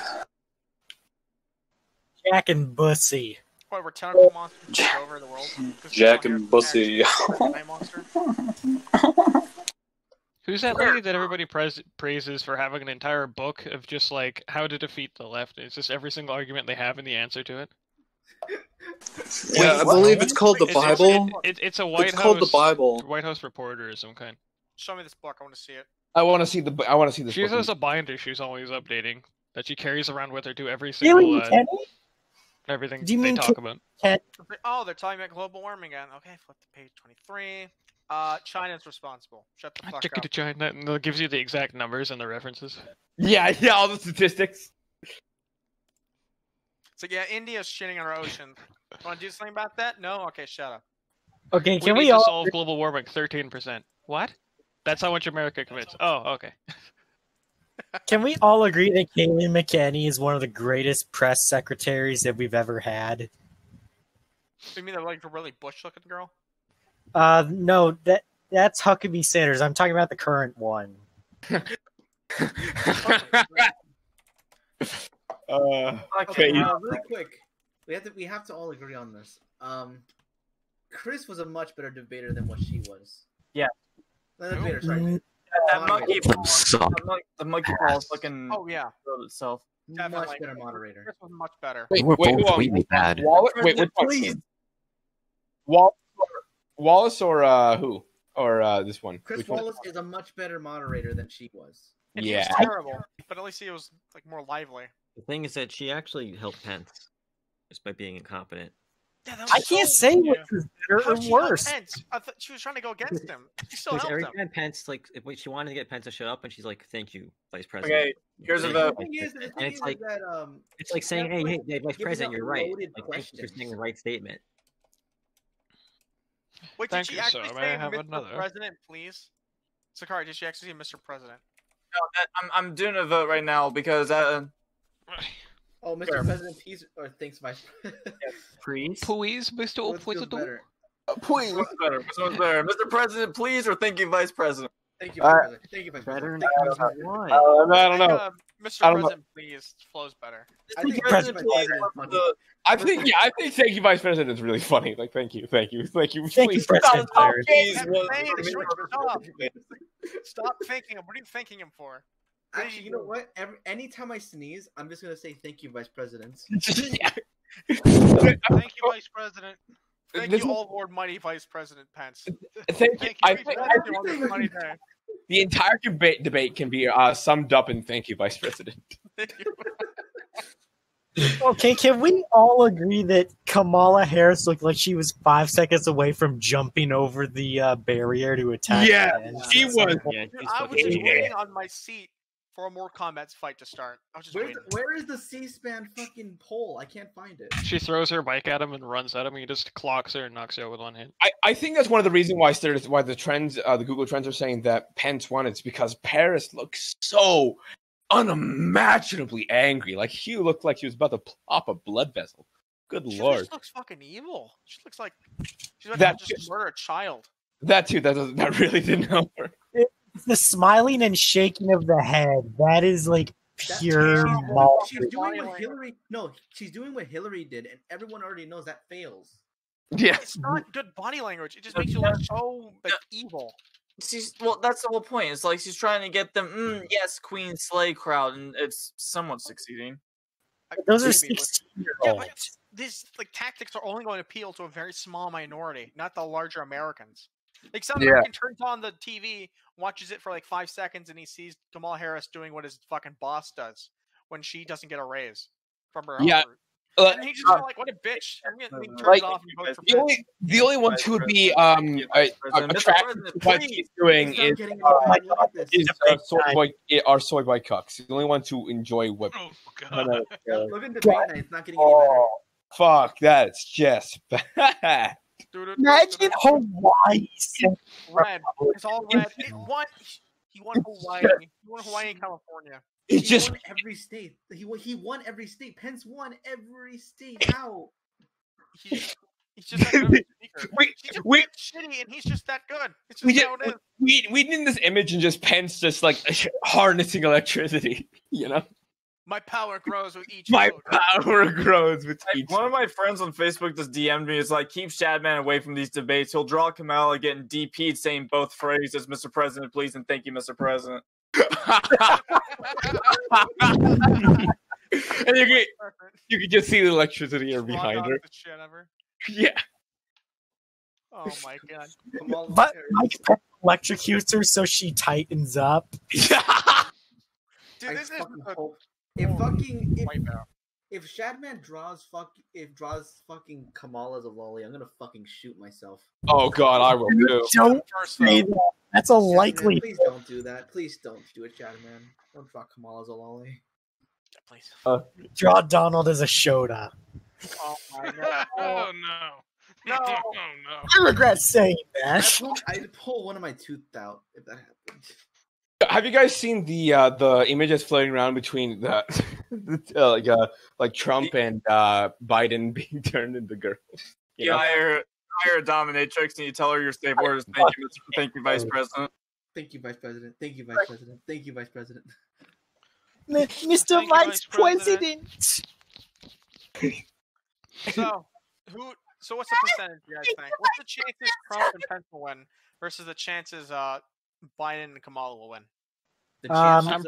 Jack and Bussy. Wait, were tentacle monsters take over the world? Jack and Bussy. Who's that lady that everybody praises for having an entire book of just like how to defeat the left? It's just every single argument they have and the answer to it. Yeah, I believe it's called the Bible. It's a White It's House. called the Bible. White House reporter of some kind. Show me this book. I want to see it. I want to see the. She has a binder she's always updating that she carries around with her to every single everything Do you mean they talk about. Oh, they're talking about global warming again. Okay, flip to page 23. China's responsible. Shut the fuck Check it up. to China, and it gives you the exact numbers and the references. Yeah, all the statistics. So yeah, India's shitting on our ocean. Want to do something about that? No? Okay, shut up. Okay, can we we need to all solve global warming 13%? What? That's how much America commits. Oh, okay. Can we all agree that Kayleigh McEnany is one of the greatest press secretaries that we've ever had? You mean like a really bush-looking girl? No, that's Huckabee Sanders. I'm talking about the current one. Okay, really quick. We have to all agree on this. Chris was a much better debater than what she was. Yeah. Debater, sorry. That monkey ball, the monkey ball is looking. Oh yeah, so much better moderator. Chris was much better. Wait, we're both really bad. Wallace or who? Or this one? Chris Wallace is a much better moderator than she was. And yeah. He was terrible, but at least he was like more lively. The thing is that she actually helped Pence just by being incompetent. Yeah, I can't say which was better or worse. I thought she was trying to go against him. She still Because helped every him. time Pence, like, if she wanted to get Pence to shut up, and she's like, "Thank you, Vice President." Okay, here's a vote. And it's like, it's like saying, "Hey, Vice President, you're right. Like, thank you for saying the right statement." Wait, Thank did you, she sir. actually May say I have Mr. another? President, please? Sakari, did she actually say Mr. President? No, I'm doing a vote right now because Oh, Mr. President, please, or thanks, Vice Please? Please, Mr. What feels better? please, what's better? Which one's better? Mr. President, please, or thank you, Vice President? Thank you, Vice President. Thank you, Vice President. I don't know. Mr. President, please flows better. I think President is funny. I think thank you, Vice President is really funny. Like, thank you. Thank you, Please President. Stop thanking him. What are you thanking him for? Actually, you know what? Anytime I sneeze, I'm just gonna say thank you, Vice President. Thank you, Vice President. Thank you, all Lord Mighty Vice President Pence. Thank you. I think money there. The entire debate can be summed up in thank you, Vice President. Okay, can we all agree that Kamala Harris looked like she was 5 seconds away from jumping over the barrier to attack? Yeah, Pence? she was. Dude, I was just waiting on my seat for a more combat fight to start. I was just waiting. Where is the C-SPAN fucking pole? I can't find it. She throws her bike at him and runs at him. He just clocks her and knocks her out with one hit. I think that's one of the reasons why the trends, the Google Trends are saying that Pence won. It's because Paris looks so unimaginably angry. Like, she looked like she was about to pop a blood vessel. Good lord. She just looks fucking evil. She looks like she's about to just murder a child. That too. That really didn't help her. The smiling and shaking of the head, that is like pure malt. She's doing what Hillary. No, she's doing what Hillary did, and everyone already knows that fails. Yeah, it's not good body language. It just makes you look so like evil. Well, that's the whole point. It's like she's trying to get them, yes, Queen Slay crowd, and it's somewhat succeeding. Those are 16-year-olds. These like tactics are only going to appeal to a very small minority, not the larger Americans. Like some Yeah. American turns on the TV, watches it for like 5 seconds, and he sees Kamala Harris doing what his fucking boss does when she doesn't get a raise from her. Yeah. And he's just like, "What a bitch!" And then he turns off and votes for Pence. The only ones who would be attracted to what she's doing is soy boy cucks. The only ones who enjoy what. Look at the debate night. It's not getting any better. Fuck, that's just bad. Imagine Hawaii. Red. It's all red. He won Hawaii. He won Hawaii and California. He won every state. He won every state. Pence won every state. How? He's just that good. He's just shitty, and he's just that good. It's just how it is. We need this image and just Pence just like harnessing electricity. You know. My power grows with each My vote. power grows with each. One of my friends on Facebook just DM'd me. It's like, keep Shadman away from these debates. He'll draw Kamala getting DP'd saying both phrases, Mr. President, please, and thank you, Mr. President. And you could just see the electricity behind her. Yeah. Oh my god. But Mike Pence electrocutes her so she tightens up. Dude, this is if Shadman draws fucking Kamala as a lolly, I'm gonna fucking shoot myself. Oh god, I will too. Don't say that. That's a likely. Please don't do that. Please don't do it, Shadman. Don't draw Kamala as a lolly. Please. Draw Donald as a Shoda. Oh my god. Oh no. No. I regret saying that. I'd pull one of my tooth out if that happened. Have you guys seen the images floating around between the like Trump and Biden being turned into girls? You hire a dominatrix and you tell her your safe words. Thank you, Vice President. Thank you, Vice President. Thank you, Vice President. Thank you, Vice President. Mr. Vice President. So what's the percentage you guys think? What's the chances Trump and Pence will win versus the chances Biden and Kamala will win? I'm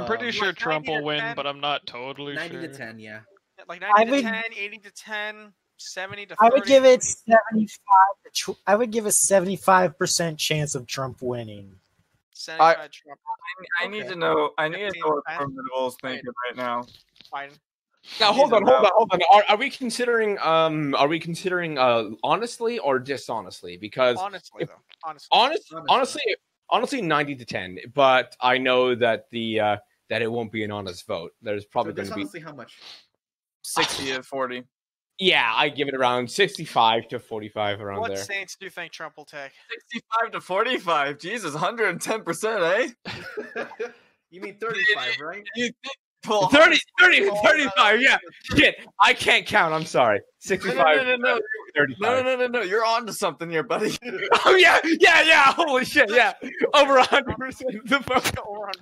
pretty sure Trump will win, but I'm not totally 90 sure. 90 to 10, yeah. Like 90 to 10, 80 to 10, 70 to 30. I would give it 75. I would give a 75% chance of Trump winning. I need to know. I need to know what Formidable is thinking right now. Biden. Now hold on. Are we considering honestly or dishonestly? Because honestly, 90 to 10. But I know that that it won't be an honest vote. There's probably going to be honestly how much? 60 to 40. Yeah, I give it around 65 to 45 around what there. What states do you think Trump will take? 65 to 45. Jesus, 110%, eh? You mean 35, right? 35, yeah. Shit, I can't count. I'm sorry. 65. No. 35. No. You're on to something here, buddy. Oh, yeah. Holy shit, yeah. Over 100% the vote.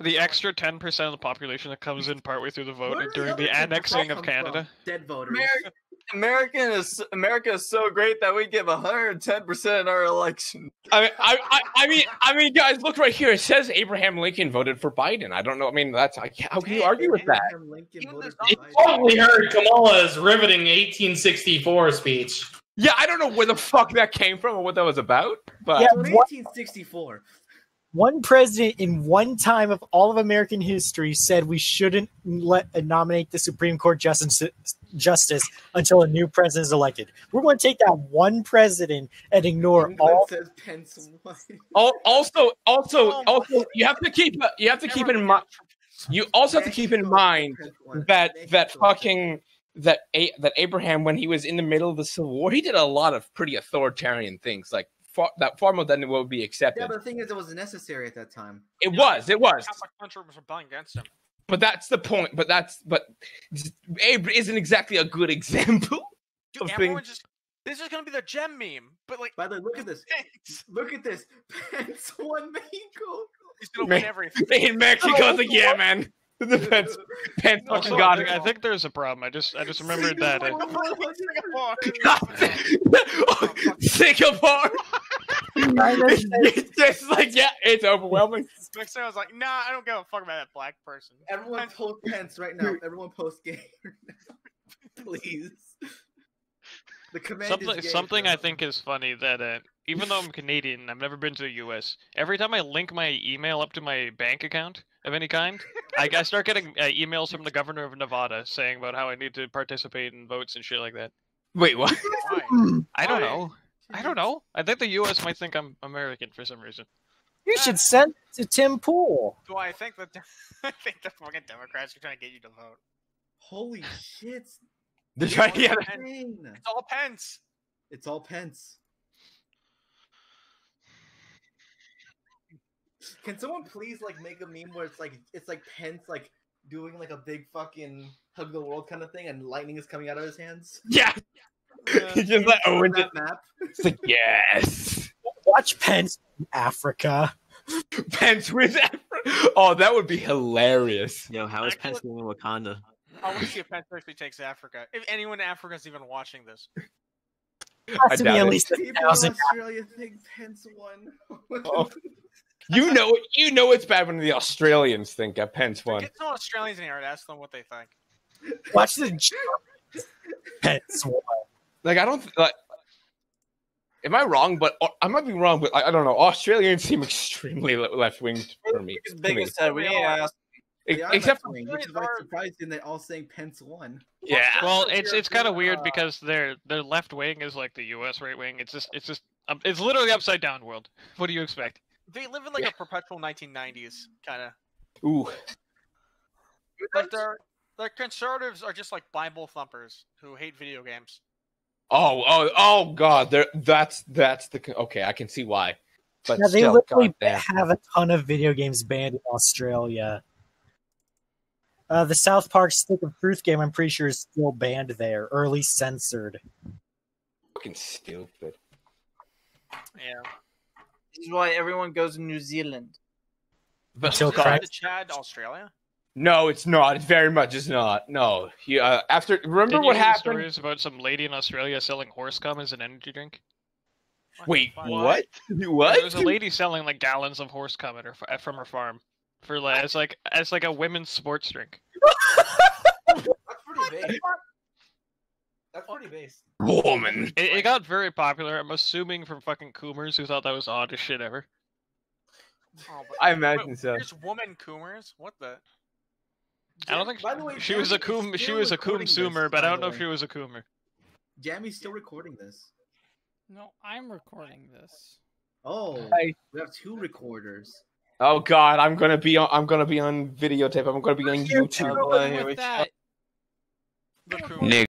The extra 10% of the population that comes in partway through the vote during the annexing of Canada. Dead voters. America is so great that we give 110% in our election. I mean, guys, look right here. It says Abraham Lincoln voted for Biden. I don't know. I mean, how can you argue with that? I totally heard Kamala's riveting 1864 speech. Yeah, I don't know where the fuck that came from or what that was about. But Yeah, 1864. One president in one time of all of American history said we shouldn't nominate the Supreme Court justice until a new president is elected. We're going to take that one president and ignore all. Says Pence. Also, you have to keep in mind. You also have to keep in mind that Abraham, when he was in the middle of the Civil War, he did a lot of pretty authoritarian things, like far more than would be accepted. Yeah, but the thing is, it was necessary at that time. It was. Catholic country was rebelling against him. But that's the point. But Abe isn't exactly a good example. Dude, everyone this is gonna be the gem meme. But like, by the way, look at this. Look at this. Pence won Mexico. He's gonna win everything. In Mexico, yeah, man. The Pence fucking got it. I think there's a problem. I just remembered that. Singapore. It's just like, yeah, it's overwhelming. Mexico was like, nah, I don't give a fuck about that black person. Everyone post Pence right now. Everyone post gay right now. Please. The command something I think is funny that even though I'm Canadian, I've never been to the U.S. Every time I link my email up to my bank account of any kind, I start getting emails from the governor of Nevada saying about how I need to participate in votes and shit like that. Wait, what? I don't know. I think the U.S. might think I'm American for some reason. You should send it to Tim Pool. Do I think that I think the fucking Democrats are trying to get you to vote? Holy shit! They're trying to get It's all Pence. It's all Pence. Can someone please make a meme where it's like Pence doing a big fucking hug the world kind of thing and lightning is coming out of his hands? Yeah. He's just like, oh, that map. It's like, yes. Watch Pence in Africa. Pence with Africa. Oh, that would be hilarious. Yo, how is Pence doing in Wakanda? I want to see if Pence actually takes Africa. If anyone in Africa is even watching this. Has to be at least 1,000. Australia think Pence won. Oh. You know it's bad when the Australians think that Pence won. Get some Australians in here and ask them what they think. Watch the Pence won. I don't am I wrong? But I might be wrong. But I don't know. Australians seem extremely left wing for me. Biggest said we asked. Except for which is why it's surprising they're all saying Pence won. Yeah. Well, it's kind of weird because their left wing is like the U.S. right wing. It's literally upside down world. What do you expect? They live in a perpetual 1990s kind of. Ooh. Their conservatives are just like Bible thumpers who hate video games. Oh God! That's the okay. I can see why. But yeah, they still, literally goddamn. have a ton of video games banned in Australia. The South Park Stick of Truth game, I'm pretty sure, is still banned there, or at least censored. Fucking stupid. Yeah. This is why everyone goes to New Zealand. But Is the Chad Australia? No, it's not. It very much is not. No. After remember Didn't what you hear happened? Stories about some lady in Australia selling horse cum as an energy drink. Wait, what? What? There was a lady selling like gallons of horse cum from her farm for like as like a women's sports drink. That's pretty big. That's pretty base. Woman. It got very popular. I'm assuming from fucking coomers who thought that was the oddest shit ever. Oh, I imagine so. There's woman coomers. What the? I don't think By the way, she was a coom. She was a coom-sumer, but I don't know if she was a coomer. Jammy's still recording this. No, I'm recording this. Oh, we have 2 recorders. Oh God, I'm gonna be on videotape. I'm gonna be on YouTube. With that. Nick.